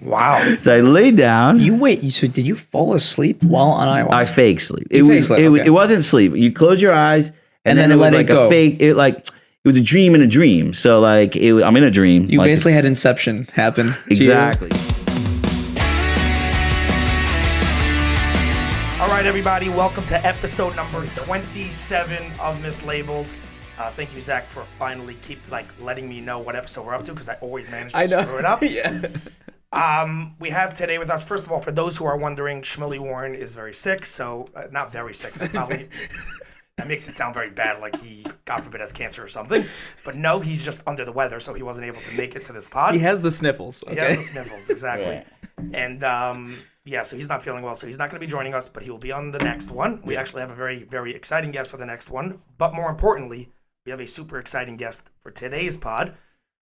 Wow. So I laid down. So did you fall asleep while on ayahuasca? I fake sleep. You fake sleep, okay. It wasn't sleep. You close your eyes and then it was let like it go. a fake. It was a dream in a dream. So like I'm in a dream. You like basically had Inception happen. Exactly. All right, everybody, welcome to episode number 27 of Mislabeled. Thank you, Zach, for finally letting me know what episode we're up to, because I always manage to screw it up. Yeah. We have today with us, first of all, for those who are wondering, Schmilly Warren is very sick, so not very sick. Probably that makes it sound very bad, like he, God forbid, has cancer or something. But no, he's just under the weather, so he wasn't able to make it to this pod. He has the sniffles. Okay? He has the sniffles, exactly. Yeah. And so he's not feeling well, so he's not going to be joining us, but he will be on the next one. We actually have a very, very exciting guest for the next one. But more importantly, we have a super exciting guest for today's pod.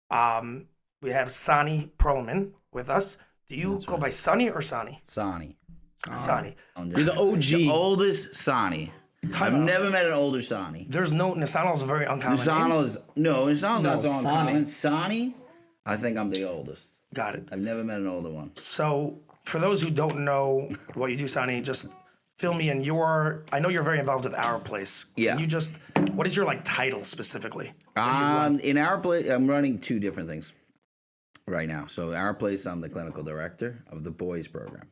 We have Sony Perlman with us. Do you go by Sonny or Sony? Sony. Sony. You're the OG. The oldest Sony. I've never met an older Sony. There's no, Nisano is a very uncommon name. Nisano's not so Sony. uncommon. Sony, I think I'm the oldest. Got it. I've never met an older one. So for those who don't know what you do, Sony, just fill me in. I know you're very involved with Our Place. Yeah. Can you just, what is your title specifically? In Our Place, I'm running two different things right now. So Our Place, I'm the clinical director of the boys program.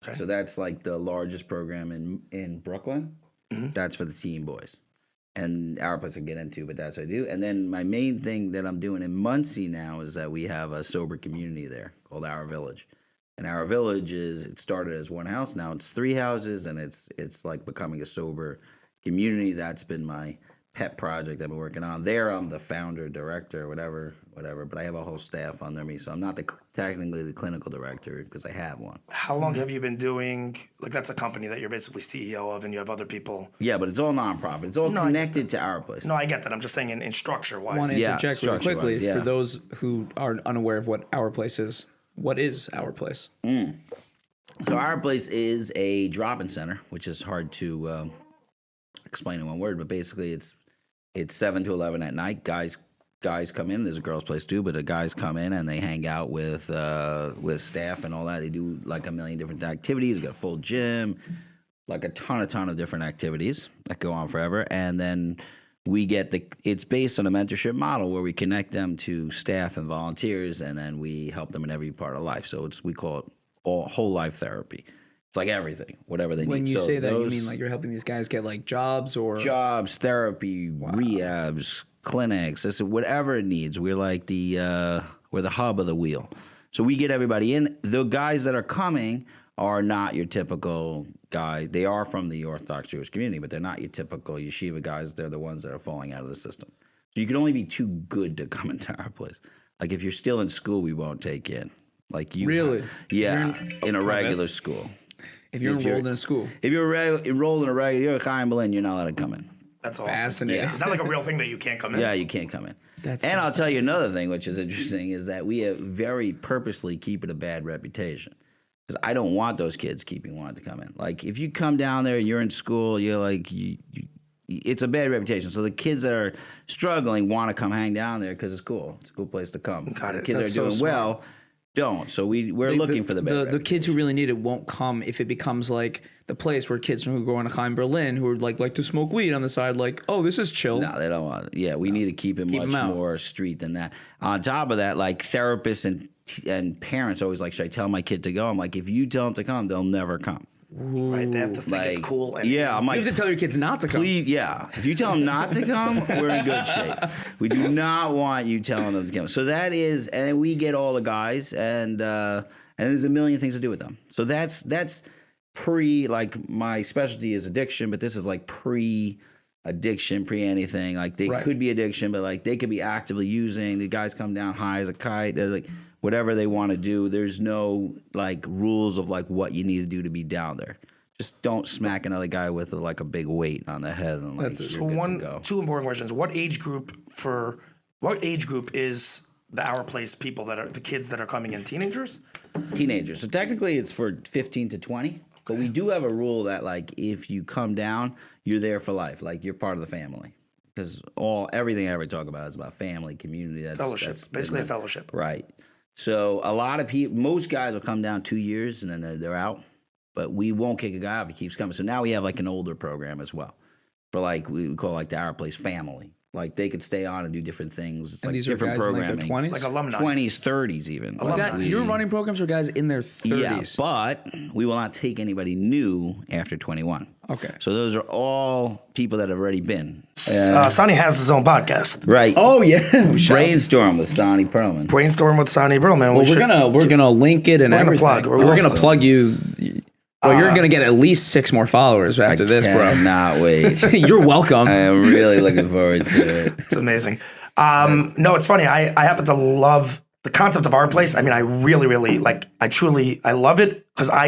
Okay. So that's like the largest program in Brooklyn. Mm-hmm. That's for the teen boys. And Our Place I'll get into, but that's what I do. And then my main thing that I'm doing in Muncie now is that we have a sober community there called Our Village. And Our Village it started as one house. Now it's 3 houses, and it's like becoming a sober community. That's been my pet project I've been working on. There, I'm the founder, director, whatever. But I have a whole staff under me, so I'm not technically the clinical director because I have one. How long have you been doing, that's a company that you're basically CEO of and you have other people? Yeah, but it's all nonprofit. It's all connected to Our Place. No, I get that. I'm just saying in structure-wise. I want to interject really quickly structure-wise, yeah. for those who are unaware of what Our Place is. What is Our Place? So Our Place is a drop-in center, which is hard to explain in one word, but basically it's 7 to 11 at night. Guys come in. There's a girls' place too, but the guys come in and they hang out with staff and all that. They do like a million different activities. They got a full gym, like a ton of different activities that go on forever. And then we get it's based on a mentorship model where we connect them to staff and volunteers, and then we help them in every part of life. So we call it whole life therapy. It's like everything, whatever they need. When you say that, you mean you're helping these guys get jobs or jobs, therapy, rehabs, clinics, whatever it needs. We're like we're the hub of the wheel. So we get everybody in. The guys that are coming are not your typical guy. They are from the Orthodox Jewish community, but they're not your typical yeshiva guys. They're the ones that are falling out of the system. So you can only be too good to come into Our Place. Like if you're still in school, we won't take you in. Like you, really? Yeah, in a regular school. If you're enrolled in a school. If you're enrolled in a regular, you're a Chaim Berlin, you're not allowed to come in. That's awesome. Fascinating. Is that a real thing that you can't come in? Yeah, you can't come in. And I'll tell you another thing, which is interesting, is that we have very purposely keep it a bad reputation. Because I don't want those kids wanting to come in. Like, if you come down there and you're in school, you're like, it's a bad reputation. So the kids that are struggling want to come hang down there because it's cool. It's a cool place to come. Got it. The kids That's that are doing well don't. So we're looking for the bad the kids who really need it won't come if it becomes like the place where kids who go on to Chaim Berlin who are like to smoke weed on the side, oh, this is chill. No, they don't want it. Yeah, we need to keep it much more street than that. On top of that, therapists and parents always should I tell my kid to go? I'm like, if you tell them to come, they'll never come. Right, they have to think it's cool. And yeah, I'm like, you have to tell your kids not to come. Please, yeah. If you tell them not to come, we're in good shape. We do not want you telling them to come. So that is, and then we get all the guys, and there's a million things to do with them. So that's my specialty is addiction, but this is pre-addiction, pre-anything. They could be addiction, but they could be actively using. The guys come down high as a kite. They're whatever they want to do. There's no rules of what you need to do to be down there. Just don't smack another guy with a big weight on the head and two important questions. What age group is the Our Place people that are the kids that are coming in? Teenagers? Teenagers. So technically it's for 15 to 20. But we do have a rule that if you come down, you're there for life. You're part of the family. Because everything I ever talk about is about family, community. That's fellowship. Basically a fellowship. Right. So a lot of people, most guys will come down 2 years and then they're out. But we won't kick a guy off. He keeps coming. So now we have like an older program as well. For like, we call like the Our Place family. Like they could stay on and do different things. It's And like these are different guys in programming. like their 20s? Like alumni. 20s, 30s even. Alumni. You're running programs for guys in their 30s. Yeah, but we will not take anybody new after 21. Okay. So those are all people that have already been. Sonny has his own podcast. Right. Oh yeah. Brainstorm with Sony Perlman. Brainstorm with Sonny Perlman. Well, we're gonna link it and We're gonna everything. plug. We're gonna Awesome. plug you. Well, you're gonna get at least 6 more followers after this, bro. Cannot wait. You're welcome. I am really looking forward to it. It's amazing. No, it's funny. I happen to love the concept of Our Place. I mean, I really, really like. I love it because I,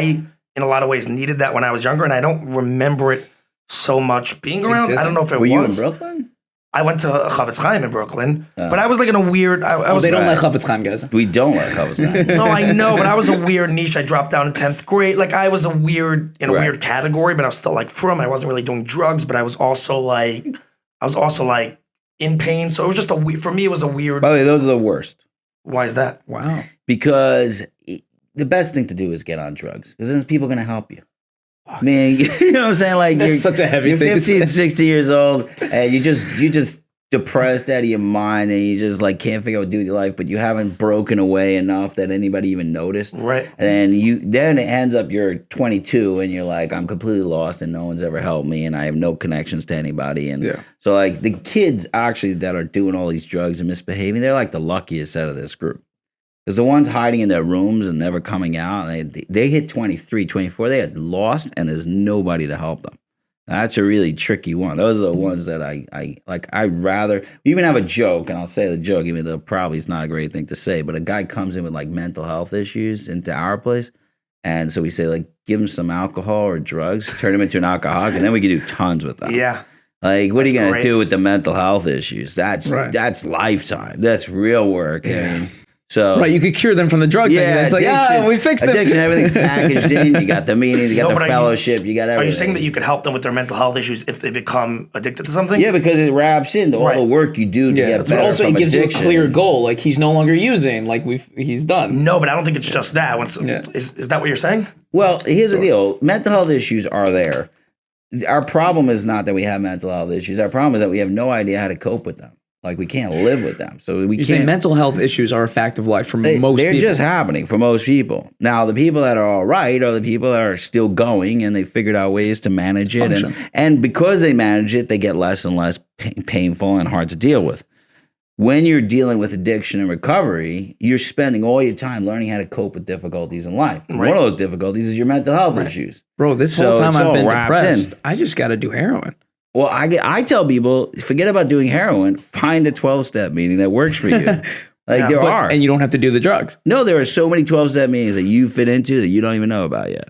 in a lot of ways, needed that when I was younger, and I don't remember it so much being around. I don't know if it Were was. you in Brooklyn? I went to Chavetz Chaim in Brooklyn, but I was like in a weird. I was. They don't Right. like Chavetz Chaim, guys. We don't like Hubs now. No, I know, but I was a weird niche. I dropped down in 10th grade. Like I was in a Right. weird category, but I was still like from. I wasn't really doing drugs, but I was also like in pain. So it was just for me, it was a weird. By the way, those are the worst. Why is that? Wow. Because the best thing to do is get on drugs. Because then people going to help you. I mean, you know what I'm saying? Like That's such a heavy you're thing to 50, say. 60 years old, and you just depressed out of your mind, and you just like can't figure out what to do with your life, but you haven't broken away enough that anybody even noticed. Right. And then it ends up you're 22 and you're like, I'm completely lost and no one's ever helped me and I have no connections to anybody. And Yeah. so like the kids actually that are doing all these drugs and misbehaving, they're like the luckiest out of this group. Because the ones hiding in their rooms and never coming out, they hit 23, 24, they had lost and there's nobody to help them. That's a really tricky one. Those are the ones that I like. I'd rather we even have a joke, and I'll say the joke, even though probably it's not a great thing to say. But a guy comes in with like mental health issues into Our Place, and so we say like, give him some alcohol or drugs, turn him into an alcoholic, and then we can do tons with them. Yeah. Like, what are you That's gonna great. do with the mental health issues? That's Right. that's lifetime. That's real work. I mean, so Right, you could cure them from the drug thing. yeah, It's like, we fixed it. addiction. Everything's packaged in. You got the meetings, you got No, the but are you- fellowship, you got everything. Are you saying that you could help them with their mental health issues if they become addicted to something? Yeah, because it wraps into all Right. the work you do to Yeah, get but better also from it gives addiction. you a clear goal. Like he's no longer using. Like he's done. No, but I don't think it's just that. Yeah. Is that what you're saying? Well, here's the deal: mental health issues are there. Our problem is not that we have mental health issues. Our problem is that we have no idea how to cope with them. Like we can't live with them. So we You're saying can't. mental health issues are a fact of life for most They're people. just happening for most people. Now, the people that are all right are the people that are still going and they figured out ways to manage it. Function. And because they manage it, they get less and less painful and hard to deal with. When you're dealing with addiction and recovery, you're spending all your time learning how to cope with difficulties in life. Right. One of those difficulties is your mental health issues. Bro, this So whole time it's I've all been wrapped depressed. in. I just got to do heroin. Well, I tell people, forget about doing heroin. Find a 12-step meeting that works for you. Like Yeah, there But- are. and you don't have to do the drugs. No, there are so many 12-step meetings that you fit into that you don't even know about yet.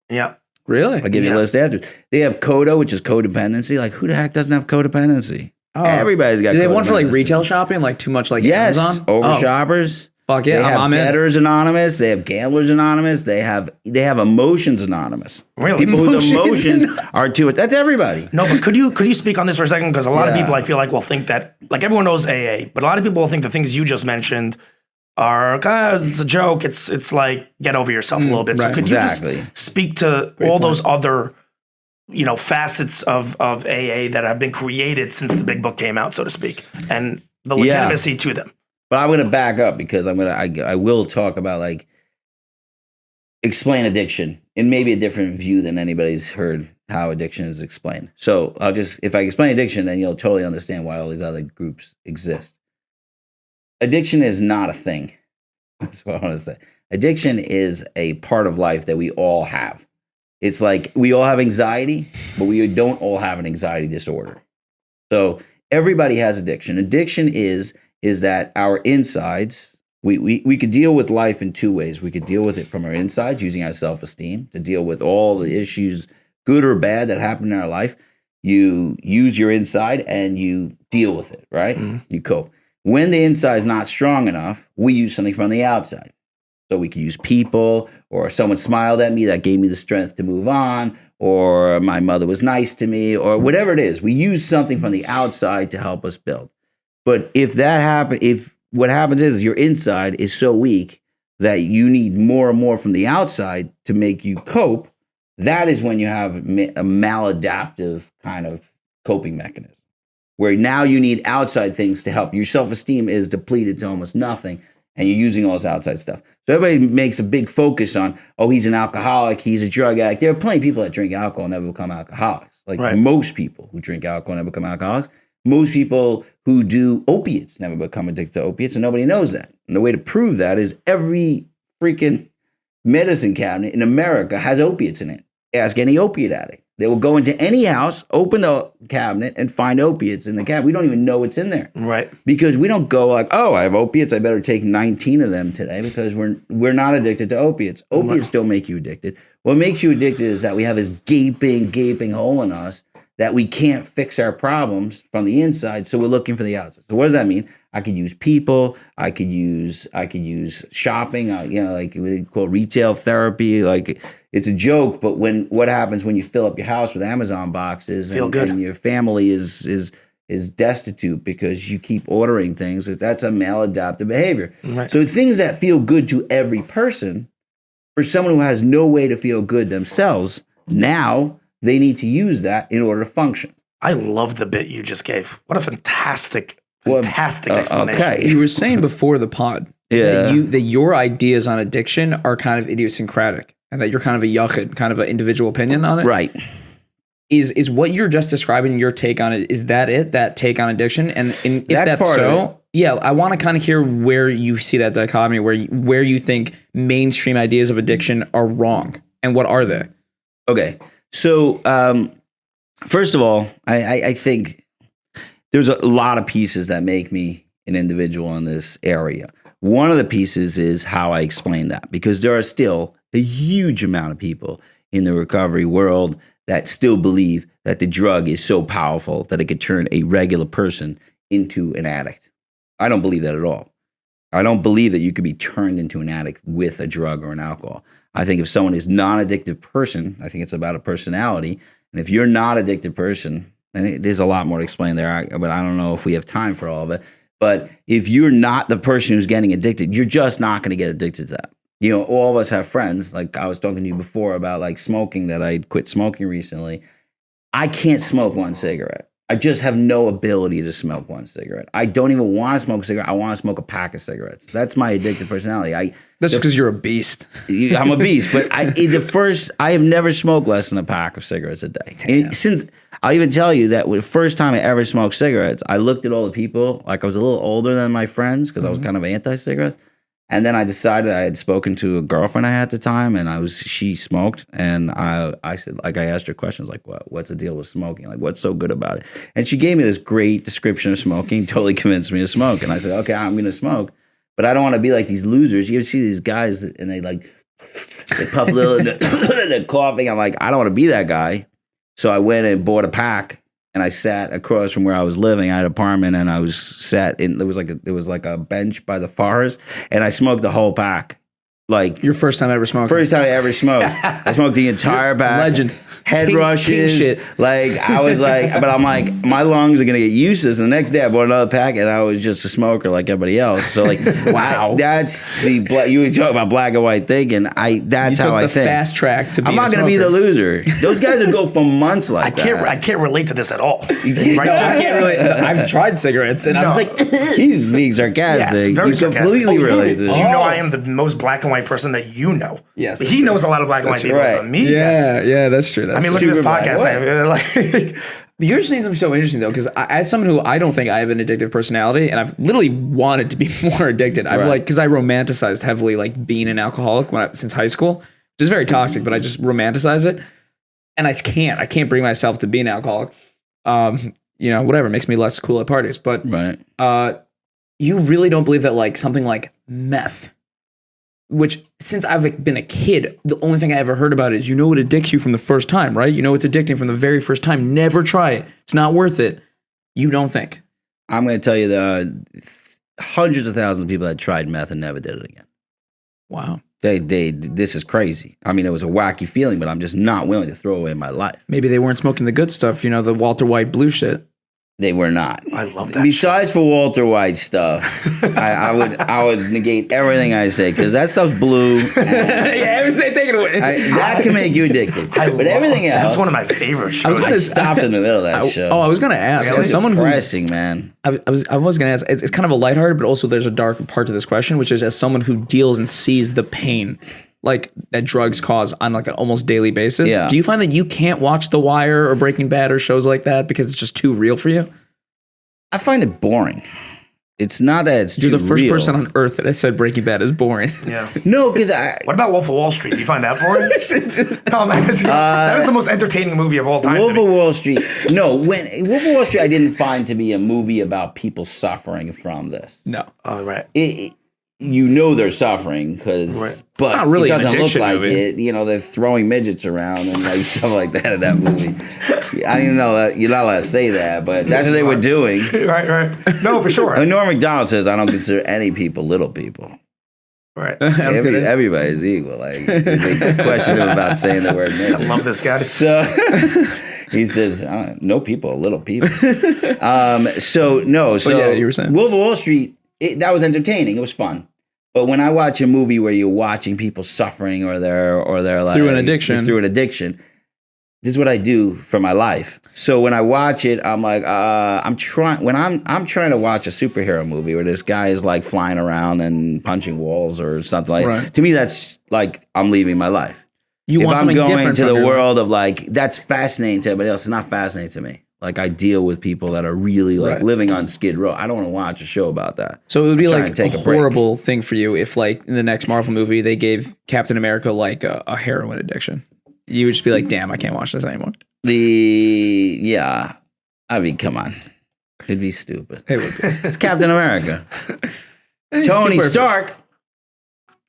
Yeah. Really? I'll give you a Yeah. list after. They have CODA, which is codependency. Like, who the heck doesn't have codependency? Oh. Everybody's got Do they have one for like codependency. retail shopping? Like too much like Yes, Amazon? over Oh, shoppers. fuck yeah. They have I'm in. Debtors Anonymous. They have Gamblers Anonymous. They have Emotions Anonymous. Really? People whose Emotions emotions are too. That's everybody. No, but could you speak on this for a second? Because a lot of Yeah. people, I feel like, will think that, like everyone knows AA, but a lot of people will think the things you just mentioned are, it's a joke. It's like, get over yourself a little bit. So right. could you Exactly. just speak to all those other, facets of AA that have been created since the big book came out, so to speak, and the Yeah. legitimacy to them? But I'm going to back up because I will talk about like explain addiction in maybe a different view than anybody's heard how addiction is explained. So if I explain addiction, then you'll totally understand why all these other groups exist. Addiction is not a thing. That's what I want to say. Addiction is a part of life that we all have. It's like we all have anxiety, but we don't all have an anxiety disorder. So everybody has addiction. Addiction is that our insides, we could deal with life in two ways. We could deal with it from our insides using our self-esteem to deal with all the issues, good or bad, that happen in our life. You use your inside and you deal with it, right? Mm-hmm. You cope. When the inside is not strong enough, we use something from the outside. So we could use people, or someone smiled at me that gave me the strength to move on, or my mother was nice to me, or whatever it is. We use something from the outside to help us build. But if what happens is your inside is so weak that you need more and more from the outside to make you cope, that is when you have a maladaptive kind of coping mechanism, where now you need outside things to help. Your self-esteem is depleted to almost nothing, and you're using all this outside stuff. So everybody makes a big focus on, oh, he's an alcoholic, he's a drug addict. There are plenty of people that drink alcohol and never become alcoholics. Like most people who drink alcohol never become alcoholics. Most people who do opiates never become addicted to opiates, and nobody knows that. And the way to prove that is every freaking medicine cabinet in America has opiates in it. Ask any opiate addict. They will go into any house, open the cabinet, and find opiates in the cabinet. We don't even know what's in there. Right. Because we don't go like, oh, I have opiates, I better take 19 of them today, because we're not addicted to opiates. Opiates don't make you addicted. What makes you addicted is that we have this gaping hole in us that we can't fix our problems from the inside, so we're looking for the outside. So what does that mean? I could use people. I could use shopping. Like we call retail therapy. Like it's a joke, but what happens when you fill up your house with Amazon boxes and your family is destitute because you keep ordering things? That's a maladaptive behavior. Right. So things that feel good to every person, for someone who has no way to feel good themselves, now they need to use that in order to function. I love the bit you just gave. What a fantastic explanation. Okay. You were saying before the pod that your ideas on addiction are kind of idiosyncratic and that you're kind of a yachid, kind of an individual opinion on it. Right. Is what you're just describing your take on it, is that it, that take on addiction? And if that's so, yeah, I want to kind of hear where you see that dichotomy, where you think mainstream ideas of addiction are wrong, and what are they? Okay. So, first of all, I think there's a lot of pieces that make me an individual in this area. One of the pieces is how I explain that, because there are still a huge amount of people in the recovery world that still believe that the drug is so powerful that it could turn a regular person into an addict. I don't believe that at all. I don't believe that you could be turned into an addict with a drug or an alcohol. I think if someone is non-addictive person, I think it's about a personality. And if you're not an addicted person, and there's a lot more to explain there, but I don't know if we have time for all of it. But if you're not the person who's getting addicted, you're just not going to get addicted to that. You know, all of us have friends. Like I was talking to you before about like smoking, that I quit smoking recently. I can't smoke one cigarette. I just have no ability to smoke one cigarette. I don't even want to smoke a cigarette. I want to smoke a pack of cigarettes. That's my addictive personality. That's because you're a beast. I'm a beast, but I have never smoked less than a pack of cigarettes a day. Since I'll even tell you that the first time I ever smoked cigarettes, I looked at all the people, like I was a little older than my friends because I was kind of anti-cigarettes. And then I decided, I had spoken to a girlfriend I had at the time, and she smoked, and I said, like, I asked her questions like, what's the deal with smoking? Like, what's so good about it? And she gave me this great description of smoking, totally convinced me to smoke. And I said, okay, I'm going to smoke, but I don't want to be like these losers. You ever see these guys, and they puff a little, and they're coughing. I'm like, I don't want to be that guy. So I went and bought a pack. And I sat across from where I was living. I had an apartment, and I was sat in. There was like a bench by the forest, and I smoked the whole pack. Like your first time ever smoking. First time I ever smoked. I smoked the entire pack. Legend. Head King rushes. shit. Like I was like, but I'm like, my lungs are gonna get used to this. And the next day I bought another pack, and I was just a smoker like everybody else. So like, wow, that's the you were talking about black and white thinking. That's how I think. The fast track to be. I'm not gonna be the loser. Those guys would go for months like that. I can't relate to this at all. You can't, right? No, I can't really. I've tried cigarettes, and I was like, he's being sarcastic. Yes, very you sarcastic. Completely relate to this. You know, I am the most black and white person that you know. Yes, but he knows a lot of black and white people. Right. But me, yeah, that's true. I mean, look at this podcast. You're saying something so interesting though, because as someone who I don't think I have an addictive personality, and I've literally wanted to be more addicted. I've because I romanticized heavily like being an alcoholic since high school, which is very toxic, but I just romanticize it, and I can't bring myself to be an alcoholic. Whatever makes me less cool at parties, but you really don't believe that like something like meth, which since I've been a kid, the only thing I ever heard about is, it addicts you from the first time, right? It's addicting from the very first time. Never try it. It's not worth it. You don't think? I'm going to tell you that hundreds of thousands of people that tried meth and never did it again. Wow. This is crazy. I mean, it was a wacky feeling, but I'm just not willing to throw away my life. Maybe they weren't smoking the good stuff, the Walter White blue shit. They were not. I love that. Besides for Walter White stuff, I would negate everything I say because that stuff's blue. Yeah, everything, take it away. That can make you addicted. But everything else, That's one of my favorite shows. I stopped in the middle of that show. I was gonna ask. Really? As someone who Depressing, man. I was gonna ask. It's kind of a lighthearted, but also there's a dark part to this question, which is as someone who deals and sees the pain like that drugs cause on like an almost daily basis. Yeah. Do you find that you can't watch The Wire or Breaking Bad or shows like that because it's just too real for you? I find it boring. It's not that it's You're too the first real. person on earth that has said Breaking Bad is boring. Yeah. No, because What about Wolf of Wall Street? Do you find that boring? No, man, that was the most entertaining movie of all time. Wolf of Wall Street. No, when Wolf of Wall Street, I didn't find to be a movie about people suffering from this. No. Oh, right. You know they're suffering because, Right. but It's not really it an doesn't look addiction like movie. it. You know, they're throwing midgets around and like stuff like that in that movie. I didn't know that you're not allowed to say that, but that's what they were doing. Right. No, for sure. And Norm Macdonald says, "I don't consider any people little people. Right. Everybody's equal." Like they question him about saying the word midget. I love this guy. So he says, "No people are little people." So yeah, you were saying. Wolf of Wall Street. That was entertaining. It was fun. But when I watch a movie where you're watching people suffering or they're like Through an addiction. This is what I do for my life. So when I watch it, I'm like, I'm trying to watch a superhero movie where this guy is like flying around and punching walls or something like Right. To me, that's like I'm leaving my life. You If want I'm something going different to from the your life. world of like, that's fascinating to everybody else. It's not fascinating to me. Like I deal with people that are really like Right. living on Skid Row. I don't want to watch a show about that. So it would be I'm trying like to take a a break. horrible thing for you if, like, in the next Marvel movie, they gave Captain America like a heroin addiction. You would just be like, "Damn, I can't watch this anymore." Yeah. I mean, come on. It'd be stupid. It would be. It's Captain America. He's Tony too perfect. Stark,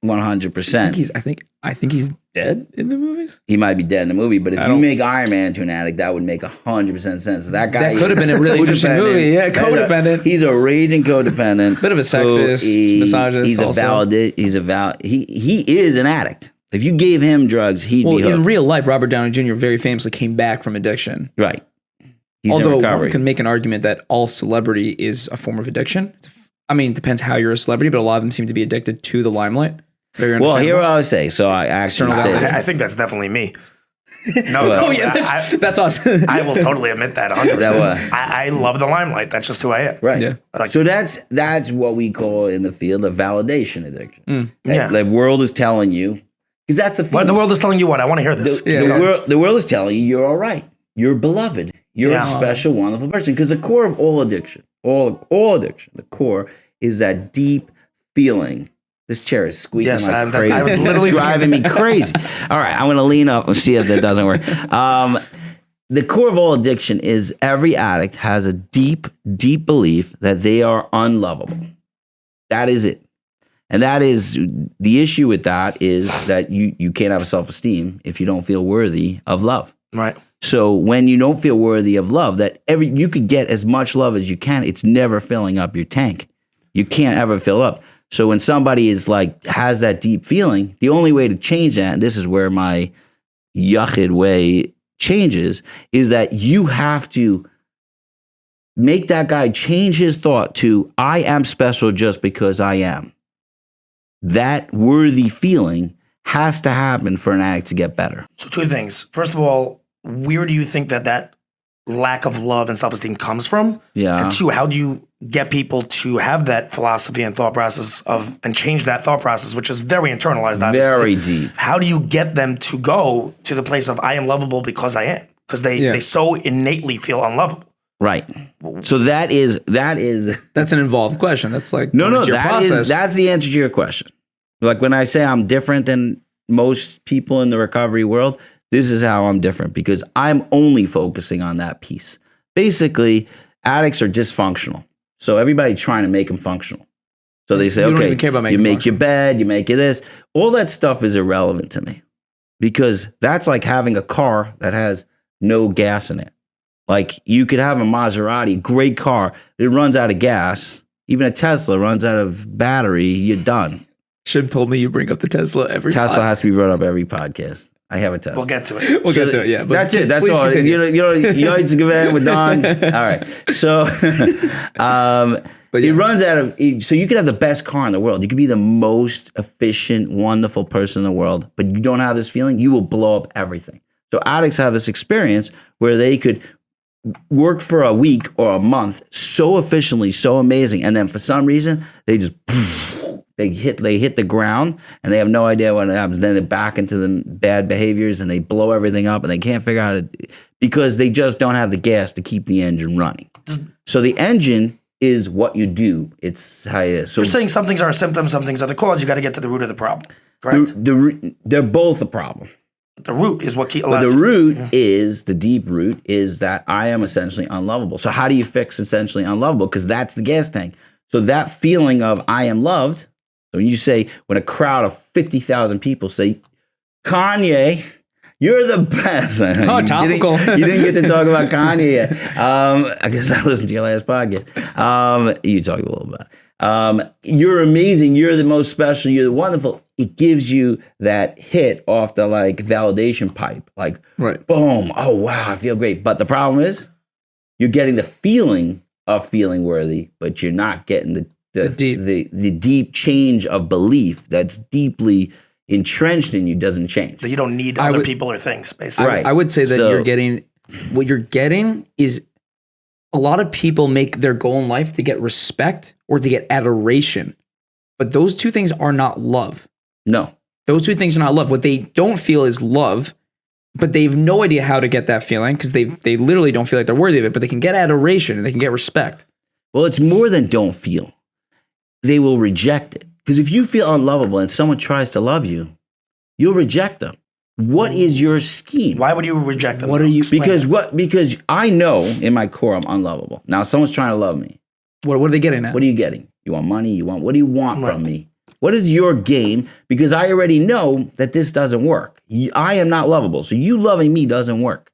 100%. I think he's dead in the movies. He might be dead in the movie, but if I you don't- make Iron Man into an addict, that would make 100% sense. That guy That could have been a really interesting codependent. movie. Yeah, codependent. He's a raging codependent. Bit of a sexist, misogynist He's also. he is an addict. If you gave him drugs, he'd Well, be hooked. in real life, Robert Downey Jr. very famously came back from addiction. Right. He's in Although recovery. one can make an argument that all celebrity is a form of addiction. I mean, it depends how you're a celebrity, but a lot of them seem to be addicted to the limelight. Very Well, here understandable. I would say. So I actually External say validation. that. I think that's definitely me. No, Well- Oh totally. yeah, that's us. I will totally admit that 100%. That what? I love the limelight. That's just who I am. Right. Yeah. Like- So that's what we call in the field a validation addiction. Yeah. The world is telling you, because that's the What feeling. the world is telling you what? I want to hear this. The world is telling you you're all right. You're beloved. You're Yeah. a special, wonderful person. Because the core of all addiction, all addiction, the core is that deep feeling. This chair is squeaking Yes, like I was crazy. literally It's driving me crazy. All right, I'm going to lean up and see if that doesn't work. The core of all addiction is every addict has a deep, deep belief that they are unlovable. That is it. And that is the issue with that is that you can't have a self-esteem if you don't feel worthy of love. Right. So when you don't feel worthy of love, you could get as much love as you can. It's never filling up your tank. You can't ever fill up. So when somebody is like has that deep feeling, the only way to change that, and this is where my yuchid way changes, is that you have to make that guy change his thought to I am special just because I am. That worthy feeling has to happen for an addict to get better. So two things. First of all, where do you think that lack of love and self-esteem comes from? Yeah. And two, how do you get people to have that philosophy and thought process and change that thought process, which is very internalized, obviously. Very deep. How do you get them to go to the place of I am lovable because I am? Because they so innately feel unlovable. Right. So that is That's an involved question. That's like no, your process. that's the answer to your question. Like when I say I'm different than most people in the recovery world, this is how I'm different because I'm only focusing on that piece. Basically, addicts are dysfunctional. So everybody's trying to make them functional. So they say, You don't okay, even care about you making make your bed, you make your this. All that stuff is irrelevant to me because that's like having a car that has no gas in it. Like you could have a Maserati, great car, it runs out of gas. Even a Tesla runs out of battery, you're done. Shib told me you bring up the Tesla every Tesla pod. has to be brought up every podcast. I have a test. We'll get to it. We'll get to it. Yeah, but That's it. That's please all. continue. You're with Don. All right. So, But it yeah. runs out of. So you could have the best car in the world. You could be the most efficient, wonderful person in the world, but you don't have this feeling. You will blow up everything. So addicts have this experience where they could work for a week or a month so efficiently, so amazing, and then for some reason they just they hit the ground and they have no idea what happens. Then they're back into the bad behaviors and they blow everything up and they can't figure out it because they just don't have the gas to keep the engine running. So the engine is what you do. It's how it is. So You're saying some things are a symptom, some things are the cause. You got to get to the root of the problem, correct? they're both a problem. The root is what But allows the you- root is, the deep root is that I am essentially unlovable. So how do you fix essentially unlovable? Because that's the gas tank. So that feeling of I am loved, so when you say, when a crowd of 50,000 people say, Kanye, you're the best. Oh, topical. You didn't get to talk about Kanye yet. I guess I listened to your last podcast. You talked a little about it. You're amazing. You're the most special. You're wonderful. It gives you that hit off the like validation pipe. Like, Right. boom. Oh, wow. I feel great. But the problem is you're getting the feeling of feeling worthy, but you're not getting the deep change of belief that's deeply entrenched in you doesn't change. that you don't need other people or things, basically. Right. I would say that So- what you're getting is a lot of people make their goal in life to get respect or to get adoration. But those two things are not love. No. Those two things are not love. What they don't feel is love, but they have no idea how to get that feeling because they literally don't feel like they're worthy of it, but they can get adoration and they can get respect. Well, it's more than don't feel. They will reject it. Because if you feel unlovable and someone tries to love you, you'll reject them. What is your scheme? Why would you reject them? What though? are you- Explain Because it. Because I know in my core I'm unlovable. Now someone's trying to love me. What are they getting at? What are you getting? You want money? What do you want Right. from me? What is your game? Because I already know that this doesn't work. I am not lovable. So you loving me doesn't work.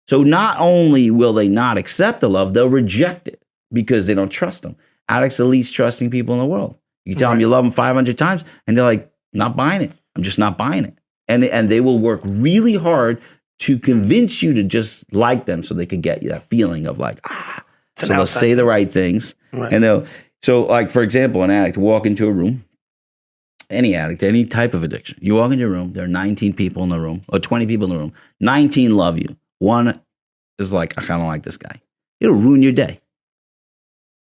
So not only will they not accept the love, they'll reject it because they don't trust them. Addicts are the least trusting people in the world. You tell them you love them 500 times and they're like, not buying it. I'm just not buying it. And they will work really hard to convince you to just like them so they could get you that feeling of like, It's an so they'll outside say the thing. right things. Right. And so like, for example, an addict walk into a room, any addict, any type of addiction. You walk into a room, there are 19 people in the room or 20 people in the room. 19 love you. One is like, I kind of like this guy. It'll ruin your day.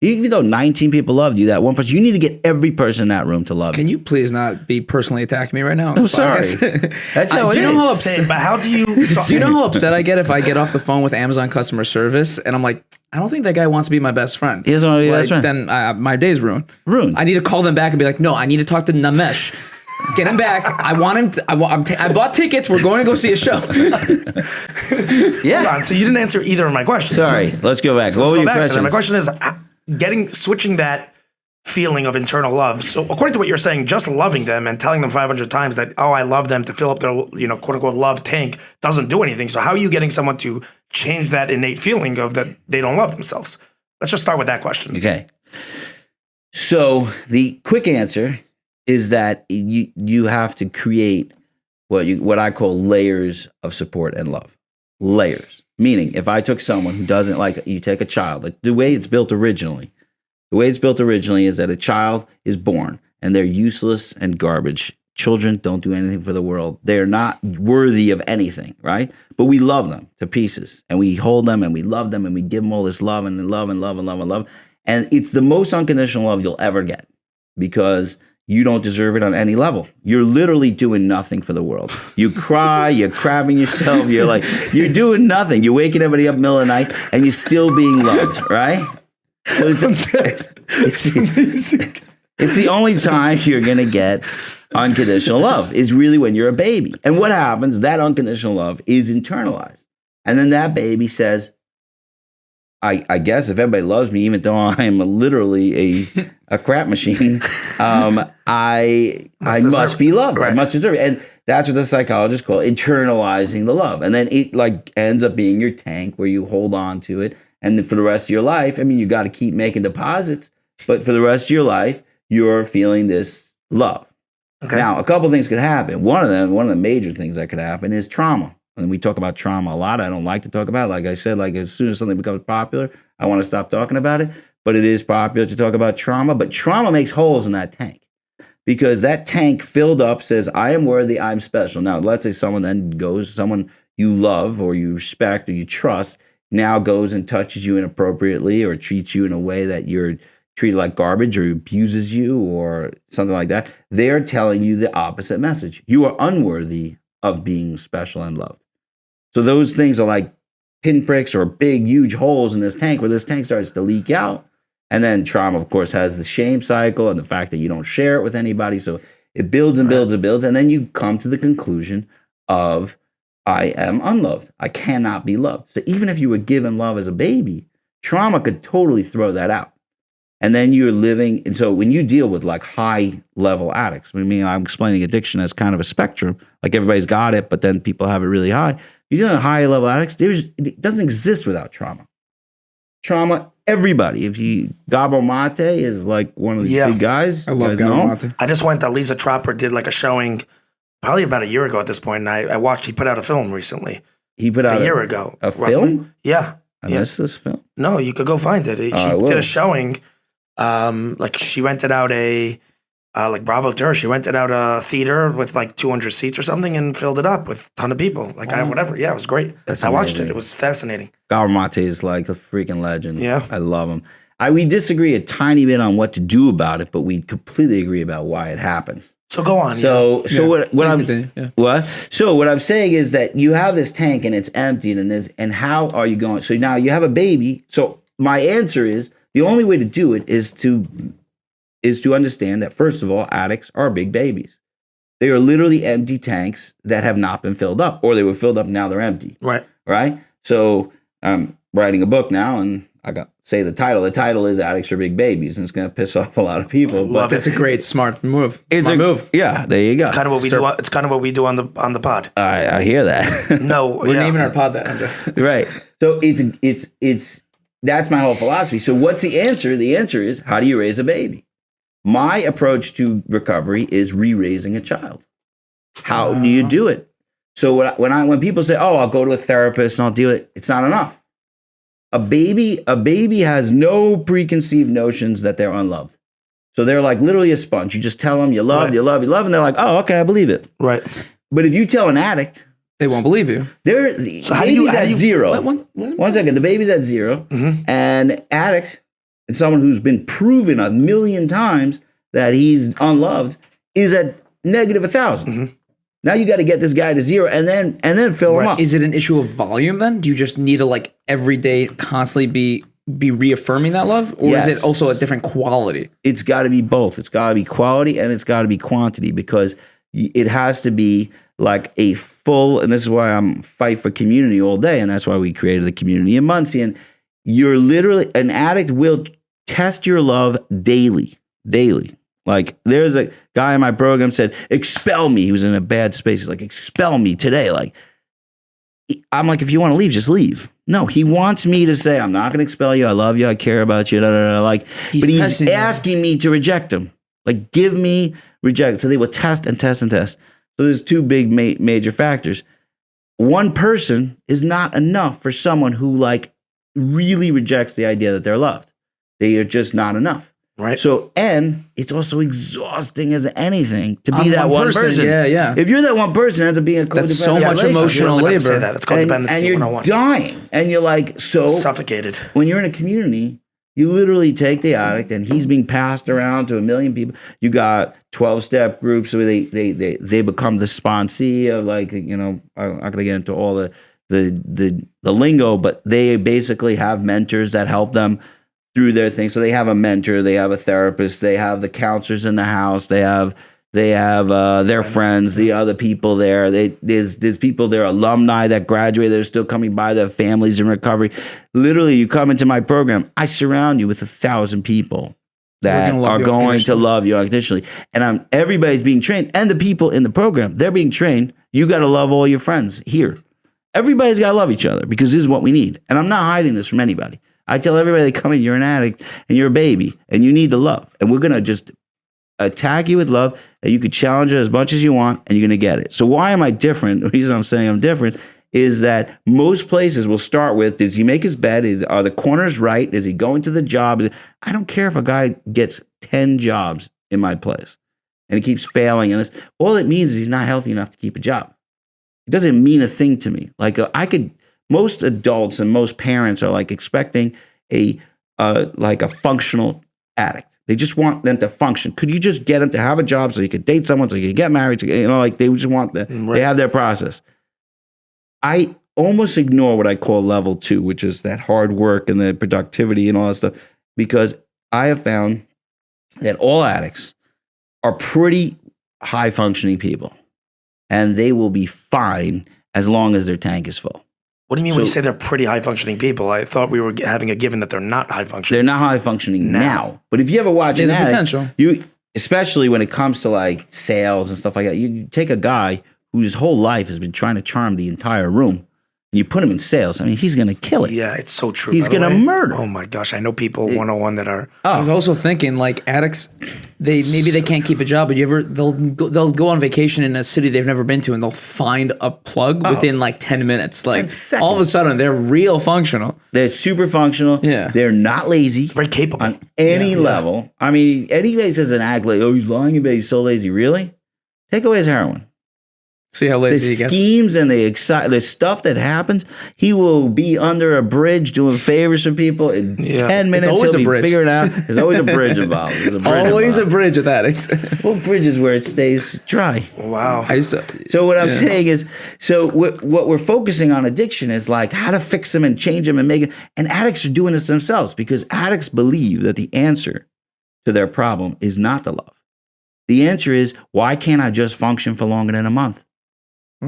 Even though 19 people loved you, that one person, you need to get every person in that room to love Can you. you please not be personally attacking me right now? on I'm this sorry. podcast? That's how it Do you know how is. Say, but how do you? Do you know how upset I get if I get off the phone with Amazon customer service and I'm like, I don't think that guy wants to be my best friend. He doesn't want to be your best friend. Then my day's ruined. Ruined. I need to call them back and be like, no, I need to talk to Namesh. Get him back. I want him. I bought tickets. We're going to go see a show. Yeah. Hold on, so you didn't answer either of my questions. Sorry. Let's go back. What Let's were go your back to that. questions? My question is switching that feeling of internal love. So according to what you're saying, just loving them and telling them 500 times that, oh, I love them, to fill up their, quote unquote love tank doesn't do anything. So how are you getting someone to change that innate feeling of that they don't love themselves? Let's just start with that question. Okay. So the quick answer is that you have to create what I call layers of support and love. Layers. Meaning, if I took someone who doesn't like, you take a child, like the way it's built originally. The way it's built originally is that a child is born and they're useless and garbage. Children don't do anything for the world. They're not worthy of anything, right? But we love them to pieces and we hold them and we love them and we give them all this love and love and love and love and love. And it's the most unconditional love you'll ever get because you don't deserve it on any level. You're literally doing nothing for the world. You cry, you're crabbing yourself, you're doing nothing. You're waking everybody up in the middle of the night and you're still being loved, right? So it's the only time you're going to get unconditional love is really when you're a baby. And what happens, that unconditional love is internalized. And then that baby says, I guess if everybody loves me, even though I'm literally a crap machine, I must be loved. Right. I must deserve it. And that's what the psychologists call internalizing the love. And then it like ends up being your tank where you hold on to it. And then for the rest of your life, I mean, you got to keep making deposits, but for the rest of your life, you're feeling this love. Okay. Now, a couple things could happen. One of the major things that could happen is trauma. And we talk about trauma a lot. I don't like to talk about it. Like I said, like as soon as something becomes popular, I want to stop talking about it. But it is popular to talk about trauma. But trauma makes holes in that tank because that tank filled up says, I am worthy, I'm special. Now, let's say someone you love or you respect or you trust now goes and touches you inappropriately or treats you in a way that you're treated like garbage or abuses you or something like that. They're telling you the opposite message. You are unworthy of being special and loved. So those things are like pinpricks or big, huge holes in this tank where this tank starts to leak out. And then trauma, of course, has the shame cycle and the fact that you don't share it with anybody. So it builds and builds and builds. And then you come to the conclusion of, I am unloved. I cannot be loved. So even if you were given love as a baby, trauma could totally throw that out. And then you're living. And so when you deal with like high level addicts, I mean, I'm explaining addiction as kind of a spectrum, like everybody's got it, but then people have it really high. You deal with high level addicts, it doesn't exist without trauma. Trauma, everybody. If you, Gabo Mate is like one of these big guys. I love Gabo Mate. I just went that Lisa Tropper did like a showing probably about a year ago at this point, and I watched, he put out a film recently. He put out a year ago. A roughly. film? Yeah. I missed this film. No, you could go find it. She did a showing. Like she rented out like Bravo Tour. She rented out a theater with like 200 seats or something and filled it up with a ton of people. Like whatever. Yeah, it was great. I watched it. It was fascinating. Gabo Mate is like a freaking legend. Yeah. I love him. We disagree a tiny bit on what to do about it, but we completely agree about why it happens. So go on. So what I'm saying is that you have this tank and it's emptied and how are you going? So now you have a baby. So my answer is the only way to do it is to understand that first of all, addicts are big babies. They are literally empty tanks that have not been filled up, or they were filled up and now they're empty. Right. So I'm writing a book now and I got say the title. The title is Addicts Are Big Babies, and it's going to piss off a lot of people. But that's a great, smart move. Move. Yeah, there you go. It's kind of what we do. It's kind of what we do on the pod. I hear that. No, we're naming our pod that. Right. So it's that's my whole philosophy. So what's the answer? The answer is, how do you raise a baby? My approach to recovery is re-raising a child. How do you do it? So when people say, "Oh, I'll go to a therapist and I'll do it," it's not enough. A baby has no preconceived notions that they're unloved. So they're like literally a sponge. You just tell them you love, you love, you love, and they're like, "Oh, okay, I believe it." Right. But if you tell an addict, they won't believe you. So how do you at zero? One second. The baby's at 0, and addict, and someone who's been proven 1,000,000 times that he's unloved, is at negative 1,000. Now you got to get this guy to 0 and then fill him up. Is it an issue of volume then? Do you just need to like every day constantly be reaffirming that love? Or is it also a different quality? It's got to be both. It's got to be quality and it's got to be quantity, because it has to be like a full, and this is why I'm fight for community all day, and that's why we created the community in Muncie. And you're literally, an addict will test your love daily. Like there's a guy in my program said, "Expel me." He was in a bad space. He's like, "Expel me today." Like, I'm like, if you want to leave, just leave. No, he wants me to say, "I'm not going to expel you. I love you. I care about you." Like, but he's asking me to reject him. Like, give me reject. So they will test and test and test. So there's two big major factors. One person is not enough for someone who like really rejects the idea that they're loved. They are just not enough. Right. So, and it's also exhausting as anything to be that one person. Yeah. If you're that one person, it ends up being a codependent. That's so much emotional labor. Say that. It's codependency. And you're 101. dying. And you're like, so suffocated. When you're in a community, you literally take the addict and he's being passed around to 1,000,000 people. You got 12-step groups where they become the sponsee of, like, you know, I'm not going to get into all the lingo, but they basically have mentors that help them through their thing. So they have a mentor, they have a therapist, they have the counselors in the house, they have their friends, the other people there. There's people there, alumni that graduate, they're still coming by, their families in recovery. Literally, you come into my program, I surround you with 1,000 people that are going to love you unconditionally. And everybody's being trained. And the people in the program, they're being trained. You got to love all your friends here. Everybody's got to love each other, because this is what we need. And I'm not hiding this from anybody. I tell everybody that come in, you're an addict and you're a baby and you need the love. And we're going to just attack you with love, and you could challenge it as much as you want, and you're going to get it. So why am I different? The reason I'm saying I'm different is that most places will start with, does he make his bed? Are the corners right? Is he going to the job? I don't care if a guy gets 10 jobs in my place and he keeps failing. And all it means is he's not healthy enough to keep a job. It doesn't mean a thing to me. Like most adults and most parents are like expecting like a functional addict. They just want them to function. Could you just get them to have a job so you could date someone, so you could get married? Like they just want they have their process. I almost ignore what I call level 2, which is that hard work and the productivity and all that stuff, because I have found that all addicts are pretty high functioning people, and they will be fine as long as their tank is full. What do you mean when you say they're pretty high functioning people? I thought we were having a given that they're not high functioning. They're not high functioning now. But if you ever watch an addict, potential. Especially when it comes to like sales and stuff like that, you take a guy whose whole life has been trying to charm the entire room, and you put him in sales. I mean, he's going to kill it. Yeah, it's so true. He's going to murder. Oh my gosh, I know people 101 that are. I was also thinking like addicts, they can't keep a job, but they'll go on vacation in a city they've never been to, and they'll find a plug within like 10 minutes. Like 10 seconds. all of a sudden they're real functional. They're super functional. Yeah. They're not lazy. Very capable. On any level. I mean, anybody says an act like, oh, he's lying about he's so lazy. Really? Take away his heroin. See how The lazy he gets. schemes and the stuff that happens, he will be under a bridge doing favors for people in 10 minutes. always He'll a be bridge. figuring out. There's always a bridge involved. There's a bridge Always a involved. bridge with addicts. Well, bridge is where it stays dry. Wow. So what I'm saying is, what we're focusing on addiction is like how to fix them and change them and make it. And addicts are doing this themselves because addicts believe that the answer to their problem is not the love. The answer is, why can't I just function for longer than a month?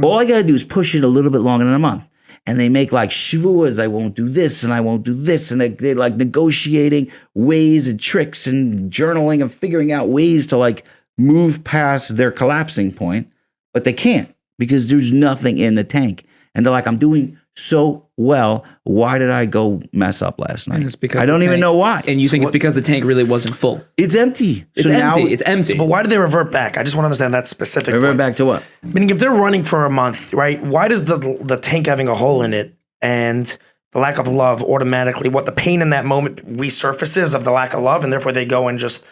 All I got to do is push it a little bit longer than a month. And they make like shvuas, I won't do this and I won't do this. And they're like negotiating ways and tricks and journaling and figuring out ways to like move past their collapsing point. But they can't because there's nothing in the tank. And they're like, I'm doing so well. Why did I go mess up last night? And it's because I don't even know why. And you think it's because the tank really wasn't full. It's empty. It's empty. It's empty. But why do they revert back? I just want to understand that specific Revert point. back to what? Meaning if they're running for a month, right, why does the tank having a hole in it and the lack of love automatically, what the pain in that moment resurfaces of the lack of love, and therefore they go and just,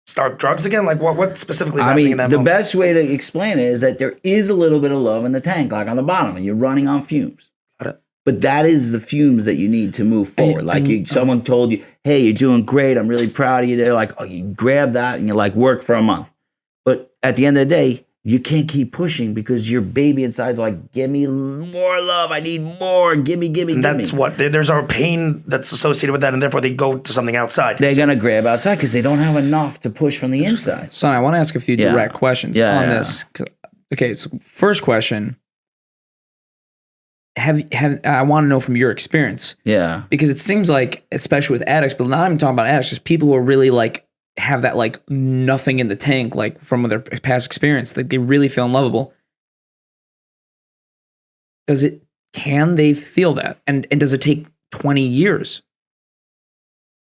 start drugs again? Like what specifically is happening in that the moment? best way to explain it is that there is a little bit of love in the tank, like on the bottom, and you're running on fumes. Got it. But that is the fumes that you need to move forward. Someone told you, hey, you're doing great. I'm really proud of you. They're like, oh, you grab that and you like work for a month. But at the end of the day, you can't keep pushing because your baby inside's like, give me more love. I need more. Give me. And that's what there's our pain that's associated with that, and therefore they go to something outside. They're going to grab outside because they don't have enough to push from the inside. Son, I want to ask a few direct questions on this. Okay, so first question. I want to know from your experience. Yeah. Because it seems like, especially with addicts, but not even talking about addicts, just people who are really like, have that like nothing in the tank, like from their past experience, like they really feel unlovable. Can they feel that? And does it take 20 years?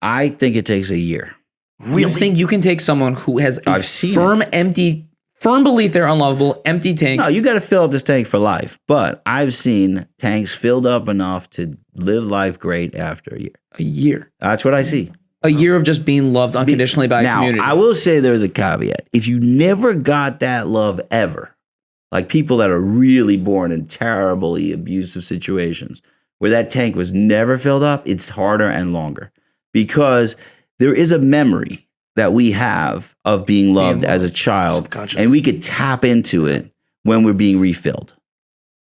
I think it takes a year. Really? You think you can take someone who has I've seen firm belief they're unlovable, empty tank? No, you got to fill up this tank for life. But I've seen tanks filled up enough to live life great after a year. A year. That's what I see. A year of just being loved unconditionally by a community. Now, I will say there's a caveat. If you never got that love ever, like people that are really born in terribly abusive situations where that tank was never filled up, it's harder and longer because there is a memory that we have of being loved as a child, and we could tap into it when we're being refilled.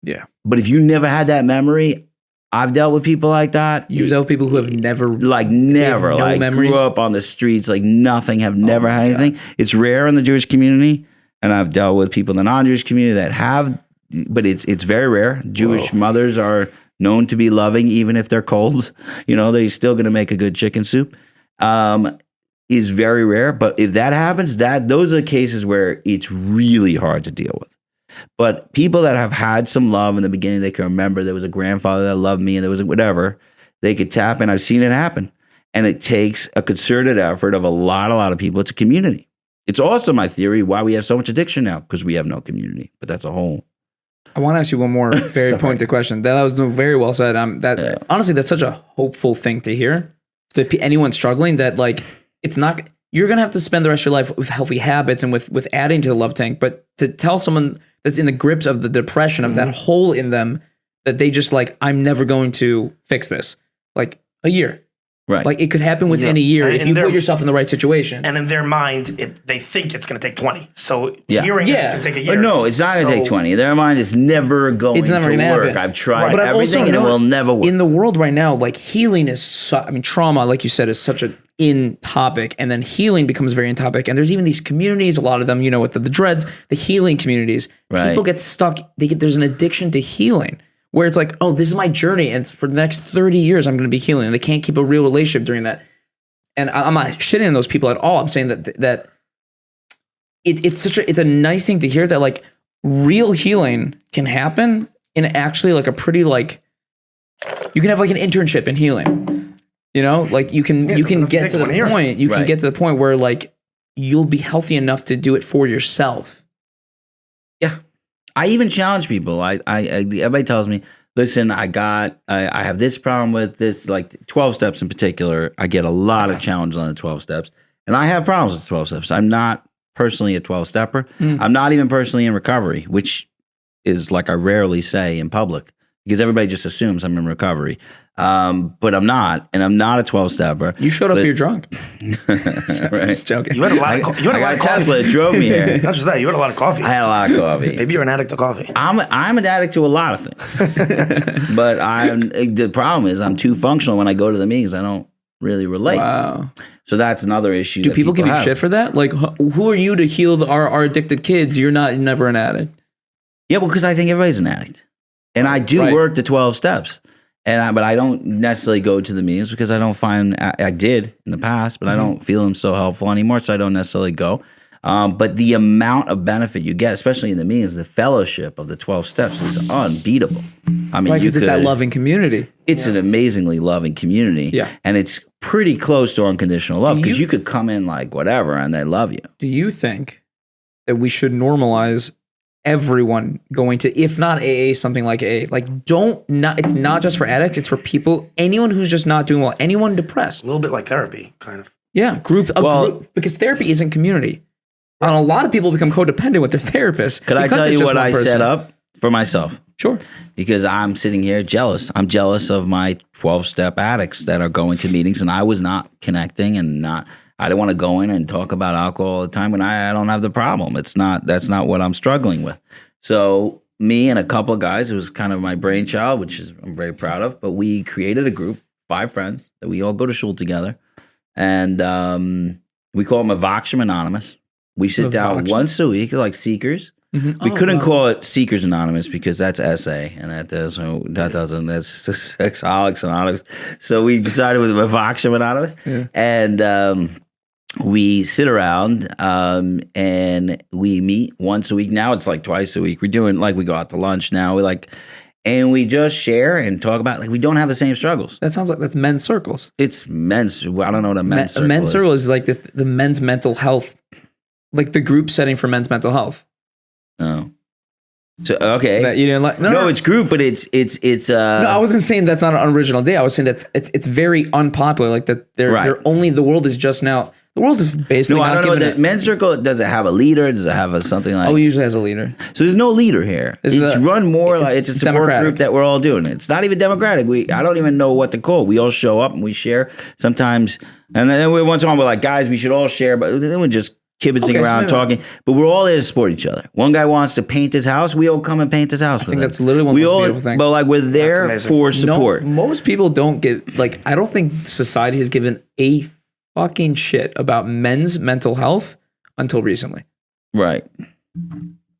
Yeah. But if you never had that memory, I've dealt with people like that. You've dealt with people who have never, memories. Grew up on the streets, like nothing, have never had anything. God. It's rare in the Jewish community, and I've dealt with people in the non-Jewish community that have, but it's very rare. Jewish mothers are known to be loving, even if they're cold. They're still going to make a good chicken soup. Is very rare, but if that happens, those are cases where it's really hard to deal with. But people that have had some love in the beginning, they can remember there was a grandfather that loved me and there was whatever, they could tap in. I've seen it happen. And it takes a concerted effort of a lot of people. It's a community. It's also my theory why we have so much addiction now, because we have no community. But that's a whole. I want to ask you one more very pointed question. That was very well said. Honestly, that's such a hopeful thing to hear to anyone struggling. That like it's not. You're gonna have to spend the rest of your life with healthy habits and with adding to the love tank. But to tell someone that's in the grips of the depression of that hole in them, that they just like, I'm never going to fix this. Like a year. Right. Like it could happen within a year if you put yourself in the right situation. And in their mind, they think it's going to take 20. So hearing that it's going to take a year. But no, it's not going to take 20. Their mind is never going to work. Happen. I've tried everything and it will never work. In the world right now, like healing is, trauma, like you said, is such an in topic. And then healing becomes very in topic. And there's even these communities, a lot of them, with the dreads, the healing communities. Right. People get stuck. There's an addiction to healing. Where it's like, oh, this is my journey, and for the next 30 years, I'm going to be healing. And they can't keep a real relationship during that. And I'm not shitting on those people at all. I'm saying that it's a nice thing to hear that like real healing can happen in actually like a pretty like you can have like an internship in healing. Like you can get to the point. You can get to the point where like you'll be healthy enough to do it for yourself. Yeah. I even challenge people. Everybody tells me, listen, I have this problem with this, like 12 steps in particular. I get a lot of challenges on the 12 steps, and I have problems with 12 steps. I'm not personally a 12 stepper. I'm not even personally in recovery, which is like I rarely say in public because everybody just assumes I'm in recovery. But I'm not, and I'm not a 12 stepper. You showed up here drunk. Right. Joking. You had a lot of coffee. I got a Tesla that drove me here. Not just that, you had a lot of coffee. I had a lot of coffee. Maybe you're an addict to coffee. I'm an addict to a lot of things. But the problem is I'm too functional when I go to the meetings. I don't really relate. Wow. So that's another issue. Do people give you shit for that? Like, who are you to heal our addicted kids? You're never an addict. Yeah, well, because I think everybody's an addict. And I do work the 12 steps. But I don't necessarily go to the meetings because I don't find I did in the past, but I don't feel them so helpful anymore. So I don't necessarily go. But the amount of benefit you get, especially in the meetings, the fellowship of the 12 steps is unbeatable. I mean, because it's that loving community. It's an amazingly loving community. Yeah. And it's pretty close to unconditional love because you could come in like whatever and they love you. Do you think that we should normalize everyone going to, if not AA, something like AA? Like, it's not just for addicts, it's for people, anyone who's just not doing well, anyone depressed. A little bit like therapy, kind of. Yeah, group, because therapy isn't community. And a lot of people become codependent with their therapist. Could I tell you what I set up for myself? Sure. Because I'm sitting here jealous. I'm jealous of my 12-step addicts that are going to meetings, and I was not connecting I don't want to go in and talk about alcohol all the time when I don't have the problem. That's not what I'm struggling with. So me and a couple of guys, it was kind of my brainchild, which I'm very proud of, but we created a group, 5 friends, that we all go to shul together. And we call them Avakshim Anonymous. We sit down once a week, like Seekers. Mm-hmm. We couldn't call it Seekers Anonymous because that's SA, and that's Sexaholics Anonymous. So we decided with Avakshim Anonymous. Yeah. And we sit around and we meet once a week. Now it's like twice a week. We're doing like we go out to lunch now. And we just share and talk about we don't have the same struggles. That sounds like that's men's circles. It's men's. I don't know what a men's circle is. Men's circle is like this, the men's mental health, like the group setting for men's mental health. Oh. So okay, that you didn't like? No, it's group, but it's. No, I wasn't saying that's not an original idea. I was saying that's it's very unpopular. Like that, they're only the world is just now. The world is basically. No, I don't know. The men's circle, does it have a leader? Does it have something like? Oh, it usually has a leader. So there's no leader here. It's run more like it's a support group that we're all doing. It's not even democratic. I don't even know what to call. We all show up and we share sometimes, and then once in a while we're like, guys, we should all share, but then we're just kibitzing around talking, but we're all there to support each other. One guy wants to paint his house, we all come and paint his house. I think that's literally one of the most beautiful things. But like we're there for support. No, most people don't get I don't think society has given a fucking shit about men's mental health until recently. Right.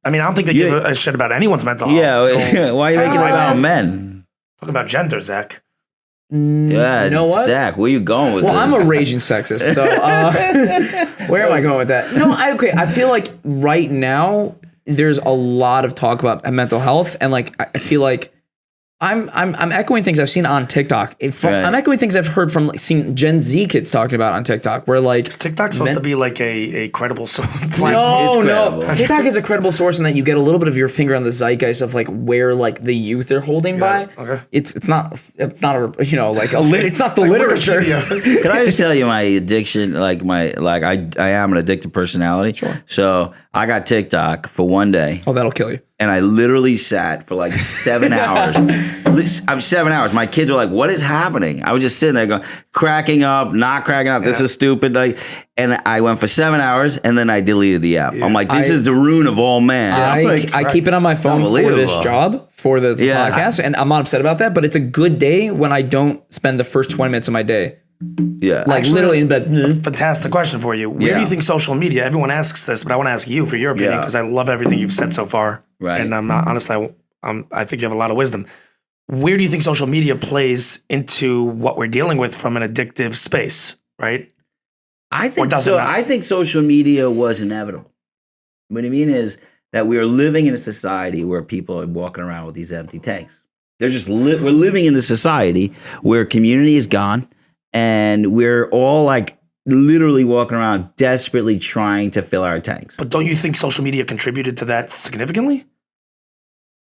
I mean, I don't think they give a shit about anyone's mental health. Yeah, why are you making it about men? Talk about gender, Zach. Yeah, you know what? Zach, where you going with this? Well, I'm a raging sexist, so where am I going with that? No, I feel like right now there's a lot of talk about mental health, and I feel like I'm echoing things I've seen on TikTok. I'm echoing things I've heard from seen Gen Z kids talking about on TikTok. Where like TikTok's supposed to be like a credible source. No. TikTok is a credible source in that you get a little bit of your finger on the zeitgeist of like where like the youth are holding by. Okay. It's not a it's not the literature. Can I just tell you my addiction? I am an addicted personality. Sure. So I got TikTok for one day. Oh, that'll kill you. And I literally sat for like 7 hours. I'm 7 hours. My kids were like, "What is happening?" I was just sitting there going, cracking up, not cracking up. This is stupid. Like, and I went for 7 hours, and then I deleted the app. I'm like, "This is the ruin of all man." I keep it on my phone for this job, for the podcast, and I'm not upset about that. But it's a good day when I don't spend the first 20 minutes of my day. Yeah. Like actually, literally in bed. Fantastic question for you. Where do you think social media, everyone asks this, but I want to ask you for your opinion because I love everything you've said so far. Right. And I'm not, honestly, I think you have a lot of wisdom. Where do you think social media plays into what we're dealing with from an addictive space, right? I think so. I think social media was inevitable. What I mean is that we are living in a society where people are walking around with these empty tanks. They're just we're living in a society where community is gone. And we're all like literally walking around desperately trying to fill our tanks. But don't you think social media contributed to that significantly?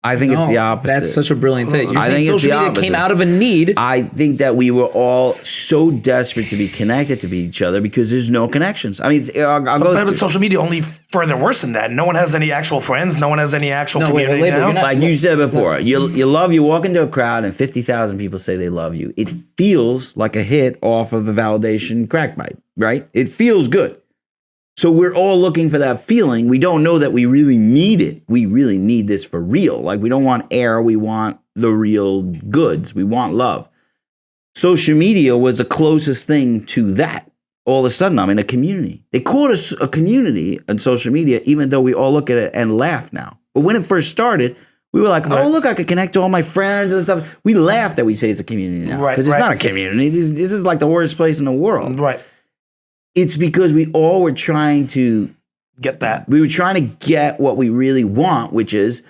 I think it's the opposite. That's such a brilliant take. I think social media came out of a need. I think that we were all so desperate to be connected to each other because there's no connections. I mean, but social media only further worsened that. No one has any actual friends. No one has any actual community now. Like you said before, you walk into a crowd and 50,000 people say they love you. It feels like a hit off of the validation crack pipe, right? It feels good. So we're all looking for that feeling. We don't know that we really need it. We really need this for real. Like we don't want air. We want the real goods. We want love. Social media was the closest thing to that. All of a sudden, I'm in a community. They called us a community on social media, even though we all look at it and laugh now. But when it first started, we were like, oh, look, I could connect to all my friends and stuff. We laugh that we say it's a community now. Because it's not a community. This is like the worst place in the world. Right. It's because we all were trying to get that. We were trying to get what we really want, which is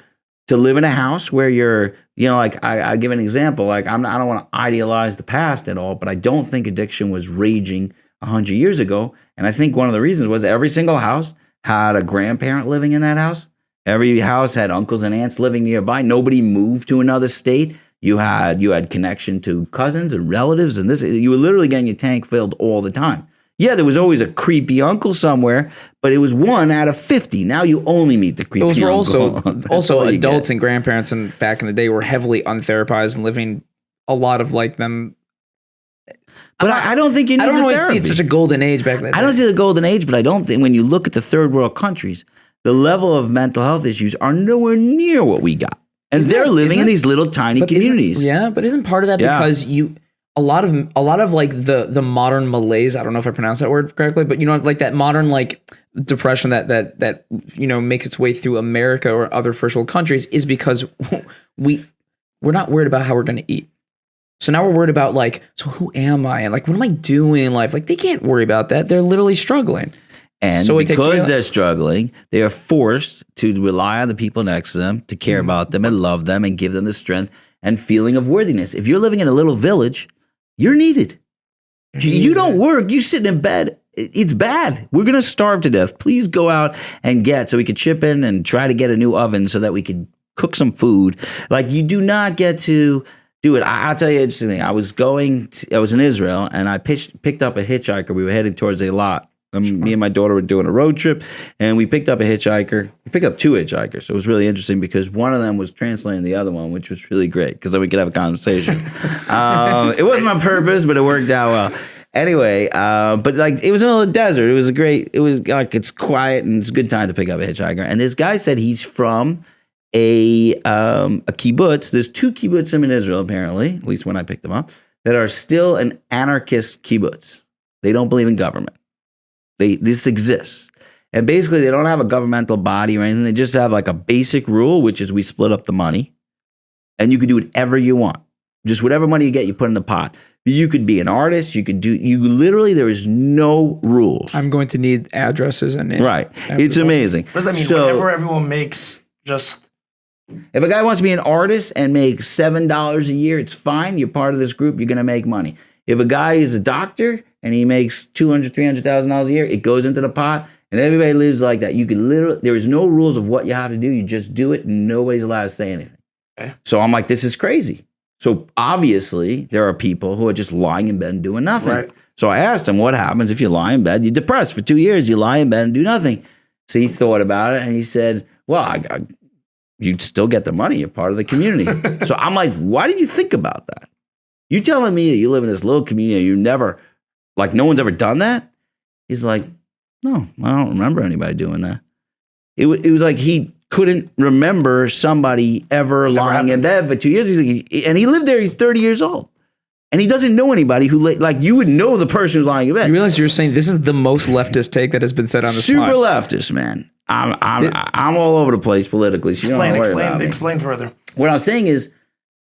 to live in a house where you're, like I give an example. Like I don't want to idealize the past at all, but I don't think addiction was raging 100 years ago. And I think one of the reasons was every single house had a grandparent living in that house. Every house had uncles and aunts living nearby. Nobody moved to another state. You had connection to cousins and relatives, and you were literally getting your tank filled all the time. Yeah, there was always a creepy uncle somewhere, but it was 1 out of 50. Now you only meet the creepy uncle. Those were also adults and grandparents, and back in the day were heavily untherapized and living a lot of like them. But I don't think you need the therapy. I don't always see it's such a golden age back then. I don't see the golden age, but I don't think when you look at the third world countries, the level of mental health issues are nowhere near what we got. And they're living in these little tiny communities. But isn't part of that because a lot of like the modern malaise, I don't know if I pronounced that word correctly, but like that modern like depression that makes its way through America or other first world countries is because we're not worried about how we're going to eat. So now we're worried about like, so who am I? And like, what am I doing in life? Like they can't worry about that. They're literally struggling. And so because they're struggling, they are forced to rely on the people next to them to care about them and love them and give them the strength and feeling of worthiness. If you're living in a little village, you're needed. You don't work. You sit in bed. It's bad. We're going to starve to death. Please go out and so we could chip in and try to get a new oven so that we could cook some food. Like you do not get to do it. I'll tell you an interesting thing. I was in Israel and I picked up a hitchhiker. We were headed towards a lot. Me and my daughter were doing a road trip, and we picked up a hitchhiker. We picked up 2 hitchhikers. So it was really interesting because one of them was translating the other one, which was really great because then we could have a conversation. It wasn't on purpose, but it worked out well. Anyway, but like it was in the desert. It was like it's quiet and it's a good time to pick up a hitchhiker. And this guy said he's from a kibbutz. There's 2 kibbutzim in Israel, apparently, at least when I picked them up, that are still an anarchist kibbutz. They don't believe in government. This exists. And basically, they don't have a governmental body or anything. They just have like a basic rule, which is we split up the money. And you can do whatever you want. Just whatever money you get, you put in the pot. You could be an artist. There is no rules. I'm going to need addresses and names. Right. It's amazing. What does that mean? Whenever everyone makes just If a guy wants to be an artist and make $7 a year, it's fine. You're part of this group. You're going to make money. If a guy is a doctor and he makes $200,000, $300,000 a year, it goes into the pot, and everybody lives like that. You can literally, there is no rules of what you have to do. You just do it, and nobody's allowed to say anything. Okay. So I'm like, this is crazy. So obviously, there are people who are just lying in bed and doing nothing. Right. So I asked him, what happens if you lie in bed? You're depressed for 2 years. You lie in bed and do nothing. So he thought about it, and he said, well, you still get the money. You're part of the community. So I'm like, why did you think about that? You telling me that you live in this little community, you never, like no one's ever done that? He's like, no, I don't remember anybody doing that. It was like he couldn't remember somebody ever lying in bed for 2 years. And he lived there, he's 30 years old. And he doesn't know anybody who, like, you would know the person who's lying in bed. You realize you're saying this is the most leftist take that has been said on this Super leftist, man. I'm all over the place politically. So explain further. What I'm saying is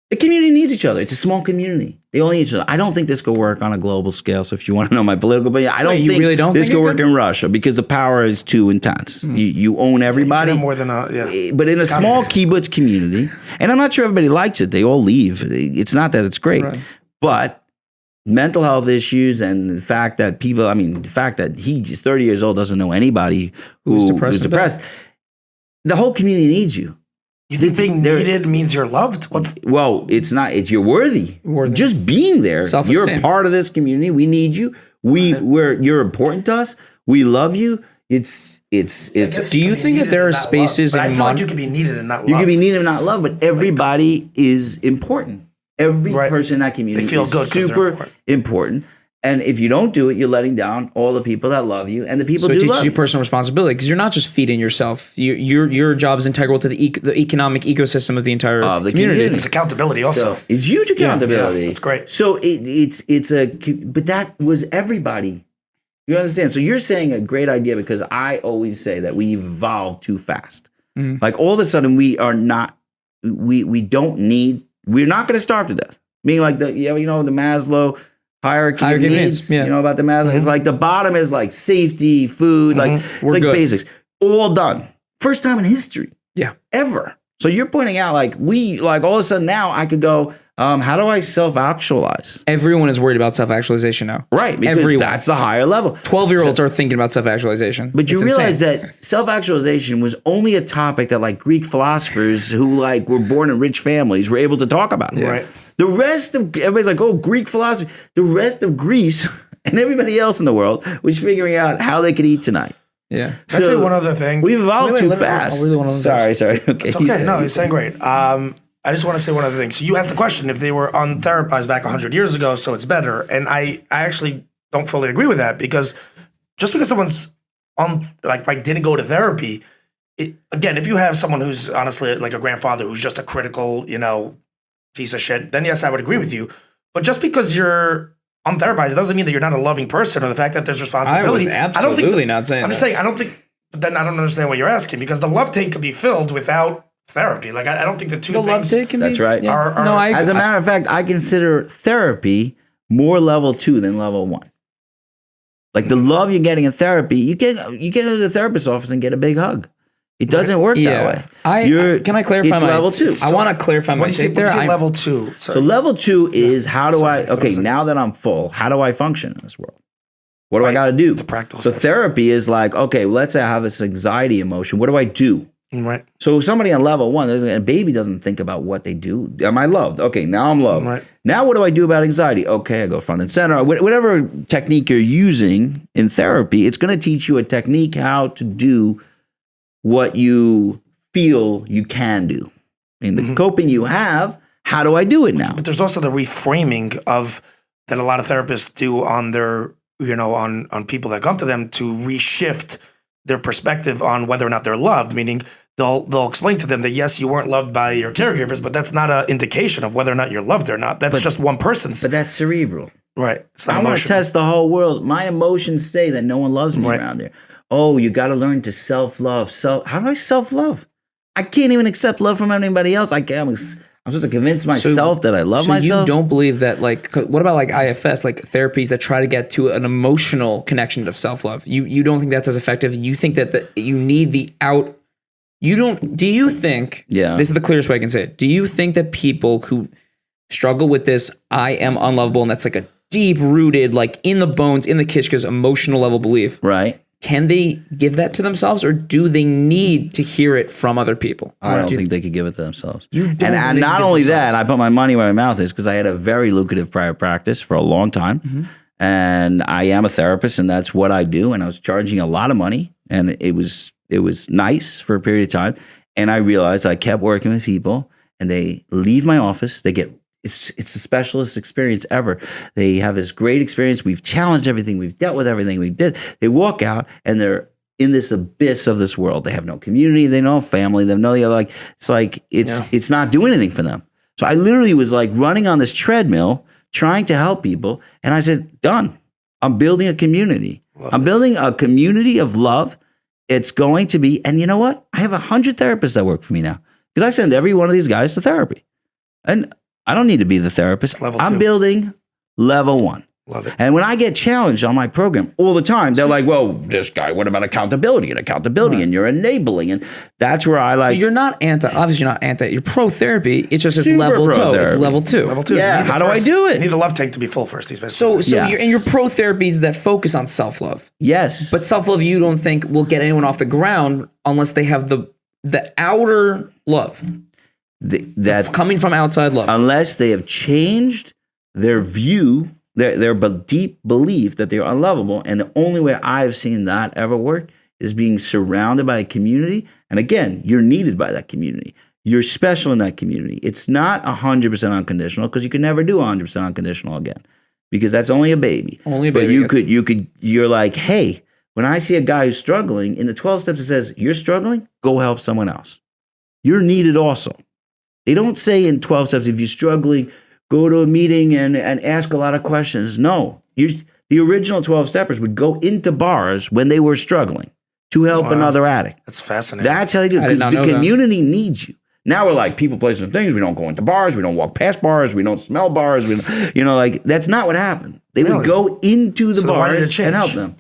the community needs each other. It's a small community. They all need each other. I don't think this could work on a glal scale. So if you want to know my political opinion, I don't think this could work in Russia because the power is too intense. You own everybody. You more than but in a small kibbutz community, and I'm not sure everybody likes it. They all leave. It's not that it's great, right. But mental health issues and the fact that he's 30 years old, doesn't know anybody who's depressed. The whole community needs you. You think being needed means you're loved? Well, it's not. It's you're worthy. Just being there. You're a part of this community. We need you. You're important to us. We love you. Do you think that there are spaces? I feel like you can be needed and not loved. You can be needed and not loved, but everybody is important. Every person in that community is super important. And if you don't do it, you're letting down all the people that love you, and the people do love you. So it teaches you personal responsibility because you're not just feeding yourself. Your job is integral to the economic ecosystem of the entire community. It's accountability also. So it's huge accountability. Yeah, it's great. So but that was everybody. You understand? So you're saying a great idea because I always say that we evolve too fast. Mm-hmm. Like all of a sudden we are not. We're not going to starve to death. Meaning like the Maslow hierarchy of needs. Yeah. You know about the Maslow? Mm-hmm. It's like the bottom is like safety, food, like it's like good. Basics. All done. First time in history. Yeah. Ever. So you're pointing out like all of a sudden now I could go, how do I self-actualize? Everyone is worried about self-actualization now. Right. Because that's the higher level. 12-year-olds are thinking about self-actualization. But you realize that self-actualization was only a topic that like Greek philosophers who like were born in rich families were able to talk about. Yeah. Right. The rest of everybody's like, oh, Greek philosophy. The rest of Greece and everybody else in the world was figuring out how they could eat tonight. Yeah. Can I say one other thing? We've evolved too fast. Sorry. Okay. It's okay. No, you're saying great. I just want to say one other thing. So you asked the question if they were untherapized back 100 years ago, so it's better. And I actually don't fully agree with that because just because someone's didn't go to therapy, again, if you have someone who's honestly like a grandfather who's just a critical, piece of shit, then yes, I would agree with you. But just because you're untherapized, it doesn't mean that you're not a loving person or the fact that there's responsibility. I was absolutely not saying that. I'm just saying, I don't think, but then I don't understand what you're asking because the love tank could be filled without therapy. Like, I don't think the two things. Love tank can That's be, right. Yeah. As a matter of fact, I consider therapy more level 2 than level 1. Like the love you're getting in therapy, you get into the therapist's office and get a big hug. It doesn't work that way. Can I clarify it's level 2. I want to clarify my take there. Level 2. So level 2 is now that I'm full, how do I function in this world? What do I got to do? The practical So therapy is like, okay, let's say I have this anxiety emotion. What do I do? Right. So somebody on level 1, a baby doesn't think about what they do. Am I loved? Okay, now I'm loved. Right. Now what do I do about anxiety? Okay, I go front and center. Whatever technique you're using in therapy, it's going to teach you a technique how to do what you feel you can do. In the coping you have, how do I do it now? But there's also the reframing of that a lot of therapists do on their, on people that come to them to reshift their perspective on whether or not they're loved, meaning they'll explain to them that yes, you weren't loved by your caregivers, but that's not an indication of whether or not you're loved or not. That's just one person's. But that's cerebral. Right. I want to test the whole world. My emotions say that no one loves me around there. Oh, you got to learn to self-love. How do I self-love? I can't even accept love from anybody else. I'm supposed to convince myself that I love myself. So you don't believe that, what about IFS, therapies that try to get to an emotional connection of self-love? You don't think that's as effective? You think that you need Do you think, Yeah. this is the clearest way I can say it. Do you think that people who struggle with this, I am unlovable, and that's like a deep rooted, like in the bones, in the kishkas, emotional level belief, Right. can they give that to themselves, or do they need to hear it from other people? I don't think they could give it to themselves. You don't and think and they not can give only themselves. that, I put my money where my mouth is because I had a very lucrative private practice for a long time. Mm-hmm. And I am a therapist, and that's what I do. And I was charging a lot of money, and it was nice for a period of time. And I realized I kept working with people, and they leave my office. They get it's the specialist experience ever. They have this great experience. We've challenged everything. We've dealt with everything we did. They walk out, and they're in this abyss of this world. They have no community. They know family. They know it's not doing anything for them. So I literally was like running on this treadmill, trying to help people. And I said, done. I'm building a community. I'm building a community of love. It's going to be, and you know what? I have 100 therapists that work for me now because I send every one of these guys to therapy. And I don't need to be the therapist. Level I'm 2. building level 1. Love it. And when I get challenged on my program all the time, they're like, well, this guy, what about accountability and you're enabling. And that's where I like. You're not obviously you're not anti, you're pro therapy. It's just it's Super level 2. It's pro-therapy. level 2. Level 2. Yeah, You need how the do I first- do it? You need the love tank to be full first. He's basically So saying. Yes. your pro therapies that focus on self-love. Yes. But self-love you don't think will get anyone off the ground unless they have the outer love. that Coming from outside love. unless they have changed their view, their deep belief that they're unlovable. And the only way I've seen that ever work is being surrounded by a community. And again, you're needed by that community. You're special in that community. It's not 100% unconditional because you can never do 100% unconditional again because that's only a baby. Only a But baby you're like, hey, when I see a guy who's struggling, in the 12 steps it says, you're struggling, go help someone else. You're needed also. They don't say in 12 steps, if you're struggling, go to a meeting and ask a lot of questions. No, the original 12 steppers would go into bars when they were struggling to help another addict. That's fascinating. That's how they do it I did because not the know that. community needs you. Now we're like people, places, and things. We don't go into bars. We don't walk past bars. We don't smell bars. That's not what happened. They would Really? go into the So then why did it bars and change? help them.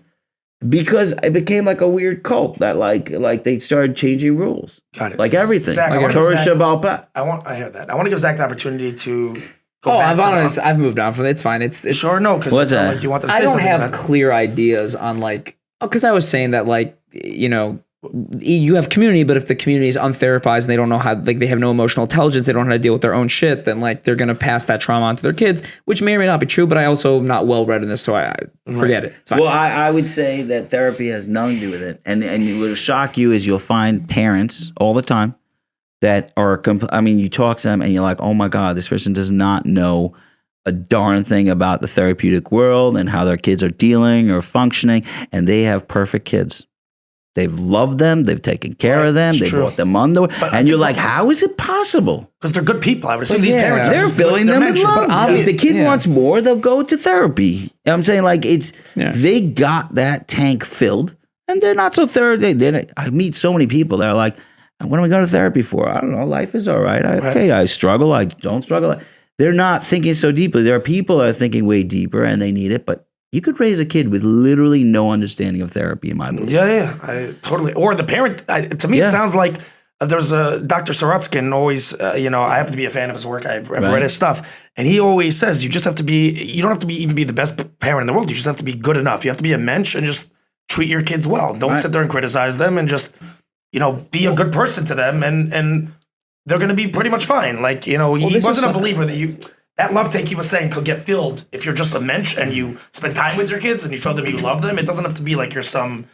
Because it became like a weird cult that like they started changing rules. Got it. Like everything. Zach, I Like wanna give Torah Zach- Shabbat Peh. I hear that. I want to give Zach the opportunity to go Oh, back to the- I've moved on from it. It's fine. It's Sure, no, because What's that? like you wanted to say I don't something have about it. clear ideas on because I was saying that you have community, but if the community is untherapized and they don't know how, they have no emotional intelligence, they don't know how to deal with their own shit, then they're going to pass that trauma on to their kids, which may or may not be true, but I also am not well read in this, so I forget it. It's fine. Well, I would say that therapy has nothing to do with it. And what will shock you is you'll find parents all the time that are, you talk to them and you're like, oh my God, this person does not know a darn thing about the therapeutic world and how their kids are dealing or functioning. And they have perfect kids. They've loved them. They've taken care of them. it's They true. bought them under. I And you're think- like, how is it possible? Because they're good people. I would assume But these yeah, parents are They're just filling they're them with mentioned, love. but obvious- If the kid yeah. wants more, they'll go to therapy. I'm saying Yeah. they got that tank filled and they're not so therapy. I meet so many people that are like, what am I going to therapy for? I don't know. Life is all right. Okay, I struggle. I don't struggle. They're not thinking so deeply. There are people that are thinking way deeper and they need it, but you could raise a kid with literally no understanding of therapy, in my belief. Yeah, I totally. Or the parent. To me, Yeah. it sounds like there's a Dr. Sorotskin. Always, I happen to be a fan of his work. I've read his stuff, and he always says you just have to be. You don't have to be even be the best parent in the world. You just have to be good enough. You have to be a mensch and just treat your kids well. Don't sit there and criticize them, and just be a good person to them, and they're going to be pretty much fine. He this is wasn't a some- believer that that love tank he was saying could get filled if you're just a mensch and you spend time with your kids and you show them you love them. It doesn't have to be like you're some,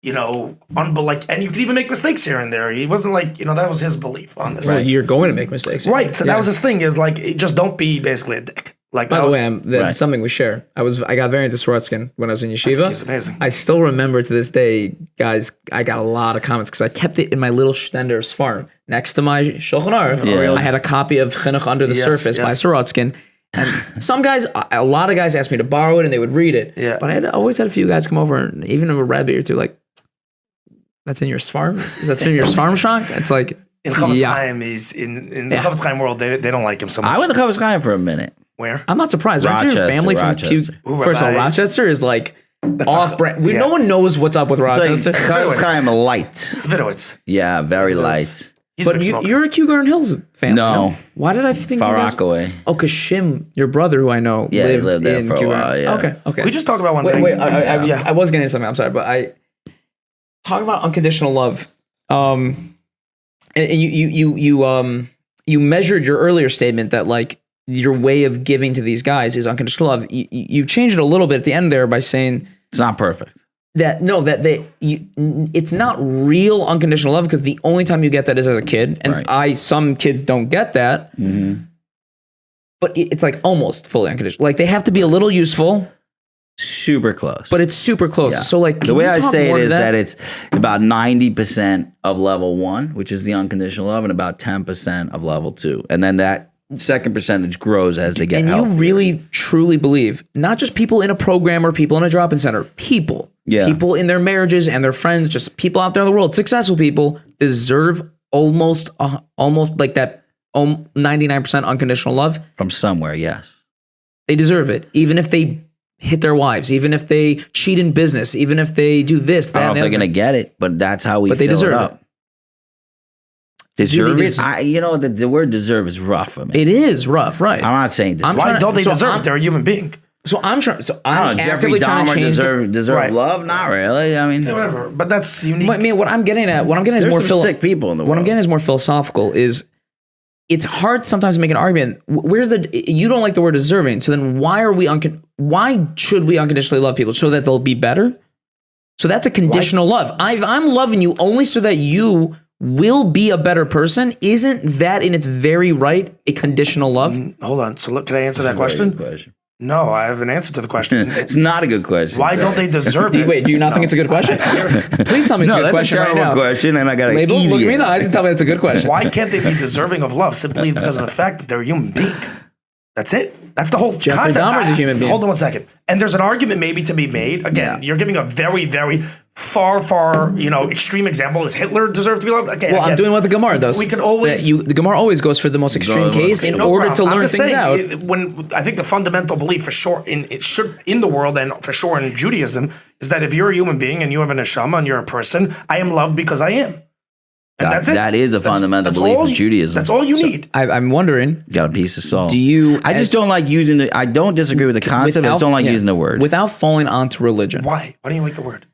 and you could even make mistakes here and there. He wasn't that was his belief on this. Well, you're going to make mistakes. Right. So Yeah. that was his thing is just don't be basically a dick. By the way, that's something we share. I got very into Sorotskin when I was in yeshiva. he's amazing. I still remember to this day, guys, I got a lot of comments because I kept it in my little Stender Sfarim next to my Shulchan Aruch. Yeah. I had a copy of Chinuch Under the Yes, Surface by yes. Sorotskin. And a lot of guys asked me to borrow it and they would read it. Yeah. But I always had a few guys come over, and even a rabbi or two, like, that's in your Sfarim? That's in your Sfarim Shank? It's like, in Chavetz yeah. Chaim, in the Chavetz Chaim world, they don't like him so much. I went to Chavetz Chaim for a minute. Where? I'm not surprised. Aren't your Rochester, family from Rochester. First of all, Rabbi. Rochester is like off-brand. No one knows what's up with Rochester. It's like kind of light. It's Vidowitz. Yeah, very light. He's a But big smoker. you're a Kew Garden Hills fan. No. Why did I think Far you guys? Rockaway. Oh, because Shim, your brother, who I know, Yeah, he lived lived there in for a Kew while, Gardens. yeah. Okay. We just talked about one Wait, thing. I was getting into something. I'm sorry, but talking about unconditional love. And you measured your earlier statement that like your way of giving to these guys is unconditional love. You changed it a little bit at the end there by saying It's not perfect. it's not real unconditional love because the only time you get that is as a kid, and Right. some kids don't get that. Mm-hmm. But it's like almost fully unconditional. Like they have to be a little useful, Super close. but it's super close. Yeah. So like the way can you I talk say it more to is that it's about 90% of level 1, which is the unconditional love, and about 10% of level 2. And then that second percentage grows as they get and healthier. you really truly believe not just people in a program or people in a drop-in center, people in their marriages and their friends, just people out there in the world, successful people deserve almost like that 99% unconditional love from somewhere, yes. They deserve it, even if they hit their wives, even if they cheat in business, even if they do this, that, I don't know and if the they're other. going to get it, but that's how we But they fill deserve it up. it. Deserve Do it? they The word deserve is rough for me. It is rough, right? I'm not saying deserve. Why don't they so deserve I'm- it? They're a human being. So I'm trying. So I I'm don't know. Jeffrey actively trying to Dahmer change. deserve Right. love? Not really. I mean, Whatever. But that's unique. I mean, what I'm getting at is there's more some sick people in the world. What I'm getting is more philosophical. Is it's hard sometimes to make an argument. Where's you don't like the word deserving? So then why are we why should we unconditionally love people so that they'll be better? So that's a conditional love. I'm loving you only so that you will be a better person. Isn't that in its very right a conditional love? Hold on. So look, can I answer that That's a very question? good question. No, I have an answer to the question. It's not a good question. Why don't they deserve it? Wait, do you not think it's a good question? Please tell me it's a No, good that's question a right terrible now. question, and I got to Label, easy look me in the answer. eyes and tell me it's a good question. Why can't they be deserving of love simply because of the fact that they're a human being? That's it. That's the whole Jeffrey concept. Dahmer's a human being. Hold on one second. And there's an argument maybe to be made. Again, you're giving a very, very far, extreme example. Does Hitler deserve to be loved? Okay, Well, I'm doing what the Gemara does. We can always- the Gemara always goes for the most extreme case in No order problem. to I'm learn just things saying, out. When I think the fundamental belief for sure in the world and for sure in Judaism is that if you're a human being and you have an neshama and you're a person, I am loved because I am. And that's it. That is a fundamental belief all of Judaism. That's all you need. I'm wondering, Got a piece of salt. do you? I just don't like using the. I don't disagree with the concept. I just don't like using the word. without falling onto religion. Why? Why do you like the word?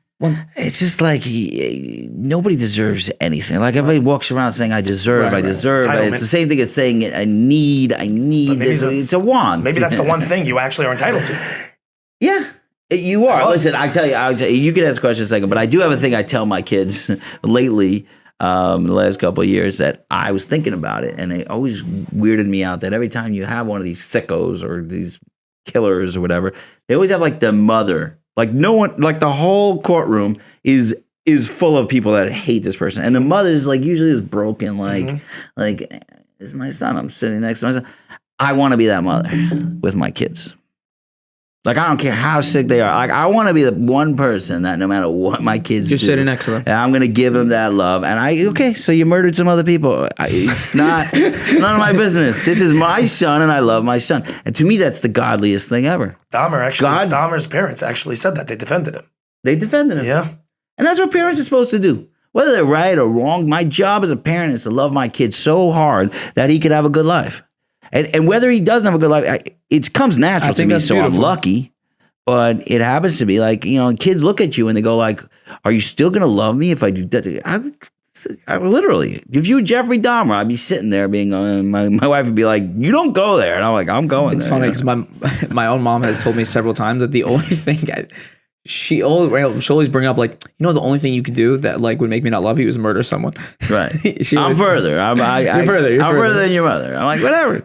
It's just like nobody deserves anything. Like everybody walks around saying, "I deserve, I deserve." Entitlement. It's the same thing as saying, "I need this." It's a want. Maybe that's the one thing you actually are entitled to. Yeah, you are. Well- Listen, I tell you, you can ask a question in a second, but I do have a thing I tell my kids lately. The last couple of years that I was thinking about it, and it always weirded me out that every time you have one of these sickos or these killers or whatever, they always have like the mother, like no one, like the whole courtroom is full of people that hate this person, and the mother's like usually is broken, like it's my son. I'm sitting next to my son. I want to be that mother with my kids. Like, I don't care how sick they are. Like, I want to be the one person that no matter what my kids You're do, sitting next to them. I'm going to give them that love. And okay, so you murdered some other people. It's none of my business. This is my son, and I love my son. And to me, that's the godliest thing ever. Dahmer's parents actually said that. They defended him. They defended him. Yeah. And that's what parents are supposed to do. Whether they're right or wrong, my job as a parent is to love my kid so hard that he could have a good life. And whether he doesn't have a good life, it comes natural to me, so beautiful. I'm lucky. But it happens to be like, kids look at you and they go like, are you still going to love me if I do that? I literally, if you were Jeffrey Dahmer, I'd be sitting there being, my wife would be like, you don't go there. And I'm like, I'm going It's there. funny because my own mom has told me several times that the only thing she'll always bring up, like, the only thing you could do that like would make me not love you is murder someone. Right. I'm further. I'm further than your mother. I'm like, whatever.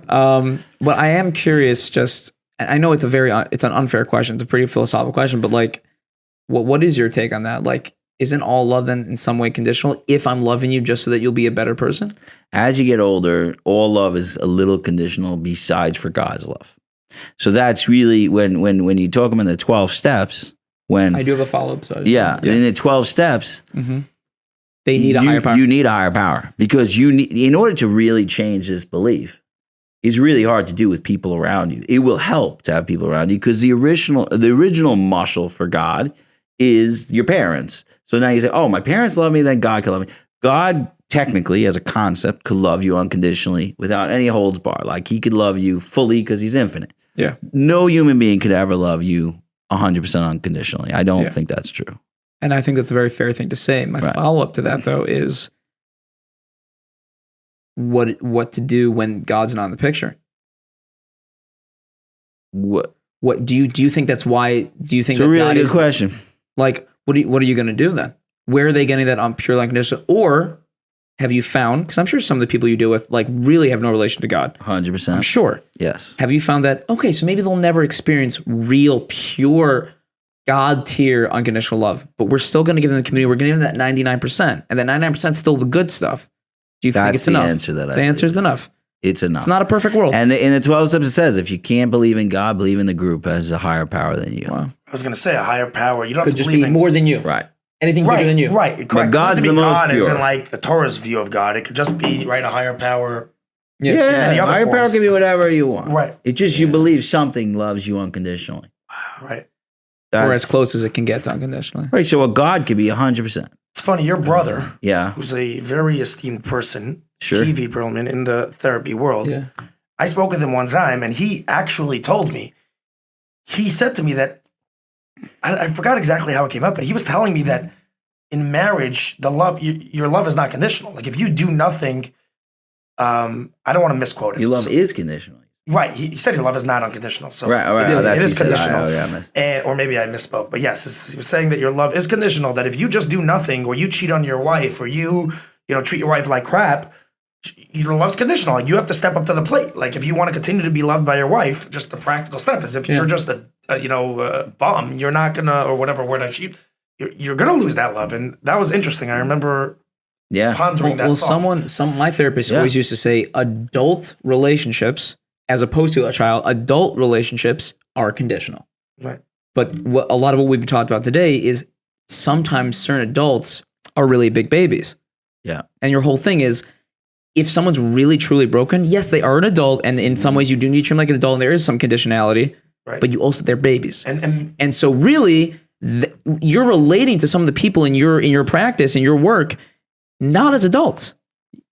But I am curious. Just, I know it's an unfair question. It's a pretty philosophical question. But like, what is your take on that? Like, isn't all love then in some way conditional? If I'm loving you just so that you'll be a better person. As you get older, all love is a little conditional. Besides for God's love. So that's really when you talk about the 12 steps. When I do have a follow-up. So yeah, in the 12 steps, they need a higher power. You need a higher power because in order to really change this belief, is really hard to do with people around you. It will help to have people around you because the original muscle for God is your parents. So now you say, oh, my parents love me, then God can love me. God technically, as a concept, could love you unconditionally without any holds bar. Like he could love you fully because he's infinite. Yeah. No human being could ever love you 100% unconditionally. I don't think that's true. And I think that's a very fair thing to say. My follow-up to that, though, is what to do when God's not in the picture. What do you think that's why? Do you think it's a really good question? Like, what are you going to do then? Where are they getting that on pure unconditional? Or have you found? Because I'm sure some of the people you deal with like really have no relation to God. 100%. I'm sure. Yes. Have you found that? Okay, so maybe they'll never experience real, pure, God tier unconditional love, but we're still going to give them the community. We're going to give them that 99%, and that 99% is still the good stuff. Do you think it's enough? The answer is enough. It's enough. It's not a perfect world. And in the 12 steps, it says, if you can't believe in God, believe in the group as a higher power than you. Wow. I was going to say a higher power. You don't could have to just believe be in more than you. Right. Anything bigger than you. Right. Correct. But God's the most God pure. isn't like the Torah's view of God. It could just be a higher power. Yeah. Higher power can be whatever you want. Right. It's just you believe something loves you unconditionally. Right. Or as close as it can get to unconditionally. Right. So a God could be 100%. It's funny. Your brother, who's a very esteemed person, sure. TV Perlman in the therapy world. Yeah. I spoke with him one time, and he actually told me. He said to me that I forgot exactly how it came up, but he was telling me that in marriage, the love your love is not conditional. Like if you do nothing, I don't want to misquote him. Your love is conditional. Right. He said your love is not unconditional. So right. it is conditional. Or maybe I misspoke. But yes, he was saying that your love is conditional, that if you just do nothing or you cheat on your wife or you treat your wife like crap, your love's conditional. Like you have to step up to the plate. Like if you want to continue to be loved by your wife, just the practical step is if you're just a bum, you're not going to, or whatever word I cheat, you're going to lose that love. And that was interesting. I remember pondering that thought. My therapist always used to say adult relationships, as opposed to a child, adult relationships are conditional. Right. But a lot of what we've talked about today is sometimes certain adults are really big babies. Yeah. And your whole thing is, if someone's really, truly broken, yes, they are an adult. And in some ways you do need to treat them like an adult and there is some conditionality, but they're babies. And so really, you're relating to some of the people in your practice, in your work, not as adults.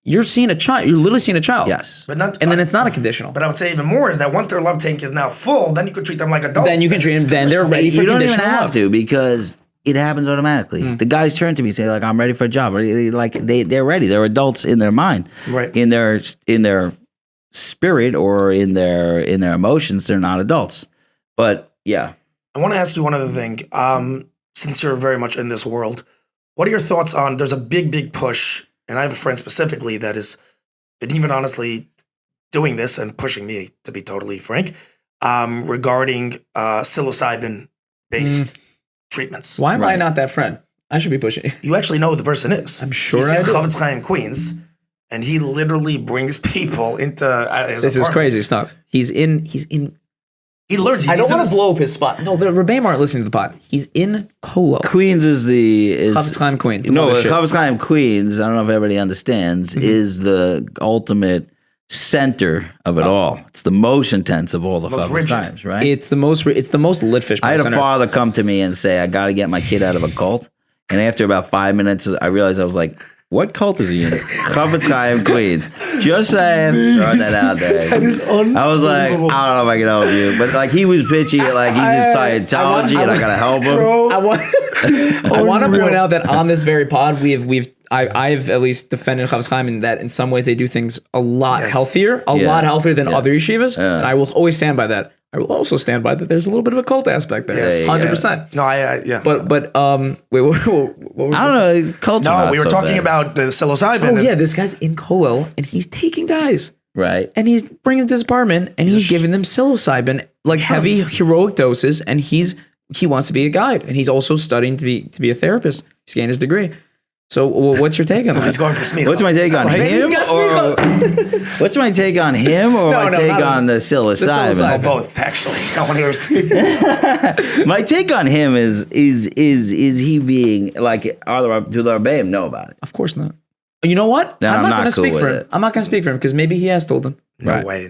You're seeing a child. You're literally seeing a child. Yes. But then it's not a conditional. But I would say even more is that once their love tank is now full, then you could treat them like adults. Then you can treat them. Then they're ready for conditional love. You don't even have love. to because it happens automatically. The guys turn to me and say, like, I'm ready for a job. Like they're ready. They're adults in their mind. Right. In their spirit or in their emotions, they're not adults. But yeah. I want to ask you one other thing. Since you're very much in this world, what are your thoughts on, there's a big push, and I have a friend specifically that has been even honestly doing this and pushing me, to be totally frank, regarding psilocybin-based treatments. Why am I not that friend? I should be pushing. You actually know who the person is. I'm sure He's I in do. Chavetz Chaim, Queens, and he literally brings people into his This is apartment. crazy stuff. He's in. He learns. I don't want to blow up his spot. No, the Rebbeim aren't listening to the pod. He's in Colo. Queens is Chavetz Chaim, Queens. Chavetz Chaim, Queens, I don't know if everybody understands, is the ultimate center of it all. It's the most intense of all the Chavetz Chaims, right? It's the most lit fish. I had a father come to me and say, I got to get my kid out of a cult. And after about 5 minutes, I realized I was like, what cult is he in? Chavetz Chaim, Queens. Just saying. Throwing that out there. I was like, I don't know if I can help you. But like he was pitchy, like he's in Scientology and I got to help him. I want to point out that on this very pod, I've at least defended Chavetz Chaim in that in some ways they do things a lot healthier, lot healthier than other yeshivas. And I will always stand by that. I will also stand by that there's a little bit of a cult aspect there. Yes. 100%. No, yeah. But wait, what were I don't know. Culture. No, we were talking about the psilocybin. Oh yeah, this guy's in Kollel and he's taking guys. Right. And he's bringing them to his apartment and he's giving them psilocybin, like heavy heroic doses, and he wants to be a guide, and he's also studying to be a therapist. He's getting his degree. So what's your take on that? He's going for smicha. What's my take on him? What's my take on him or my take on the psilocybin? Oh, both, actually. I want to hear. My take on him is he being like, do the Rebbeim know about it? Of course not. You know what? Then I'm not not going to cool speak with for him. it. I'm not going to speak for him because maybe he has told him. No way.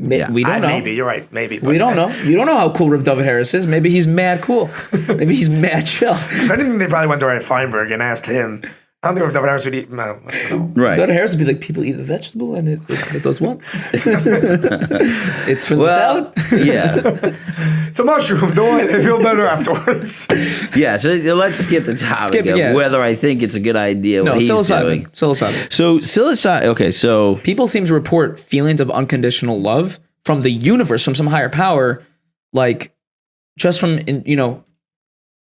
Yeah. We don't know. Maybe you're right. Maybe We don't know. You don't know how cool Rip David Harris is. Maybe he's mad cool. Maybe he's mad chill. If anything, they probably went to Ryan Feinberg and asked him. I don't think if David Harris would eat. No, I don't know. Right. David Harris would be like, people eat the vegetable and it does what? It's from the salad. Yeah. It's a mushroom. Don't worry, they feel better afterwards. Yeah. So let's skip the topic of whether I think it's a good idea what he's doing. Psilocybin. So psilocybin. Okay. So People seem to report feelings of unconditional love from the universe, from some higher power, like just from,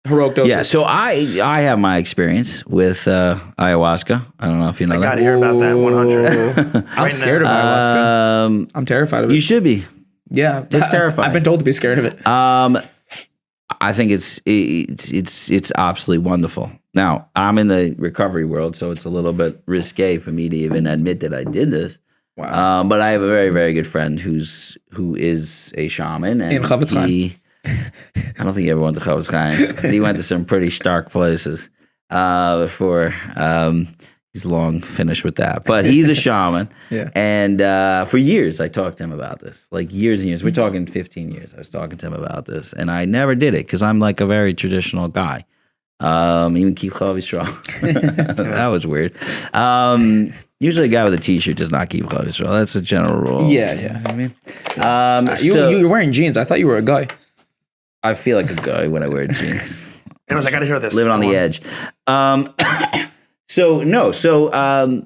heroic doses. yeah. So I have my experience with ayahuasca. I don't know if you know I that. got to hear about that 100. I'm scared of ayahuasca. I'm terrified of it. You should be. Yeah. It's terrifying. I've been told to be scared of it. I think it's absolutely wonderful. Now, I'm in the recovery world, so it's a little bit risque for me to even admit that I did this. Wow. But I have a very, very good friend who is a shaman, and In Chavetz Chaim. I don't think he ever went to Chavetz Chaim. And he went to some pretty stark places before he's long finished with that. But he's a shaman, Yeah. and for years I talked to him about this, like years and years. We're talking 15 years. I was talking to him about this, and I never did it because I'm like a very traditional guy. Even keep Chalav Yisrael. That was weird. Usually, a guy with a T-shirt does not keep Chalav Yisrael. That's a general rule. Yeah. You know what I mean, You're wearing jeans. I thought you were a guy. I feel like a guy when I wear jeans. Anyways, I got to hear this. Living on the edge. So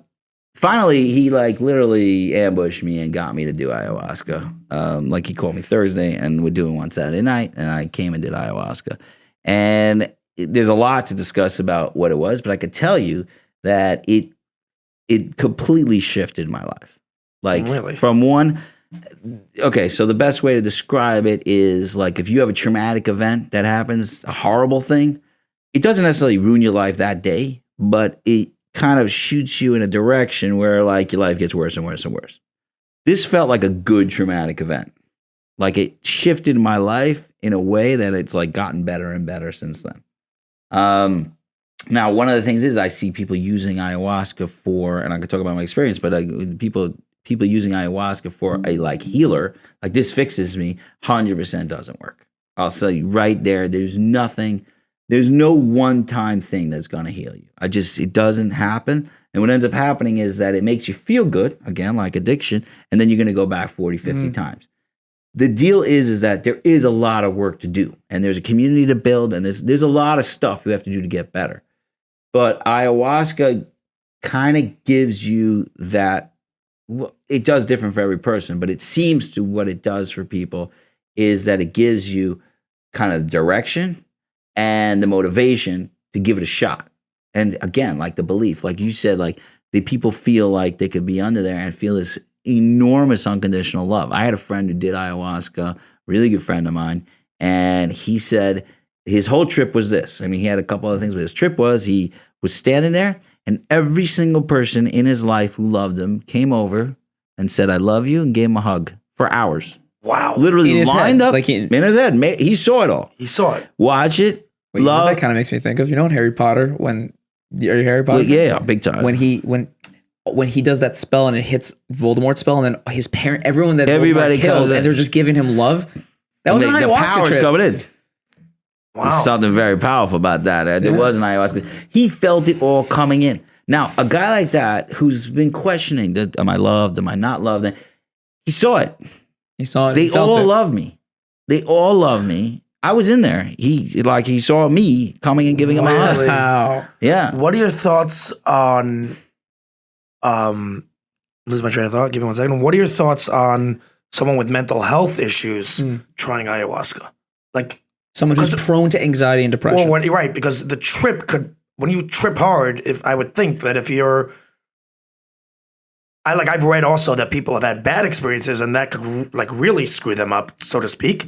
finally, he like literally ambushed me and got me to do ayahuasca. Like he called me Thursday, and we're doing one Saturday night, and I came and did ayahuasca. And there's a lot to discuss about what it was, but I could tell you that it completely shifted my life. Like Really? from one. Okay, so the best way to describe it is like if you have a traumatic event that happens, a horrible thing, it doesn't necessarily ruin your life that day, but it kind of shoots you in a direction where like your life gets worse and worse and worse. This felt like a good traumatic event. Like it shifted my life in a way that it's like gotten better and better since then. Now, one of the things is I see people using ayahuasca for, and I can talk about my experience, but people using ayahuasca for a like healer, like this fixes me, 100% doesn't work. I'll tell you right there, there's no one-time thing that's going to heal you. It doesn't happen. And what ends up happening is that it makes you feel good, again, like addiction, and then you're going to go back 40, 50 times. The deal is that there is a lot of work to do, and there's a community to build, and there's a lot of stuff you have to do to get better. But ayahuasca kind of gives you that. Well, it does different for every person, but it seems to what it does for people is that it gives you kind of direction and the motivation to give it a shot. And again, like the belief, like you said, like the people feel like they could be under there and feel this enormous unconditional love. I had a friend who did ayahuasca, really good friend of mine, and he said his whole trip was this. I mean, he had a couple other things, but his trip was he was standing there, and every single person in his life who loved him came over and said, I love you, and gave him a hug for hours. Wow. Literally lined up like in his head. He saw it all. He saw it. Watch it. Wait, you know what love. that kind of makes me think of, in Harry Potter, are you Harry Potter? Well, yeah, big time. When he does that spell and it hits Voldemort's spell, and then his parent, everyone that Everybody Voldemort killed, comes in. and they're just giving him love. That was an the ayahuasca power's trip. coming in. Wow. There's something very powerful about that. There was an ayahuasca. He felt it all coming in. Now, a guy like that who's been questioning, am I loved? Am I not loved? He saw it. He saw it. They he felt all it. love me. They all love me. I was in there. He saw me coming and giving him a hug. Really? Wow. Yeah. What are your thoughts on lose my train of thought? Give me 1 second. What are your thoughts on someone with mental health issues trying ayahuasca? Like Someone who's prone to anxiety and depression. well, right, because the trip could, when you trip hard, if I would think that if you're I've read also that people have had bad experiences and that could like really screw them up, so to speak.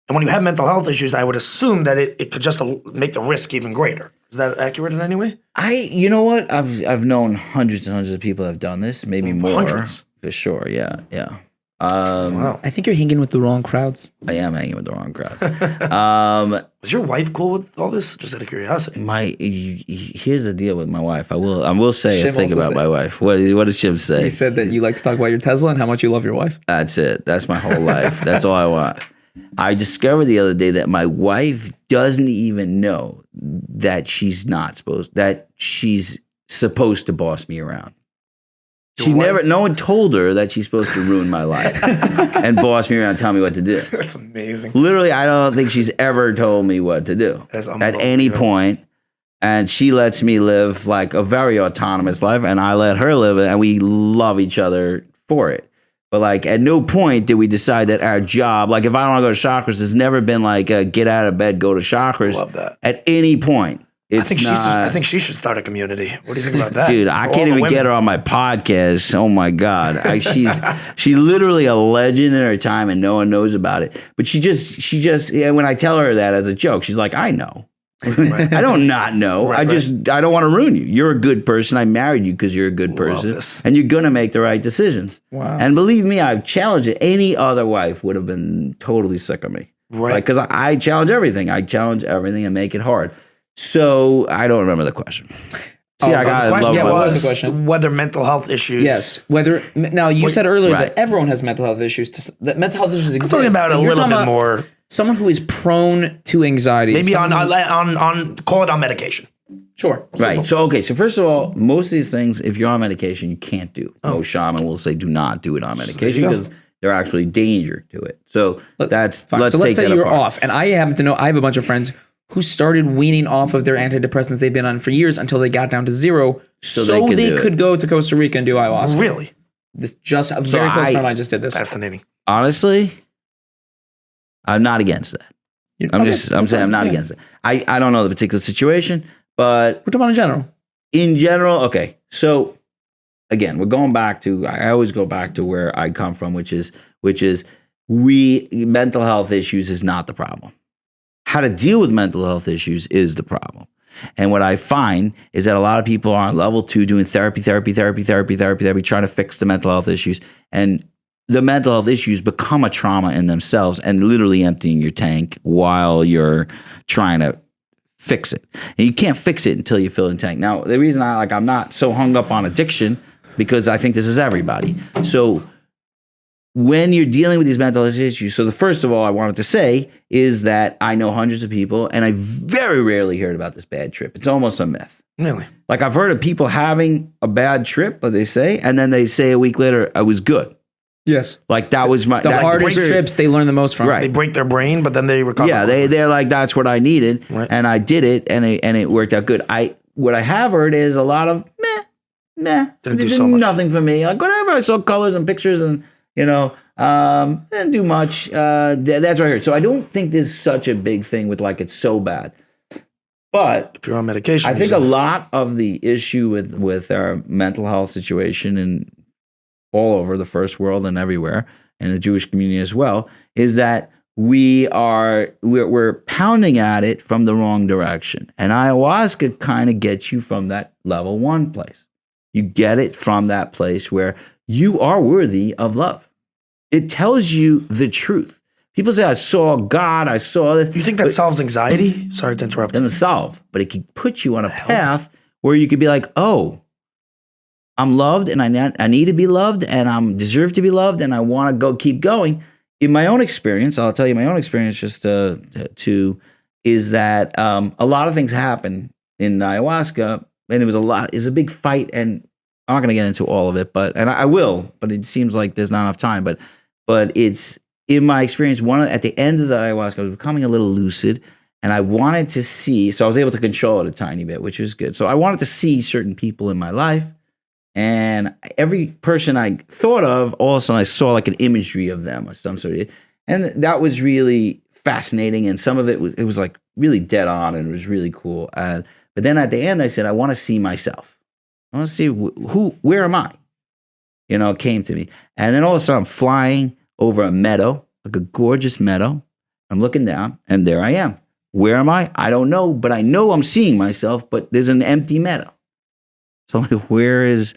And when you have mental health issues, I would assume that it could just make the risk even greater. Is that accurate in any way? You know what? I've known hundreds and hundreds of people that have done this, maybe more. Hundreds. For sure. Yeah. Wow. I think you're hanging with the wrong crowds. I am hanging with the wrong crowds. Was your wife cool with all this? Just out of curiosity. Here's the deal with my wife. I will say Shim a thing also about said- my wife. What does Shim say? He said that you like to talk about your Tesla and how much you love your wife. That's it. That's my whole life. That's all I want. I discovered the other day that my wife doesn't even know that she's supposed to boss me around. No one told her that she's supposed to ruin my life and boss me around and tell me what to do. That's amazing. Literally, I don't think she's ever told me what to do That's at any point. And she lets me live like a very autonomous life, and I let her live it, and we love each other for it. But like at no point did we decide that our job, like if I don't want to go to chakras, there's never been like a get out of bed, go to chakras. Love that. At any point. I think she should start a community. What do you think about that? Dude, I can't even get her on my podcast. Oh my God. She's literally a legend in her time and no one knows about it. But she just when I tell her that as a joke, she's like, I know. I don't not know. I don't want to ruin you. You're a good person. I married you because you're a good person. this. And you're going to make the right decisions. Wow. And believe me, I've challenged it. Any other wife would have been totally sick of me. Right. Because I challenge everything. I challenge everything and make it hard. So I don't remember the question. See, I got the question what was was the question? whether mental health issues. Yes. Now you said earlier right. that everyone has mental health issues. That mental health issues I'm exist. talking about but a you're little talking bit about more. Someone who is prone to anxiety. Maybe someone on call it on medication. Sure. Right. So first of all, most of these things, if you're on medication, you can't do. Most shaman will say do not do it on medication because there are actually danger to it. So that's Fine. let's so take let's say that you're apart. off, and I happen to know I have a bunch of friends who started weaning off of their antidepressants they've been on for years until they got down to zero, so they could go to Costa Rica and do ayahuasca. Really This just a very close friend of mine just did this. fascinating. Honestly, I'm not against that. I'm saying I'm not against it. I don't know the particular situation, but We're talking about in general. in general, okay. So again, I always go back to where I come from, which is mental health issues is not the problem. How to deal with mental health issues is the problem. And what I find is that a lot of people are on level 2 doing therapy, trying to fix the mental health issues. And the mental health issues become a trauma in themselves and literally emptying your tank while you're trying to fix it. And you can't fix it until you fill the tank. Now, the reason I'm not so hung up on addiction, because I think this is everybody. So when you're dealing with these mental health issues, so the first of all I wanted to say is that I know hundreds of people, and I very rarely heard about this bad trip. It's almost a myth. Really? Like I've heard of people having a bad trip, like they say, and then they say a week later, I was good. Yes. Like that was The hardest trips they learn the most from. Right. They break their brain, but then they recover. Yeah, they're like, that's what I needed, Right. and I did it, and it worked out good. What I have heard is a lot of Didn't do Did so much. nothing for me. Like whatever, I saw colors and pictures, and didn't do much. That's what I heard. So I don't think there's such a big thing with like it's so bad. But If you're on medication, I think a lot of the issue with our mental health situation and all over the first world and everywhere, and the Jewish community as well, is that we're pounding at it from the wrong direction. And ayahuasca kind of gets you from that level 1 place. You get it from that place where you are worthy of love. It tells you the truth. People say, I saw God, I saw this. you think that solves anxiety? Sorry to interrupt. Doesn't solve, but it can put you on a path where you could be like, oh, I'm loved and I need to be loved and I deserve to be loved and I want to keep going. In my own experience, I'll tell you my own experience is that a lot of things happen in ayahuasca, and it was a big fight, and I'm not going to get into all of it, and I will, but it seems like there's not enough time, but it's, in my experience, at the end of the ayahuasca, I was becoming a little lucid, and I wanted to see, so I was able to control it a tiny bit, which was good. So I wanted to see certain people in my life, and every person I thought of, all of a sudden I saw like an imagery of them or some sort of, and that was really fascinating. And some of it was like really dead on, and it was really cool. But then at the end, I said, I want to see myself. I want to see where am I? It came to me. And then all of a sudden I'm flying over a meadow, like a gorgeous meadow. I'm looking down and there I am. Where am I? I don't know, but I know I'm seeing myself, but there's an empty meadow. So where is,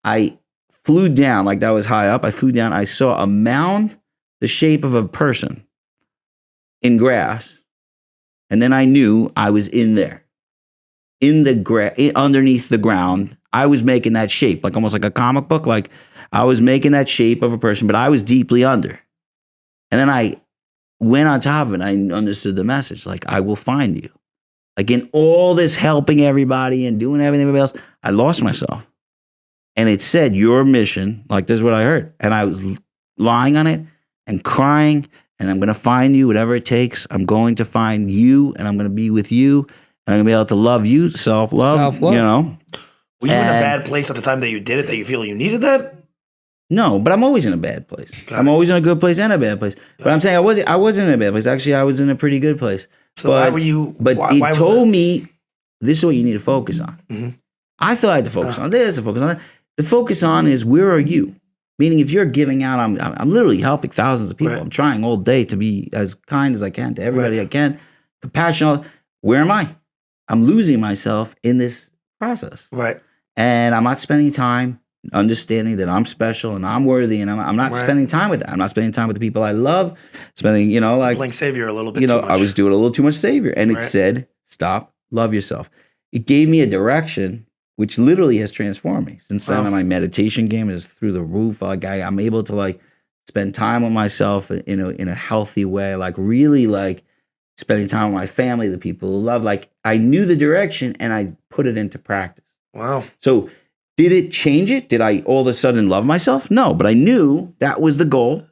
I flew down, like that was high up. I flew down. I saw a mound the shape of a person in grass. And then I knew I was in there, in the underneath the ground. I was making that shape, like almost like a comic book. Like I was making that shape of a person, but I was deeply under. And then I went on top of it. I understood the message. Like, I will find you. Like in all this helping everybody and doing everything everybody else, I lost myself. And it said, your mission, like this is what I heard. And I was lying on it and crying. And I'm going to find you, whatever it takes. I'm going to find you, and I'm going to be with you, and I'm going to be able to love you, self-love, you know. Were you in a bad place at the time that you did it, that you feel you needed that? No, but I'm always in a bad place. I'm always in a good place and a bad place. But I'm saying I wasn't in a bad place. Actually, I was in a pretty good place. So why were you? But why it told me, this is what you need to focus on. Mm-hmm. I thought I had to focus on this, to focus on that. The focus on is, where are you? Meaning, if you're giving out, I'm literally helping thousands of people. Right. I'm trying all day to be as kind as I can to everybody I can, compassionate. Where am I? I'm losing myself in this process. Right. And I'm not spending time understanding that I'm special and I'm worthy, and I'm not spending time with that. I'm not spending time with the people I love. Spending, like playing savior a little bit. Too much. I was doing a little too much savior, and it said, "Stop, love yourself." It gave me a direction, which literally has transformed me. Since then, my meditation game is through the roof. Like I'm able to spend time with myself in a healthy way. Like really spending time with my family, the people who love. Like I knew the direction and I put it into practice. Wow. So did it change it? Did I all of a sudden love myself? No, but I knew that was the goal.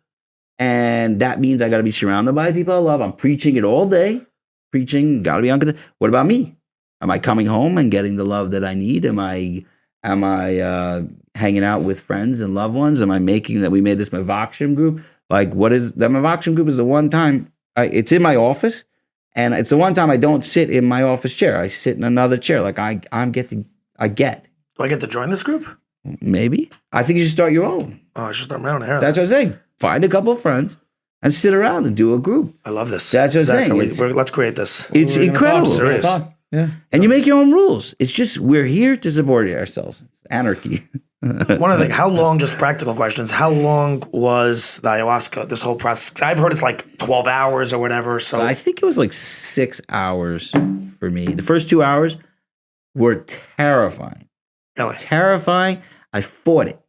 And that means I got to be surrounded by people I love. I'm preaching it all day. Preaching, got to be on. What about me? Am I coming home and getting the love that I need? Am I hanging out with friends and loved ones? Am I making that? We made this Mavakshim group. Like, what is that Mavakshim group? Is the one time it's in my office, and it's the one time I don't sit in my office chair. I sit in another chair. Like I get. Do I get to join this group? Maybe. I think you should start your own. Oh, I should start my own here. That's what I'm saying. Find a couple of friends and sit around and do a group. I love this. That's what I'm saying. Let's create this. It's incredible. Serious. Yeah. And you make your own rules. It's just, we're here to support ourselves. It's anarchy. One other thing, how long, just practical questions, how long was the ayahuasca, this whole process? 'Cause I've heard it's like 12 hours or whatever. So I think it was like 6 hours for me. The first 2 hours were terrifying. Really? Terrifying. I fought it.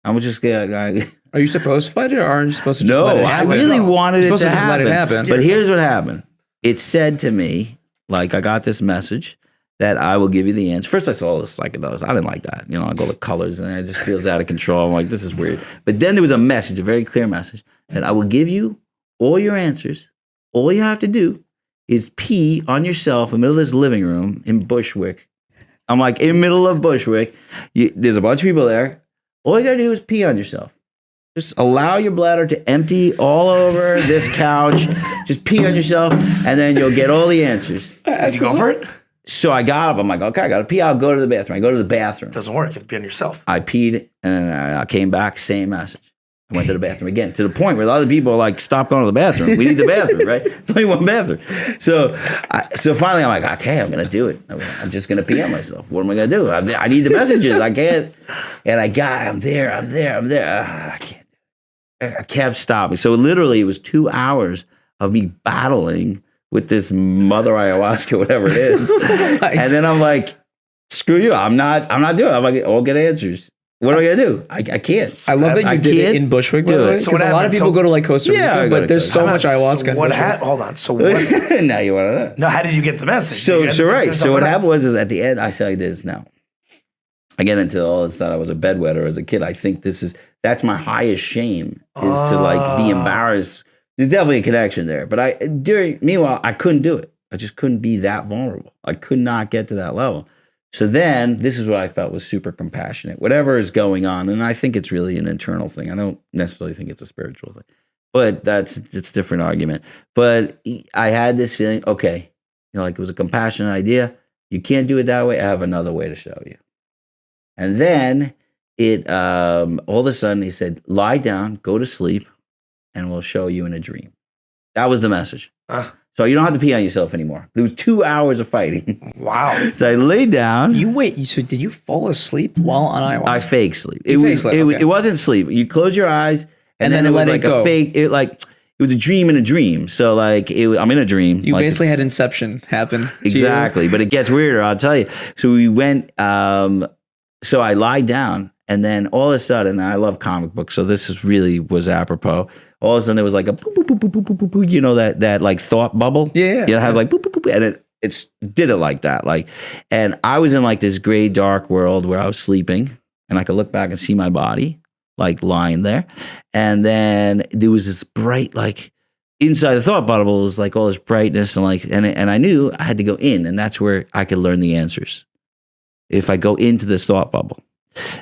I was just Are you supposed to fight it, or are you supposed to just no, let it I happen? really wanted it You're supposed to to just happen. let it happen. But here's what happened. It said to me, I got this message that I will give you the answer. First, I saw all the psychedelics. I didn't like that. I go the colors, and it just feels out of control. I'm like, this is weird. But then there was a message, a very clear message, that I will give you all your answers. All you have to do is pee on yourself in the middle of this living room in Bushwick. I'm like, in the middle of Bushwick. There's a bunch of people there. All you got to do is pee on yourself. Just allow your bladder to empty all over this couch. Just pee on yourself, and then you'll get all the answers. Did you go for it? So I got up. I'm like, okay, I got to pee. I'll go to the bathroom. I go to the bathroom. It doesn't work. You have to pee on yourself. I peed, and I came back, same message. I went to the bathroom again, to the point where a lot of people are like, stop going to the bathroom. We need the bathroom, right? There's only one bathroom. So finally, I'm like, okay, I'm going to do it. I'm just going to pee on myself. What am I going to do? I need the messages. I can't. And I'm there. I can't. I kept stopping. So literally, it was 2 hours of me battling with this mother ayahuasca, whatever it is. And then I'm like, screw you. I'm not doing it. I'm like, I'll get answers. What am I gonna do? I can't. I love that you did it in Bushwick, by the way. Because a lot of people go to Costa Rica, but there's so much ayahuasca. Hold on. So what? Now you want to know? No, how did you get the message? So what happened was at the end, I said like this now. Again, until all of a sudden I was a bedwetter as a kid. I think that's my highest shame, is to be embarrassed. There's definitely a connection there. But meanwhile, I couldn't do it. I just couldn't be that vulnerable. I could not get to that level. So then this is what I felt was super compassionate. Whatever is going on, and I think it's really an internal thing. I don't necessarily think it's a spiritual thing. But it's a different argument. But I had this feeling, okay, it was a compassionate idea. You can't do it that way. I have another way to show you. And then all of a sudden he said, lie down, go to sleep, and we'll show you in a dream. That was the message. So So you don't have to pee on yourself anymore. It was 2 hours of fighting. Wow. So I laid down. So did you fall asleep while on ayahuasca? I fake sleep. You fake sleep, okay. It wasn't sleep. You close your eyes and then it was let like it go. a fake. It was a dream in a dream. So like I'm in a dream. You like basically this. had Inception happen. to Exactly, but it gets weirder. I'll tell you. So we went. So I lied down, and then all of a sudden, I love comic books, so this was apropos. All of a sudden, there was like a boop, boop, boop, boop, boop, boop, boop, you know that like thought bubble. Yeah. It has like boop, boop, boop, and it did it like that. Like, and I was in like this gray dark world where I was sleeping, and I could look back and see my body like lying there, and then there was this bright like. Inside the thought bubble was like all this brightness and like and I knew I had to go in, and that's where I could learn the answers. If I go into this thought bubble,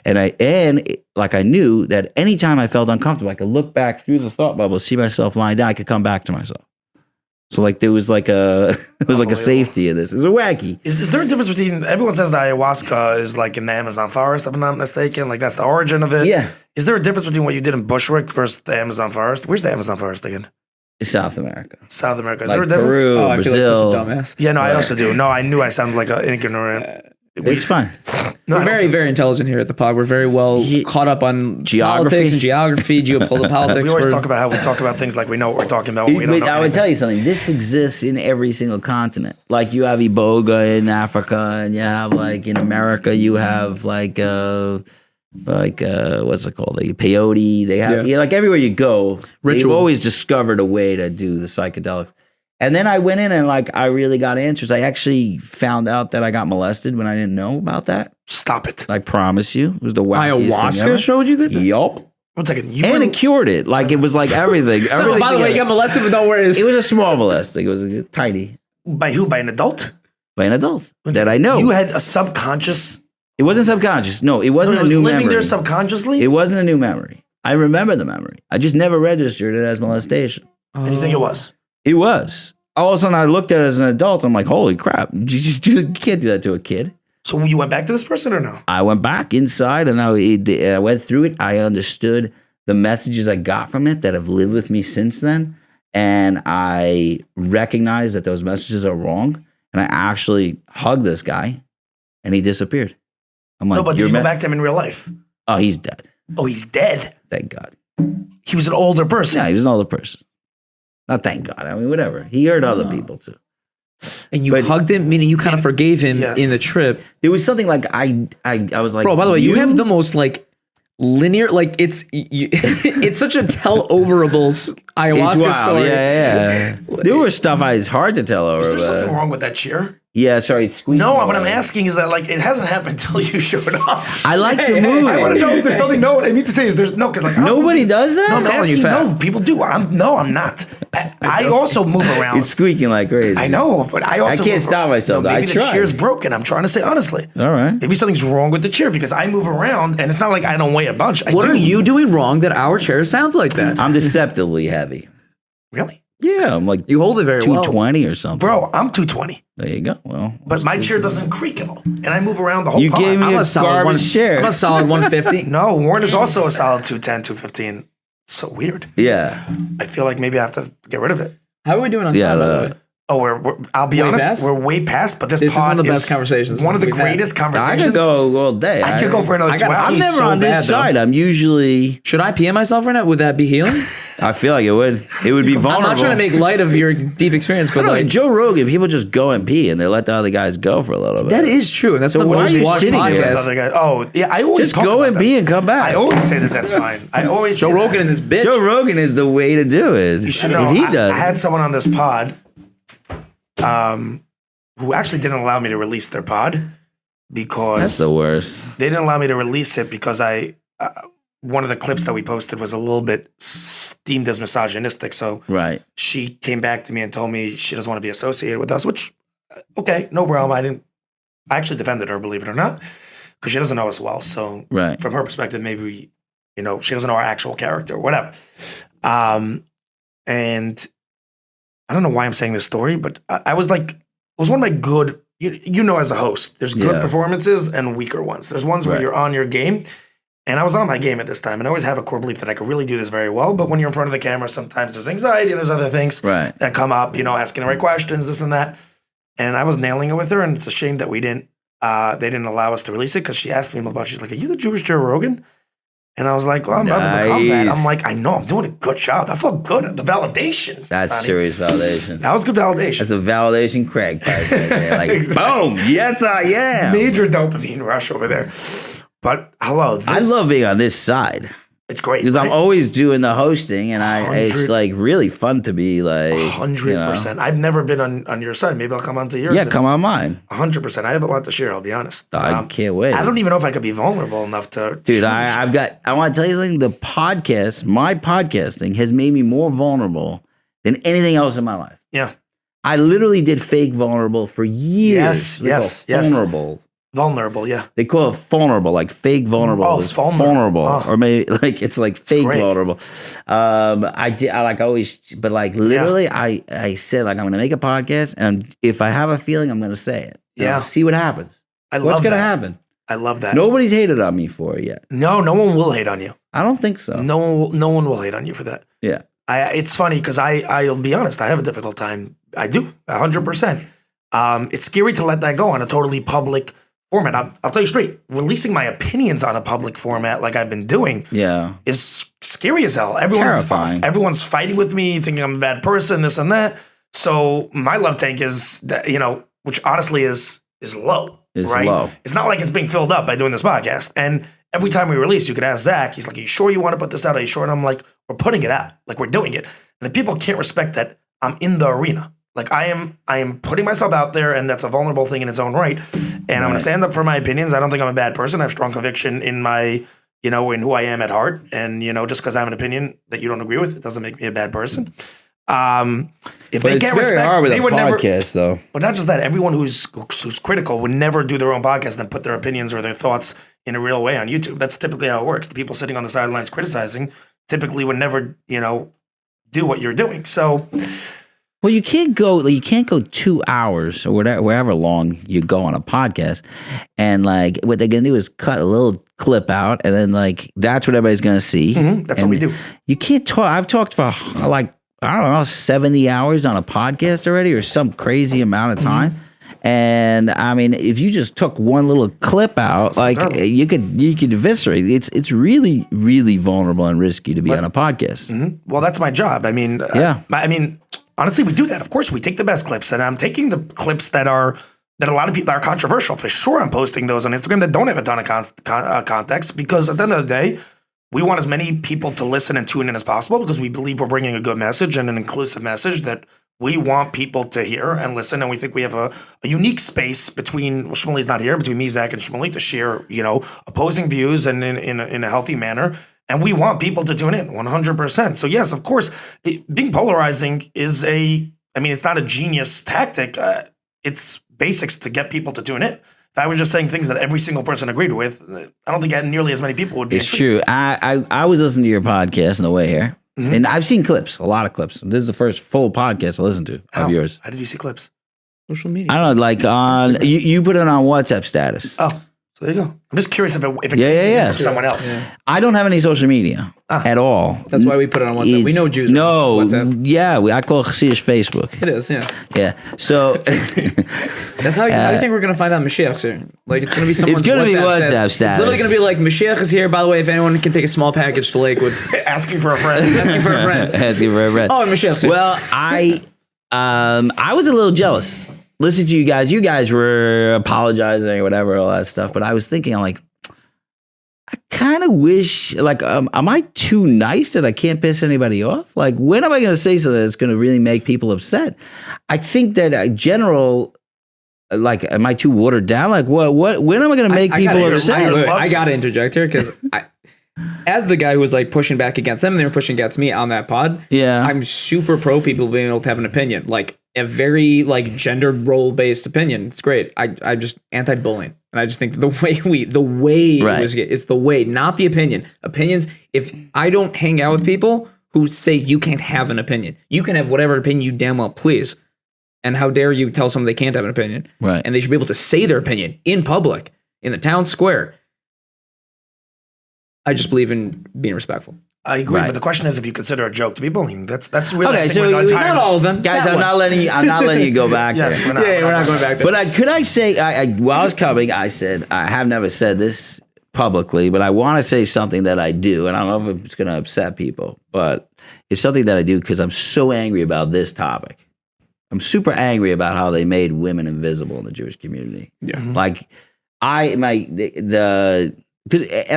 and I knew that anytime I felt uncomfortable, I could look back through the thought bubble, see myself lying down, I could come back to myself. So like there was like a safety in this. It was a wacky. Is there a difference between everyone says that ayahuasca is like in the Amazon forest, if I'm not mistaken? Like that's the origin of it. Yeah. Is there a difference between what you did in Bushwick versus the Amazon forest? Where's the Amazon forest again? South America. South America. Is Like there a difference? Peru, Oh, I feel Brazil. like such a dumbass. Yeah, no, I also do. No, I knew I sounded like an ignorant. It's fine. No, We're very, very intelligent here at the pod. We're very well caught up on Geography. politics and geography, geopolitics. We always talk about how we talk about things like we know what we're talking about. We don't know I would anything. tell you something. This exists in every single continent. Like you have Iboga in Africa, and you have like in America, you have like what's it called? Like peyote. They have like everywhere you go, they've Ritual. always discovered a way to do the psychedelics. And then I went in and like I really got answers. I actually found out that I got molested when I didn't know about that. Stop it. I promise you, it was the wackiest thing Ayahuasca ever. showed you that? Yup. 1 second. And it cured it. Like it was like everything. So, everything by the way, you together. got molested, but don't worry. It was a small molesting. It was tiny By who? By an adult? by an adult 1 that second. I know. You had a subconscious. It wasn't subconscious. No, it It wasn't was a new living memory. there subconsciously. It wasn't a new memory. I remember the memory. I just never registered it as molestation. and you think it was? It was. All of a sudden, I looked at it as an adult. I'm like, holy crap! You can't do that to a kid. So you went back to this person or no? I went back inside and I went through it. I understood the messages I got from it that have lived with me since then. And I recognized that those messages are wrong. And I actually hugged this guy and he disappeared. I'm like, No, but did you go back to him in real life? Oh, he's dead. Oh, he's dead. Thank God. He was an older person. Yeah, he was an older person. Not thank God. I mean, whatever. He hurt other people too. And you But- hugged him, meaning you kind of forgave him Yeah. in the trip. There was something like I was like, Bro, by the way, you have the most like linear, like it's such a tell-overable ayahuasca It's wild. story. Yeah. There was stuff it's hard to tell over. Is there but- something wrong with that chair? Yeah, sorry, it's squeaking. No, what I'm away. asking is that like it hasn't happened until you showed up. I like to move. I want to know if there's something. No, what I mean to say is there's no because like Nobody does that. No, I'm calling you asking. fat. No, people do. I'm not. I also move around. It's squeaking like crazy. I know, but I also I can't move stop around. myself, No, though. maybe I the tried. chair's broken. I'm trying to say honestly. All right. Maybe something's wrong with the chair because I move around and it's not like I don't weigh a bunch. What do. are you doing wrong that our chair sounds like that? I'm deceptively heavy. Really? Yeah, I'm like You hold it very well. 220 or something. Bro, I'm 220, There you go. Well, but my chair doesn't creak at all, and I move around the whole You pod. gave me I'm a a solid garbage chair. I'm a solid 150. No, Warren is also a solid 210, 215. So weird. yeah. I feel like maybe I have to get rid of it. How are we doing on Yeah, time, by the way? Oh, I'll be Way honest, past? we're way past, but this This is pod one of the best conversations One of the we've had. greatest I conversations. could go all day. I could go for another I 2 got- hours. I'm never so on this bad, though. side. I'm usually. Should I PM myself right now? Would that be healing? I feel like it would. It would be vulnerable. I'm not trying to make light of your deep experience, I but don't know, like Joe Rogan, people just go and pee and they let the other guys go for a little bit. that is true, and that's So the why are most you watched sitting there? podcast. Other guy- Oh, yeah, I always just talk go about and that. pee and come back. I always say that that's fine. I always Joe say that. Rogan and this bitch. Joe Rogan is the way to do it. You should know. If he I does. had someone on this pod, who actually didn't allow me to release their pod because That's the worst. they didn't allow me to release it because one of the clips that we posted was a little bit deemed as misogynistic. So Right. she came back to me and told me she doesn't want to be associated with us, which, okay, no problem. I actually defended her, believe it or not, because she doesn't know us well. So Right. from her perspective, maybe, she doesn't know our actual character, whatever. And I don't know why I'm saying this story, but I was like, it was one of my good, as a host, there's good Yeah. performances and weaker ones. There's ones where Right. you're on your game. And I was on my game at this time, and I always have a core belief that I could really do this very well. But when you're in front of the camera, sometimes there's anxiety and there's other things that come up, asking the right questions, this and that. And I was nailing it with her, and it's a shame that they didn't allow us to release it because she asked me about, she's like, "Are you the Jewish Joe Rogan?" And I was like, "Well, I'm about to become that." I'm like, "I know, I'm doing a good job. That felt good. The validation." That's Sonny. serious validation. That was good validation. That's a validation Craig right there. Like, Exactly. boom, yes I am. Major dopamine rush over there. But hello, I love being on this side. It's great. Because I'm always doing the hosting, and it's like really fun to be like 100%. I've never been on your side. Maybe I'll come onto yours. Yeah, come on mine. 100%. I have a lot to share. I'll be honest. I can't wait. I don't even know if I could be vulnerable enough to. Dude, I want to tell you something. The podcast, my podcasting, has made me more vulnerable than anything else in my life. Yeah. I literally did fake vulnerable for years. Yes. Vulnerable. Vulnerable, yeah. They call it vulnerable, like fake vulnerable. Oh, is vulnerable. or maybe like it's like fake vulnerable. I like always, but like literally, I said like I'm gonna make a podcast, and if I have a feeling, I'm gonna say it. Yeah. See what happens. What's gonna happen? I love that. Nobody's hated on me for it yet. No one will hate on you. I don't think so. No one will hate on you for that. Yeah. It's funny because I'll be honest. I have a difficult time. I do 100%. It's scary to let that go on a totally public format. I'll tell you straight, releasing my opinions on a public format like I've been doing is scary as hell. Terrifying. Everyone's fighting with me, thinking I'm a bad person, this and that. So my love tank is, that, which honestly is low. Low. It's not like it's being filled up by doing this podcast. And every time we release, you could ask Zach, he's like, "Are you sure you want to put this out? Are you sure?" And I'm like, "We're putting it out. Like, we're doing it." And the people can't respect that I'm in the arena. Like I am putting myself out there, and that's a vulnerable thing in its own right. And I'm going to stand up for my opinions. I don't think I'm a bad person. I have strong conviction in my, in who I am at heart. And, just because I have an opinion that you don't agree with, it doesn't make me a bad person. If they can't respect, they would never. Though. But not just that. Everyone who's critical would never do their own podcast and put their opinions or their thoughts in a real way on YouTube. That's typically how it works. The people sitting on the sidelines criticizing typically would never, do what you're doing. So. Well, you can't go 2 hours or wherever long you go on a podcast, and like what they're gonna do is cut a little clip out, and then like that's what everybody's gonna see. Mm-hmm. That's what we do. You can't talk. I've talked for like 70 hours on a podcast already, or some crazy amount of time. Mm-hmm. And I mean, if you just took one little clip out, you could eviscerate. It's really, really vulnerable and risky to be on a podcast. Mm-hmm. Well, that's my job. I mean, honestly, we do that. Of course, we take the best clips, and I'm taking the clips that a lot of people are controversial. For sure, I'm posting those on Instagram that don't have a ton of context, because at the end of the day, we want as many people to listen and tune in as possible, because we believe we're bringing a good message and an inclusive message that we want people to hear and listen. And we think we have a unique space between, Shmuley's not here, between me, Zach, and Shmuley to share, opposing views and in a healthy manner. And we want people to tune in 100%. So yes, of course, being polarizing is it's not a genius tactic. It's basics to get people to tune in. If I was just saying things that every single person agreed with, I don't think nearly as many people would be. It's true. I was listening to your podcast on the way here, and I've seen clips, a lot of clips. This is the first full podcast I listened to of yours. How did you see clips? Social media. I don't know, like on you put it on WhatsApp status. Oh. So there you go. I'm just curious if it came from someone else. Yeah. I don't have any social media at all. That's why we put it on WhatsApp. We know Jews. No, WhatsApp. Yeah, I call Chassidish Facebook. It is, yeah. Yeah. So that's how you think we're gonna find out Mashiach soon. Like it's gonna be someone's it's gonna be WhatsApp status. It's literally gonna be like Mashiach is here. By the way, if anyone can take a small package to Lakewood, asking for a friend. Asking for a friend. Oh, and Mashiach's here. Well, I was a little jealous. Listen to you guys. You guys were apologizing or whatever, all that stuff. But I was thinking, I'm like, I kind of wish, like, am I too nice that I can't piss anybody off? Like, when am I going to say something that's going to really make people upset? I think that general, like, am I too watered down? Like, what? When am I going to make people upset? I got to interject here because as the guy who was like pushing back against them, and they were pushing against me on that pod. Yeah, I'm super pro people being able to have an opinion, like a very like gendered role based opinion. It's great. I just anti-bullying, and I just think the way right. It's the way, not the opinion. Opinions. If I don't hang out with people who say you can't have an opinion, you can have whatever opinion you damn well please. And how dare you tell someone they can't have an opinion? Right. And they should be able to say their opinion in public, in the town square. I just believe in being respectful. I agree, Right. but the question is if you consider a joke to be bullying. That's really Okay, I think so we're we- tired Not of all this. of them. Guys, That I'm one. not letting you go back Yes, there. we're not. Yeah, we're not going back there. But could I say, while I was coming, I said, I have never said this publicly, but I want to say something that I do, and I don't know if it's going to upset people, but it's something that I do because I'm so angry about this topic. I'm super angry about how they made women invisible in the Jewish community. Yeah. Like, and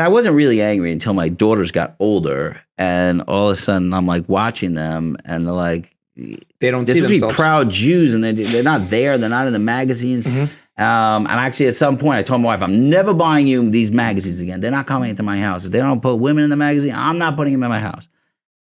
I wasn't really angry until my daughters got older, and all of a sudden I'm like watching them, and they're like, They don't they're see supposed to be themselves. proud Jews, and they're not there. They're not in the magazines. And actually, at some point, I told my wife, I'm never buying you these magazines again. They're not coming into my house. If they don't put women in the magazine, I'm not putting them in my house.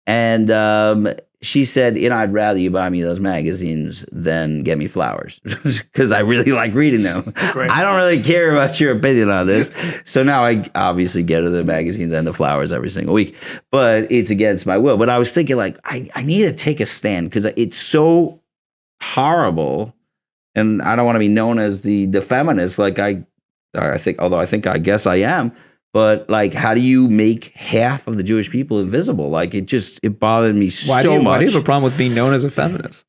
And she said, I'd rather you buy me those magazines than get me flowers because I really like reading them. Great. I don't really care about your opinion on this. So now I obviously get her the magazines and the flowers every single week, but it's against my will. But I was thinking like, I need to take a stand because it's so horrible. And I don't want to be known as the feminist. Like I guess I am. But like, how do you make half of the Jewish people invisible? Like, it bothered me Why so do you much. have a problem with being known as a feminist?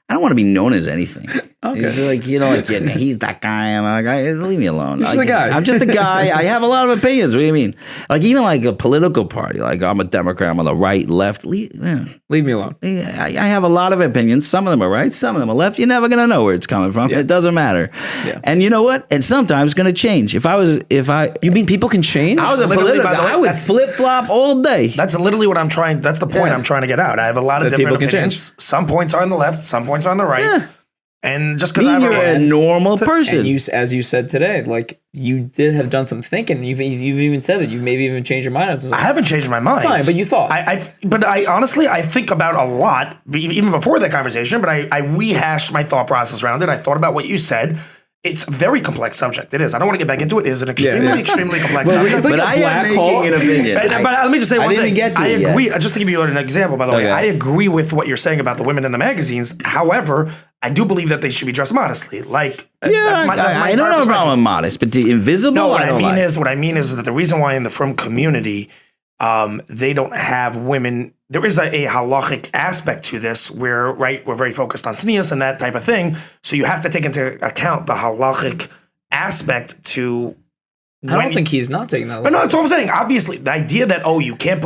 I don't want to be known as anything. Okay. It's like, yeah, he's that guy. And I'm like, leave me alone. You're just a guy. I'm just a guy. I have a lot of opinions. What do you mean? Like, even like a political party. Like, I'm a Democrat. I'm on the right, left. Leave me alone. I have a lot of opinions. Some of them are right. Some of them are left. You're never going to know where it's coming from. Yeah. It doesn't matter. Yeah. And you know what? And sometimes it's going to change. You mean people can change? I was a Literally, political by the way, I would that's- flip flop all day. That's literally what I'm trying. That's the point Yeah. I'm trying to get out. I have a lot of That different people can opinions. Some points are on the left, some points are on the right. Yeah. And just because I Mean have you're a a normal person. And as you said today, like you did have done some thinking. You've even said that you've maybe even changed your mind on something. I haven't changed my mind. Fine, but you thought. But I honestly, I think about a lot, even before that conversation, but I rehashed my thought process around it. I thought about what you said. It's a very complex subject. It is. I don't want to get back into it. It is an extremely, extremely complex Well, subject. it's like but a I am black making hole. an opinion. But let me just say one didn't thing. get to I it yet. agree. Just to give you an example, by the way, Okay. I agree with what you're saying about the women in the magazines. However, I do believe that they should be dressed modestly. Like, Yeah, that's my I don't entire have a perspective. problem with modest, but the invisible, No, what I don't like. what I mean is that the reason why in the frum community, they don't have women. There is a halachic aspect to this where, right, we're very focused on tznius and that type of thing. So you have to take into account the halachic aspect to. I don't think he's not taking that. But no, that's what I'm saying. Obviously, the idea that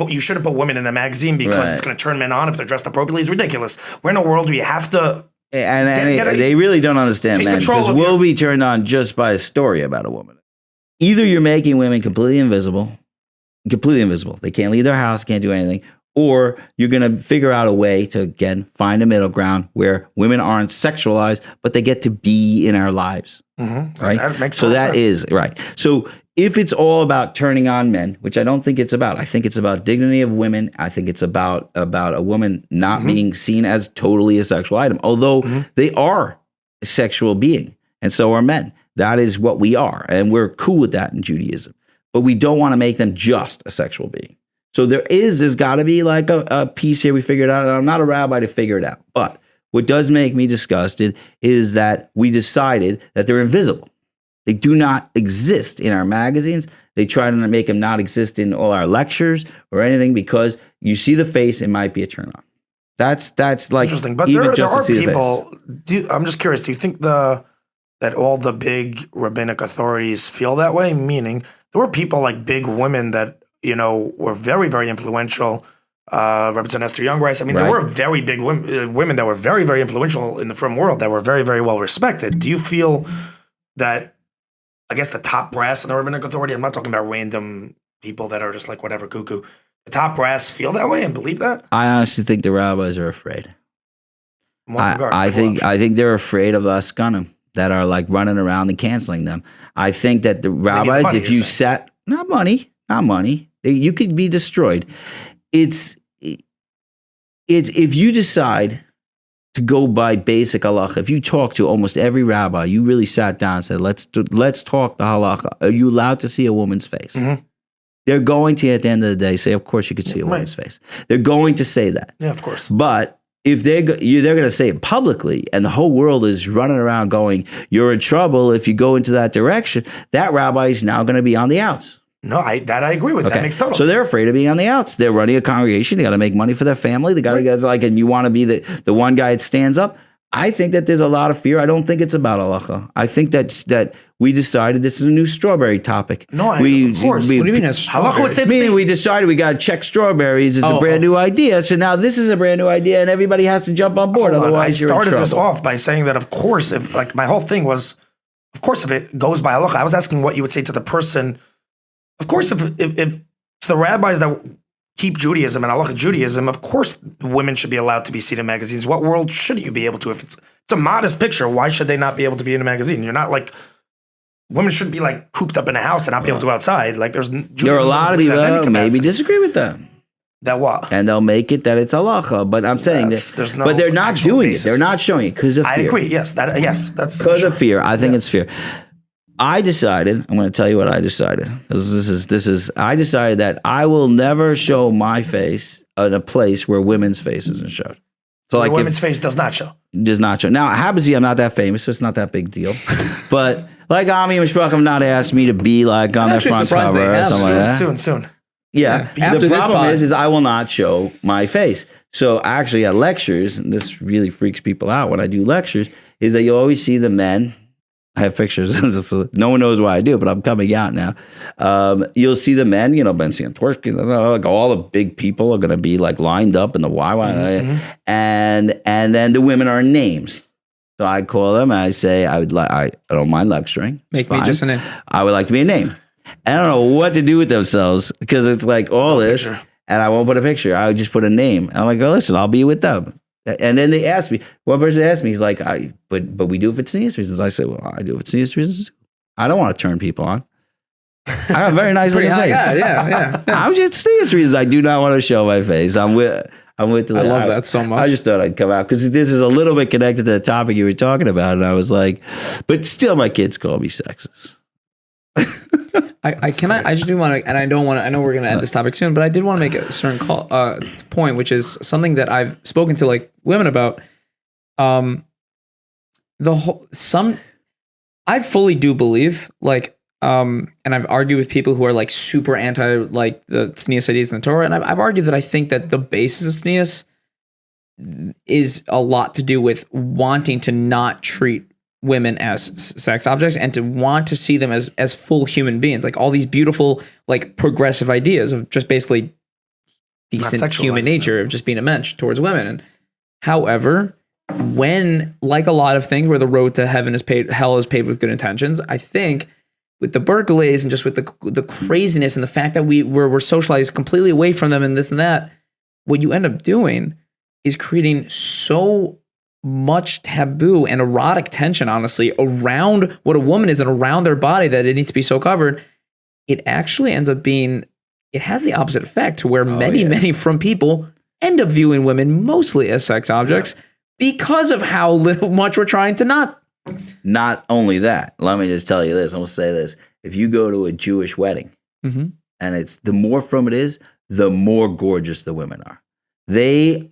you shouldn't put women in a magazine because Right. it's going to turn men on if they're dressed appropriately is ridiculous. We're in a world where you have to. And Get they really don't understand take men control because of we'll your- be turned on just by a story about a woman. Either you're making women completely invisible. They can't leave their house, can't do anything. Or you're going to figure out a way to, again, find a middle ground where women aren't sexualized, but they get to be in our lives. Right? That makes So total that sense. is right. So if it's all about turning on men, which I don't think it's about, I think it's about dignity of women. I think it's about a woman not being seen as totally a sexual item, although they are a sexual being, and so are men. That is what we are, and we're cool with that in Judaism. But we don't want to make them just a sexual being. So there's got to be like a piece here we figured out. And I'm not a rabbi to figure it out, but what does make me disgusted is that we decided that they're invisible. They do not exist in our magazines. They try to make them not exist in all our lectures or anything because you see the face, it might be a turn on. That's like Interesting. But even there just are to see the face. people. I'm just curious. Do you think that all the big rabbinic authorities feel that way? Meaning, there were people like big women that were very, very influential. Representative Esther Young Rice. I mean, there Right. were very big women that were very, very influential in the frum world that were very, very well respected. Do you feel that? I guess the top brass in the rabbinic authority. I'm not talking about random people that are just like whatever cuckoo. The top brass feel that way and believe that. I honestly think the rabbis are afraid. In what regard? I think they're afraid of us gunning that are like running around and canceling them. I think that the rabbis, money, if you're you saying. not money, you could be destroyed. It's if you decide to go by basic halacha, if you talk to almost every rabbi, you really sat down and said, let's talk the halacha. Are you allowed to see a woman's face? Mhm. They're going to, at the end of the day, say, of course you could see a woman's face. They're going to say that. Yeah, of course. But if they're going to say it publicly and the whole world is running around going, you're in trouble if you go into that direction, that rabbi is now going to be on the outs. No, I agree with. That makes total So sense. they're afraid of being on the outs. They're running a congregation. They got to make money for their family. They got to get like, and you want to be the one guy that stands up. I think that there's a lot of fear. I don't think it's about halacha. I think that we decided this is a new strawberry topic. No, of course. What do you mean? Halacha would say Meaning we decided we got to check strawberries. It's a brand new idea. So now this is a brand new idea, and everybody has to jump on board. Otherwise, I started this off by saying that, of course, if like my whole thing was, of course, if it goes by halacha, I was asking what you would say to the person. Of course, if to the rabbis that keep Judaism and halacha Judaism, of course, women should be allowed to be seen in magazines. What world shouldn't you be able to? If it's a modest picture, why should they not be able to be in a magazine? You're not like women should be like cooped up in a house and not be able to go outside. Like there are a lot of people that maybe disagree with that. That what? And they'll make it that it's halacha. But I'm saying that, no but they're not doing it. They're basis. not showing it because of fear. I agree. Yes, that's Because of fear. I think it's fear. I decided, I'm going to tell you what I decided. I decided that I will never show my face in a place where women's face isn't shown. So like women's face does not show. Does not show. Now, it happens to be I'm not that famous, so it's not that big deal. But like Ami and Mishpach have not asked me to be like on their front cover or something like that. Soon. Yeah. After The this problem pod. is I will not show my face. So actually at lectures, and this really freaks people out when I do lectures, is that you always see the men. I have pictures. No one knows why I do, but I'm coming out now. You'll see the men, Bensi and Twerk, like all the big people are going to be like lined up in the YY, and then the women are names. So I call them and I say, I don't mind lecturing. Make me just a name. I would like to be a name. I don't know what to do with themselves because it's like all this, picture. and I won't put a picture. I would just put a name. I'm like, oh, listen, I'll be with them. And then they asked me, one person asked me, he's like, but we do it for sneeze reasons. I said, well, I do it for sneeze reasons. I don't want to turn people on. I have a very nice looking face. Yeah. I'm just sneeze reasons. I do not want to show my face. I'm with I love that so much. I just thought I'd come out because this is a little bit connected to the topic you were talking about. And I was like, but still my kids call me sexist. I just do want to, and I don't want to. I know we're going to end this topic soon, but I did want to make a certain point, which is something that I've spoken to like women about. I fully do believe and I've argued with people who are like super anti like the tznius ideas in the Torah, and I've argued that I think that the basis of tznius is a lot to do with wanting to not treat women as sex objects and to want to see them as full human beings, like all these beautiful like progressive ideas of just basically decent human nature of just being a mensch towards women. And however, when like a lot of things where the road to heaven is paved, hell is paved with good intentions, I think with the Berkeleys and just with the craziness and the fact that we're socialized completely away from them and this and that, what you end up doing is creating so much taboo and erotic tension, honestly, around what a woman is and around their body that it needs to be so covered. It actually ends up being, it has the opposite effect to where many from people end up viewing women mostly as sex objects because of how much we're trying to not. Not only that, let me just tell you this. I'm going to say this. If you go to a Jewish wedding and it's the more from it is, the more gorgeous the women are. I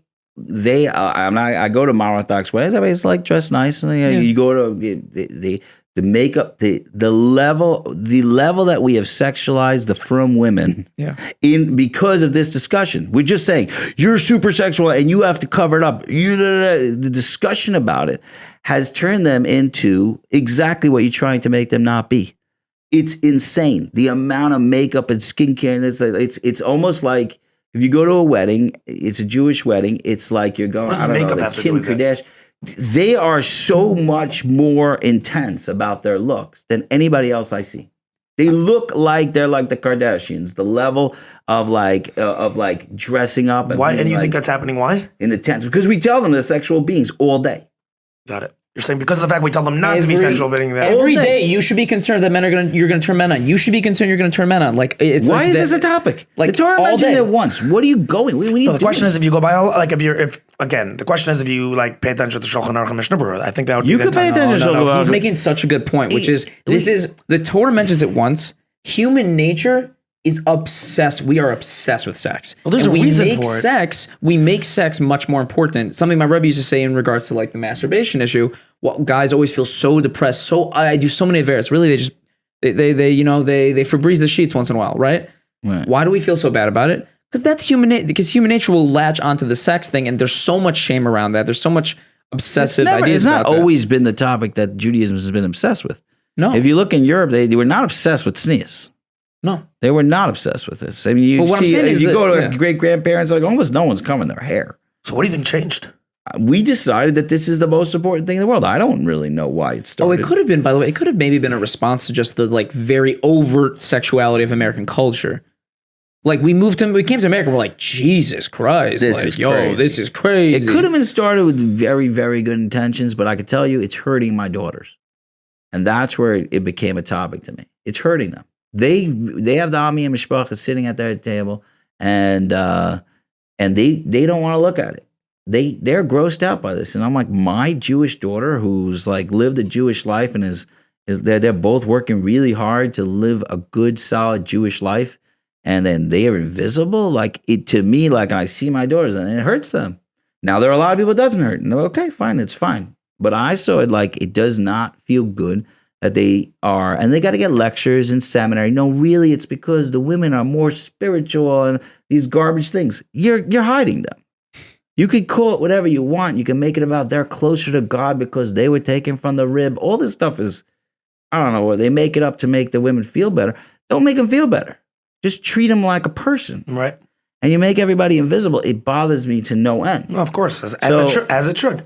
go to Orthodox weddings. Everybody's like dressed nice, and you go to the makeup, the level that we have sexualized the frum women because of this discussion. We're just saying you're super sexual and you have to cover it up. The discussion about it has turned them into exactly what you're trying to make them not be. It's insane the amount of makeup and skincare, and it's almost like. If you go to a wedding, it's a Jewish wedding. It's like you're going. I don't know, like Kim Kardashian. They are so much more intense about their looks than anybody else I see. They look like they're like the Kardashians. The level of like dressing up. And why? And you think that's happening? Why? In the tents, because we tell them they're sexual beings all day. Got it. You're saying because of the fact we tell them not to be sexual being that every day you should be concerned that you're gonna turn men on. You should be concerned you're gonna turn men on. Like it's why like is this a topic? Like the Torah mentioned it once. What are you going? What are you the question is if you go by like the question is if you like pay attention to Shulchan Aruch and Mishnah Berurah. I think that would you be could pay attention to Shulchan Aruch. He's making such a good point, which is the Torah mentions it once. Human nature is obsessed. We are obsessed with sex. Well, there's a reason for it. We make sex much more important. Something my Rebbe used to say in regards to like the masturbation issue. Well, guys always feel so depressed. I do so many affairs. Really, they just They Febreze the sheets once in a while, right? Right. Why do we feel so bad about it? Because that's because human nature will latch onto the sex thing, and there's so much shame around that. There's so much obsessive ideas. It's not about that. always been the topic that Judaism has been obsessed with. No. If you look in Europe, they were not obsessed with sneeze. No. They were not obsessed with this. I mean, you But what I'm see, saying if is you that- go to yeah. great grandparents, like almost no one's covering their hair. So what do you think changed? We decided that this is the most important thing in the world. I don't really know why it Oh, started. it could have been, by the way, it could have maybe been a response to just the like very overt sexuality of American culture. Like we came to America, we're like, Jesus Christ, This like, is yo, crazy. this is crazy. It could have been started with very, very good intentions, but I could tell you it's hurting my daughters. And that's where it became a topic to me. It's hurting them. They have the Ami and Mishpacha sitting at their table, and they don't want to look at it. They're grossed out by this. And I'm like, my Jewish daughter who's like lived a Jewish life and is they're both working really hard to live a good, solid Jewish life. And then they are invisible. Like it to me, like I see my daughters and it hurts them. Now there are a lot of people it doesn't hurt. No, okay, fine, it's fine. But I saw it like it does not feel good that they are, and they got to get lectures and seminary. No, really, it's because the women are more spiritual and these garbage things. You're hiding them. You could call it whatever you want. You can make it about they're closer to God because they were taken from the rib. All this stuff is, I don't know, where they make it up to make the women feel better. Don't make them feel better. Just treat them like a person. Right. And you make everybody invisible. It bothers me to no end. No, of course, as it should.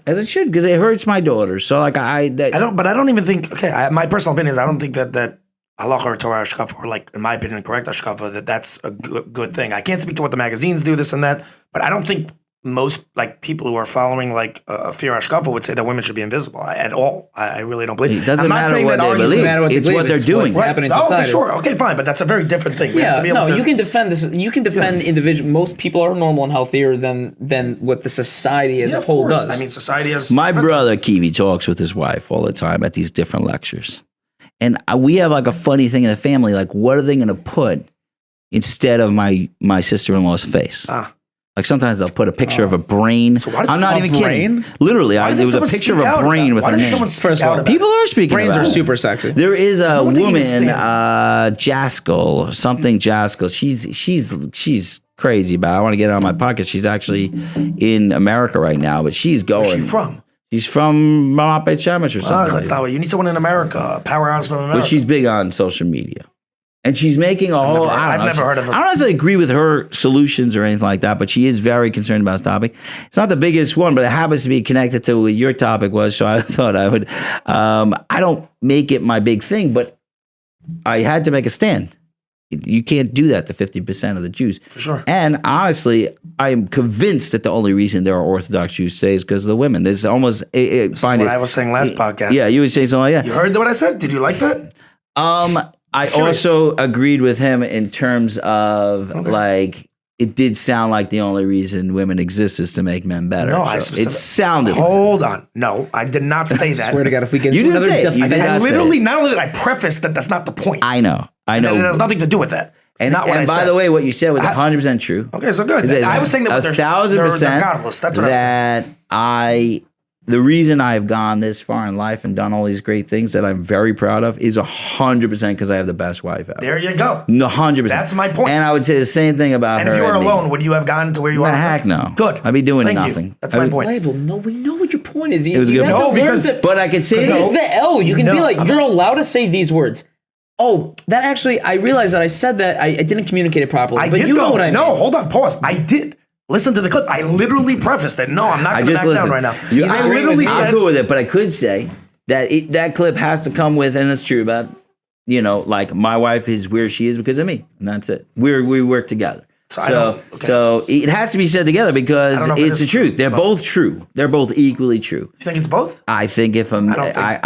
As it should, because it hurts my daughters. So like I don't even think. Okay, my personal opinion is I don't think that halacha or Torah hashkafa, or like in my opinion, correct hashkafa, that's a good thing. I can't speak to what the magazines do, this and that, but I don't think most like people who are following like a fear hashkafa would say that women should be invisible at all. I really don't believe. It doesn't I'm not matter saying what that they argues- believe. It's what they're doing. What's happening in Oh, society. for sure. Okay, fine, but that's a very different thing. We have Yeah, to be able no, to you can defend this. You can defend individual. Most people are normal and healthier than what the society as Yeah, a of whole course. does. I mean, society has My brother Kiwi talks with his wife all the time at these different lectures. And we have like a funny thing in the family, like what are they going to put instead of my sister-in-law's face? Like sometimes they'll put a picture of a brain. So why does I'm not this even call kidding. brain? Literally, Why it doesn't was a someone picture of speak a out brain about with it? Why a doesn't name. someone speak First of all, out about People are speaking Brains about are it. super sexy. There is a no one taking a woman, stand. Jaskell, something Jaskell. She's crazy about it. I want to get it on my pocket. She's actually in America right now, but she's going. Where's she from? She's from Malape Chamish or something. That's not what you need. Someone in America, a powerhouse from America. But she's big on social media. And she's making a whole. I've never heard of her. I don't necessarily agree with her solutions or anything like that, but she is very concerned about this topic. It's not the biggest one, but it happens to be connected to what your topic was. So I thought I would. I don't make it my big thing, but I had to make a stand. You can't do that to 50% of the Jews. For sure. And honestly, I am convinced that the only reason there are Orthodox Jews today is because of the women. There's almost. I was saying last podcast. Yeah, you would say something like that. You heard what I said? Did you like that? I Curious. also agreed with him in terms of like it did sound like the only reason women exist is to make men better. No, So it sounded. Hold on. No, I did not say that. Swear to God, if we get You into didn't another say it. You did defense, not I say literally, it. not only did I preface that that's not the point. I know. And it has nothing to do with that. And, not what I and by said. the way, what you said was 100% true. Okay, so good. Is that I was saying that they're 1,000% godless. That's what I'm saying. that the reason I've gone this far in life and done all these great things that I'm very proud of is 100% because I have the best wife ever. There you go. No, 100%. That's my point. And I would say the same thing about And her. if you were and me. alone, would you have gotten to where you Nah, are? heck no. Good. I'd be doing Thank nothing. You. That's my point. Bible, no, we know what your point is. It was a good have point. to No, learn because- to- But I could say No. this. the L. You can No, be like, I'm you're allowed to say these words. Oh, that actually, I realized that I said that I didn't communicate it properly. I but did you though. know what I mean. No, hold on, pause. I did. Listen to the clip. I literally prefaced it. No, I'm not going to back down right now. I literally I'm said, cool with it, but I could say that that clip has to come with, and it's true about, like my wife is where she is because of me, and that's it. We work together. So it has to be said together because it's the truth. They're both true. They're both equally true. You think it's both? I think if I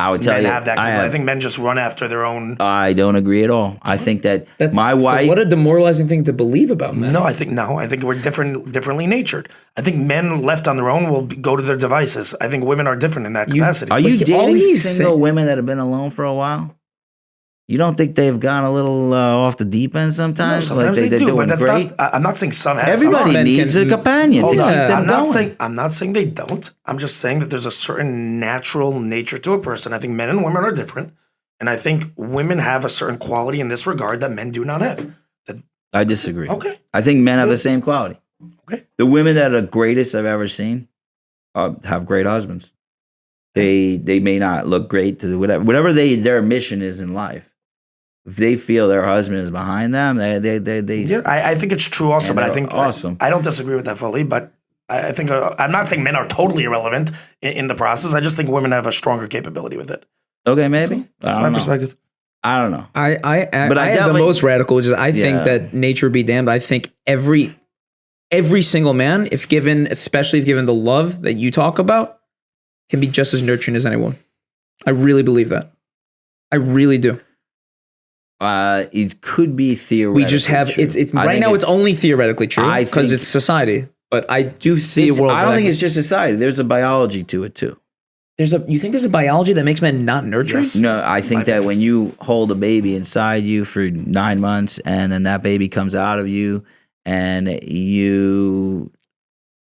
would tell men you, have that. I think men just run after their own. I don't agree at all. I think that my So wife. what a demoralizing thing to believe about men. No, I think we're differently natured. I think men left on their own will go to their devices. I think women are different in that capacity. Are you But all dating he's single saying- women that have been alone for a while? You don't think they've gone a little off the deep end No, sometimes? sometimes like they do, doing but that's great? not. I'm not saying some. Have Everybody some. needs a companion to Hold keep on. them going. I'm not saying they don't. I'm just saying that there's a certain natural nature to a person. I think men and women are different. And I think women have a certain quality in this regard that men do not have. I disagree. Okay. I think men have the same quality. Okay. The women that are the greatest I've ever seen have great husbands. They may not look great to whatever their mission is in life. If they feel their husband is behind them, they Yeah, I think it's true also, but I think awesome. I don't disagree with that fully, but I think I'm not saying men are totally irrelevant in the process. I just think women have a stronger capability with it. Okay, maybe. So that's my perspective. I don't know. I have the most radical, which is I think that nature be damned. I think every single man, especially if given the love that you talk about, can be just as nurturing as anyone. I really believe that. I really do. It could be theoretically. We just have true. it's right now. It's only theoretically true because it's society. But I do see a world. I don't think it's just society. There's a biology to it too. You think there's a biology that makes men not nurturing? Yes. No, I think that when you hold a baby inside you for 9 months and then that baby comes out of you and you,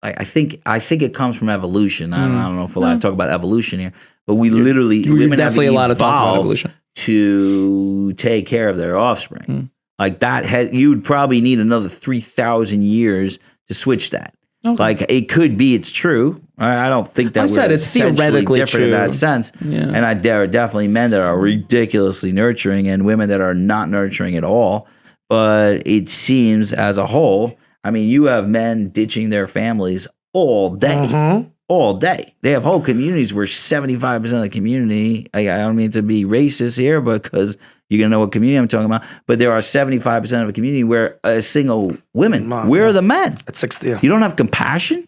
I think it comes from evolution. I don't know if we're allowed to talk about evolution here, but we literally women definitely have allowed to talk about evolution to take care of their offspring. Like that, you would probably need another 3,000 years to switch that. Okay. Like it could be, it's true. I don't think that we're it's theoretically different true in that sense. Yeah. And there are definitely men that are ridiculously nurturing and women that are not nurturing at all. But it seems as a whole, I mean, you have men ditching their families all day. All day. They have whole communities where 75% of the community, I don't mean to be racist here, but because you're going to know what community I'm talking about, but there are 75% of a community where a single women. Where are the men? At 60. You don't have compassion?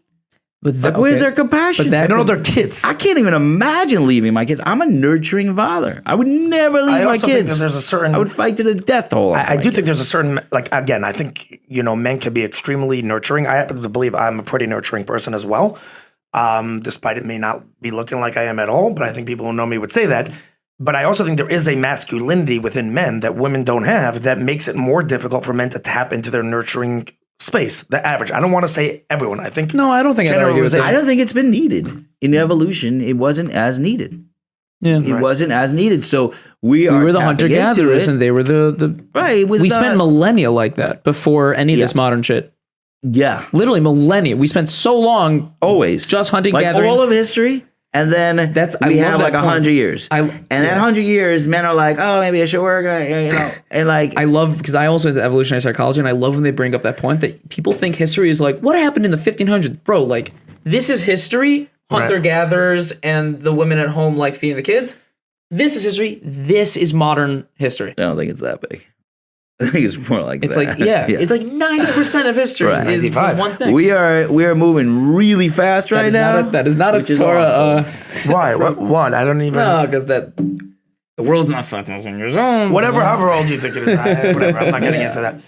But where's their compassion? I don't know their kids. I can't even imagine leaving my kids. I'm a nurturing father. I would never leave my also kids. think that there's a certain. I would fight to the death. I do think there's a certain, like, again, I think, men can be extremely nurturing. I happen to believe I'm a pretty nurturing person as well, despite it may not be looking like I am at all. But I think people who know me would say that. But I also think there is a masculinity within men that women don't have that makes it more difficult for men to tap into their nurturing space. The average. I don't want to say everyone. I think no, I don't think I don't think it's been needed in evolution. It wasn't as needed. Yeah, it wasn't as needed. So we were the hunter gatherers, and they were the right. We spent millennia like that before any of this modern shit. Yeah, literally millennia. We spent so long always just hunting, like gathering. All of history. And then we have like 100 years. And that 100 years, men are like, oh, maybe I should work, and like. I love, because I also into evolutionary psychology, and I love when they bring up that point that people think history is like, what happened in the 1500s? Bro, like, this is history, hunter-gatherers, and the women at home, like, feeding the kids. This is history. This is modern history. I don't think it's that big. I think it's more like it's that. Like, it's like 90% of history is one thing. We are moving really fast right now. That is not a Torah. Awesome. Why? What? I don't even. No, because the world's not 5,000 years old. Whatever, however old you think it is. Whatever. I'm not getting into that.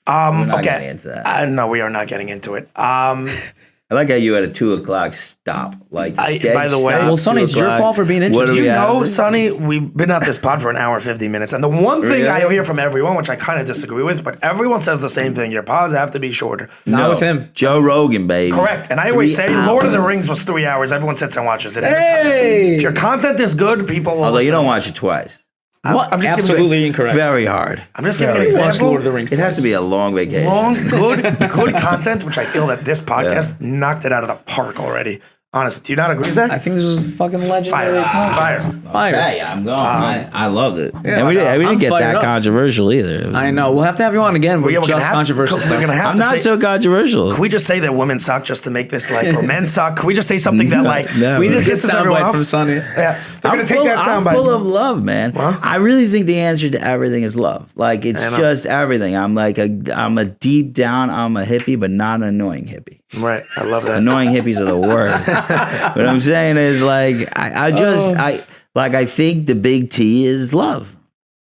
We're not getting into that. No, we are not getting into it. I like how you had a 2:00 stop. Like, by the way, well, Sonny, it's your fault for being interested. Sonny, we've been at this pod for an hour and 50 minutes, and the one thing I hear from everyone, which I kind of disagree with, but everyone says the same thing: your pods have to be shorter. Not with him, Joe Rogan, baby. Correct, and I always say, Lord of the Rings was 3 hours. Everyone sits and watches it. Hey, if your content is good, people will. Although you don't watch it twice. I'm just absolutely incorrect. Very hard. I'm just giving you an example. Lord of the Rings it has to be a long vacation. Good content, which I feel that this podcast knocked it out of the park already. Honestly, do you not agree, Zach? I think this is fucking legendary. Fire. Okay, I'm going. I loved it. Yeah, and we didn't get that controversial either. I know. We'll have to have you on again with just controversial stuff. I'm not so controversial. Can we just say that women suck just to make this like, or men suck? Can we just say something that like, we did this soundbite from Sonny? Yeah, they're going to take that soundbite. I'm full of love, man. Huh? I really think the answer to everything is love. Like, it's just everything. I'm a deep down, I'm a hippie, but not an annoying hippie. Right, I love that. Annoying hippies are the worst. What I'm saying is, like, I think the big T is love.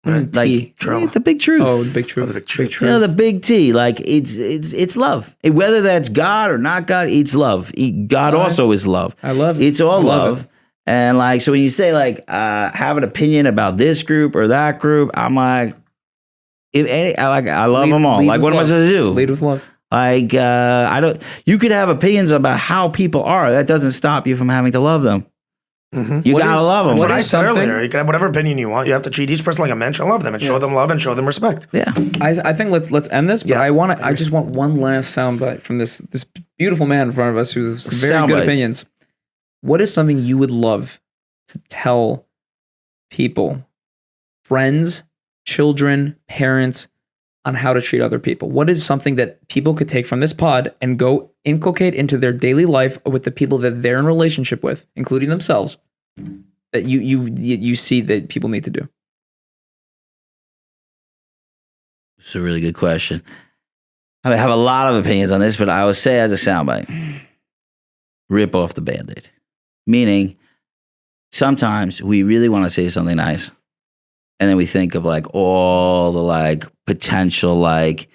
Right? Like, the big truth. Oh, the big truth. The big truth. You know, the big T. Like, it's love. Whether that's God or not God, it's love. God also is love. I love it. It's all love. And like, so when you say like, have an opinion about this group or that group, I'm like, I love them all. Like, what am I supposed to do? Lead with love. Like, you could have opinions about how people are. That doesn't stop you from having to love them. You What gotta is- love them. That's What what I is said something- earlier. You can have whatever opinion you want. You have to treat each person like a man and love them and show them love and show them respect. Yeah. I think let's end this, but Yeah, I just want one last soundbite from this beautiful man in front of us who has very good Soundbite. opinions. What is something you would love to tell people, friends, children, parents, on how to treat other people? What is something that people could take from this pod and go inculcate into their daily life with the people that they're in relationship with, including themselves, that you see that people need to do? It's a really good question. I have a lot of opinions on this, but I would say as a soundbite, rip off the Band-Aid. Meaning, sometimes we really want to say something nice, and then we think of like all the like potential, like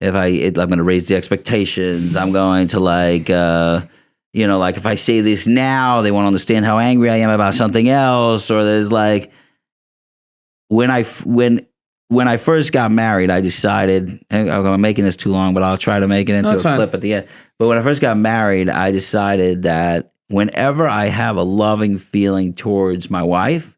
I'm going to raise the expectations. I'm going to like, like if I say this now, they won't understand how angry I am about something else. Or there's like, when I first got married, I decided, and I'm making this too long, but I'll try to make it into a clip at the end. But when I first got married, I decided that whenever I have a loving feeling towards my wife,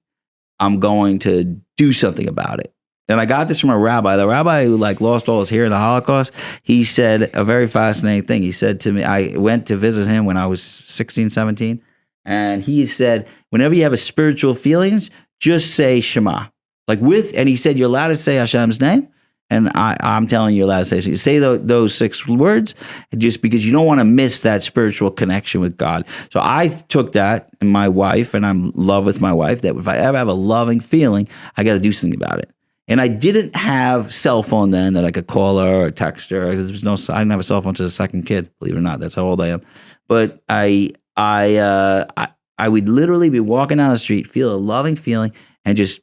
I'm going to do something about it. And I got this from a rabbi. The rabbi who like lost all his hair in the Holocaust, he said a very fascinating thing. He said to me, I went to visit him when I was 16, 17. And he said, whenever you have a spiritual feelings, just say Shema. And he said, you're allowed to say Hashem's name. And I'm telling you, you're allowed to say those 6 words just because you don't want to miss that spiritual connection with God. So I took that and my wife, and I'm in love with my wife, that if I ever have a loving feeling, I got to do something about it. And I didn't have cell phone then that I could call her or text her. There was I didn't have a cell phone to the second kid, believe it or not. That's how old I am. But I would literally be walking down the street, feel a loving feeling, and just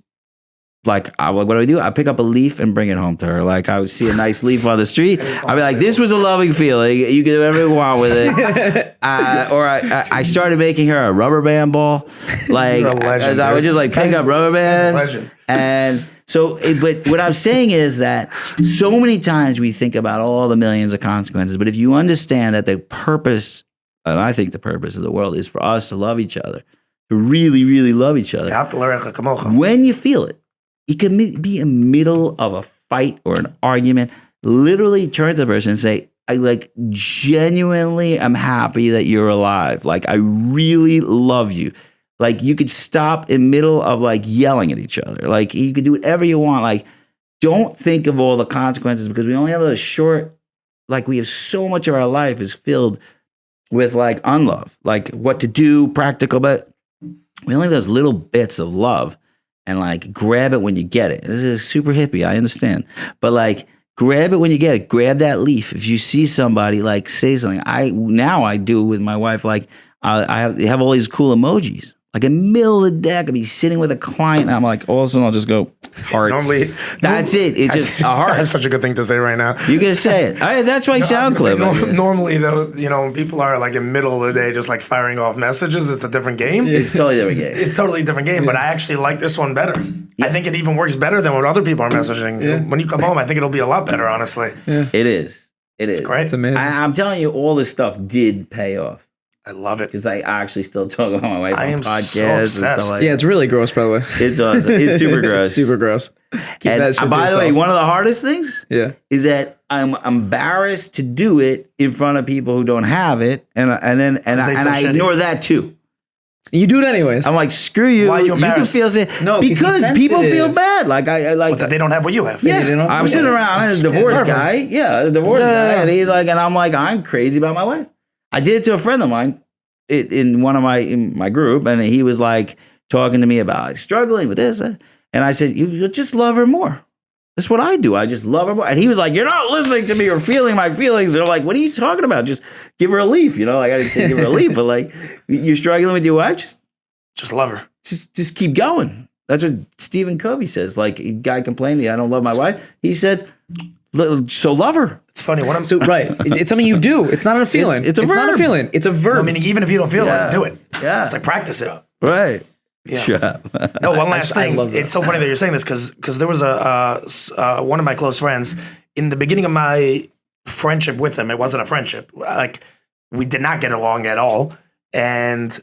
like, what do? I pick up a leaf and bring it home to her. Like, I would see a nice leaf on the street. I'd be like, this was a loving feeling. You can do whatever you want with it. Or I started making her a rubber band ball. Like, You're a legend, I would dude. just like pick up rubber This guy's a bands. legend. And so, but what I'm saying is that so many times we think about all the millions of consequences. But if you understand that the purpose, and I think the purpose of the world is for us to love each other, to really, really love each other. You have to learn kamocha. When you feel it, you can be in the middle of a fight or an argument, literally turn to the person and say, I like genuinely am happy that you're alive. Like, I really love you. Like, you could stop in the middle of like yelling at each other. Like, you could do whatever you want. Like, don't think of all the consequences, because we only have a short, like, we have so much of our life is filled with like unlove, like what to do, practical, but we only have those little bits of love. And like, grab it when you get it. This is super hippie, I understand. But like, grab it when you get it. Grab that leaf. If you see somebody, like, say something. I do with my wife. Like, I have all these cool emojis. Like, in the middle of the day, I could be sitting with a client, and I'm like, all of a sudden, I'll just go, heart. That's it. It's just a heart. I have such a good thing to say right now. You can say it. That's my sound clip. Normally, though, when people are like in the middle of the day just like firing off messages, it's a different game. It's totally different game. It's totally a different game, but I actually like this one better. I think it even works better than what other people are messaging. Yeah. When you come home, I think it'll be a lot better, honestly. It is. It's great. It's amazing. I'm telling you, all this stuff did pay off. I love it. Because I actually still talk about my wife I on am podcasts so and obsessed. stuff like Yeah, it's really gross, by the way. It's awesome. It's super gross. It's super gross. Keep And that shit to by the way, yourself. one of the hardest things Yeah. is that I'm embarrassed to do it in front of people who don't have it, and they I feel shitty. ignore that too. You do it anyways. I'm like, screw you. Why are you can embarrassed? feel sick. No, 'cause he's because people feel sensitive. bad. Like I like. That they don't have what you have. Yeah, they don't- I'm sitting around as a divorced Perfect. guy. Yeah, a divorced Yeah. guy, and he's like, and I'm like, I'm crazy about my wife. I did it to a friend of mine, in one of my group, and he was like talking to me about like, struggling with this, and I said, you just love her more. That's what I do. I just love her more. And he was like, you're not listening to me or feeling my feelings. They're like, what are you talking about? Just give her a leaf. Like, I didn't say give her a leaf, but like, you're struggling with your wife. Just love her. Just keep going. That's what Stephen Covey says. Like, a guy complaining, I don't love my wife. He said, so love her. It's funny when I'm So right, it's something you do. It's not a feeling. It's a not a verb. feeling. It's a verb. meaning even if you don't feel Yeah. like do it. Yeah. It's like practice it. Right. Yeah. Shut up. No, one last I thing. love that. It's so funny that you're saying this because there was one of my close friends in the beginning of my friendship with him. It wasn't a friendship. Like, we did not get along at all, and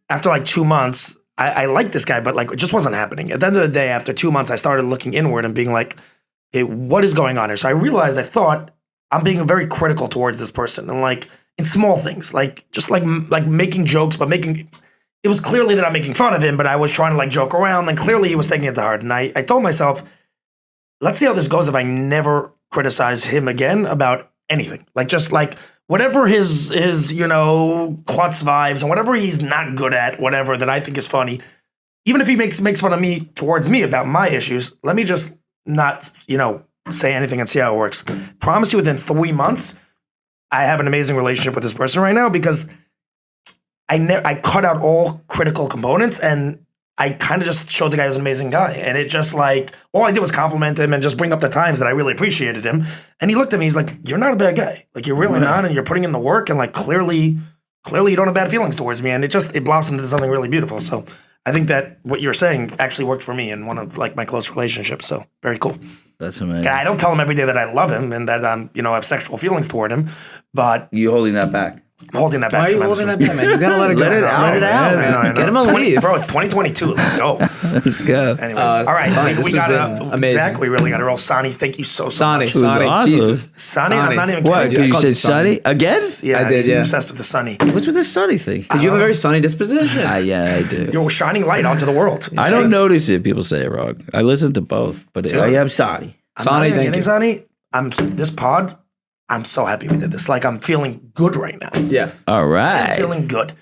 after like 2 months, I liked this guy, but like it just wasn't happening. At the end of the day, after 2 months, I started looking inward and being like, okay, what is going on here? So I realized, I thought I'm being very critical towards this person, and like in small things, like just like making jokes, but it was clearly that I'm making fun of him, but I was trying to like joke around, and clearly he was taking it to heart. And I told myself, let's see how this goes if I never criticize him again about anything. Like just like whatever his klutz vibes and whatever he's not good at, whatever that I think is funny, even if he makes fun of me towards me about my issues, let me just not, say anything and see how it works. Promise you within 3 months, I have an amazing relationship with this person right now because I cut out all critical components and I kind of just showed the guy was an amazing guy. And it just like, all I did was compliment him and just bring up the times that I really appreciated him. And he looked at me, he's like, you're not a bad guy. Like, you're really not, and you're putting in the work, and like clearly you don't have bad feelings towards me. And it blossomed into something really beautiful. So I think that what you're saying actually worked for me in one of like my close relationships. So very cool. That's amazing. I don't tell him every day that I love him and that I have sexual feelings toward him, but You holding that back? I'm holding that back. Why are you holding that back, man? You gotta let it go. Let it out. Let it out, man. I know. Get him a leave. Bro, it's 2022. Let's go. Let's go. Anyways, Uh, all right. Sonny, we this got has been to amazing. Zach. We really got to roll. Sonny, thank you so much. Sonny, was awesome. Jesus. Sonny, I'm not even What? kidding. You called said you Sonny. Sonny again? Yeah, I did, he's yeah. obsessed with the Sonny. What's with this Sonny thing? Because you have a very sunny disposition. Yeah, I do. You're shining light onto the world. I don't notice it. People say it wrong. I listen to both, but I am Sonny. I'm Sonny, not even thank kidding, you. Sonny. This pod, I'm so happy we did this. Like, I'm feeling good right now. Yeah. All I'm right. feeling good.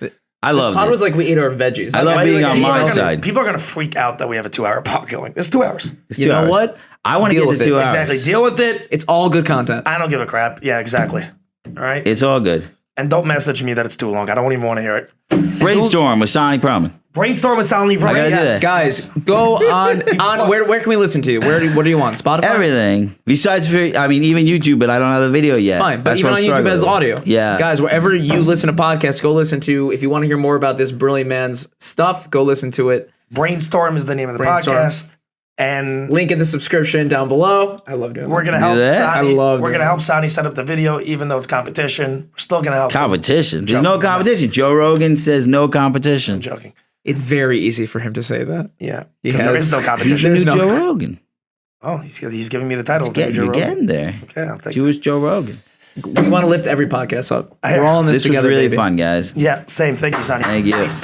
I love Pod it. was like we ate our veggies. I love Like, being like, on People my are gonna- side. People are going to freak out that we have a 2-hour pod going. It's 2 hours. It's You 2 know hours. what? I want to Deal get with to it. 2 hours. Exactly. Deal with it. It's all good content. I don't give a crap. Yeah, exactly. All right. It's all good. And don't message me that it's too long. I don't even want to hear it. Brainstorm with Sonny Perlman. Brainstorm with Sally. gotta do that. Guys, go on where can we listen to you? What do you want? Spotify? Everything. Besides, even YouTube, but I don't have the video yet. Fine, but That's even what on I'm YouTube struggling as with. audio. Yeah. Guys, wherever you listen to podcasts, go listen to. If you want to hear more about this brilliant man's stuff, go listen to it. Brainstorm is the name of the Brainstorm. podcast. And Link in the subscription down below. I love doing we're that. gonna help that? Sonny. I love We're doing gonna that. help Sonny set up the video, even though it's competition. We're still gonna help. him. Competition. There's no Joking. competition. Joe Rogan says no competition. I'm joking. It's very easy for him to say that. Yeah, He because there has- is no He's the competition. new no- Joe Rogan. Oh, he's giving me the title. You're getting there. Okay, I'll take. Jewish Joe Rogan. We want to lift every podcast up. I- We're all in this This was together, really baby. fun, guys. Yeah, same. Thank you, Sonny. Thank you. Peace.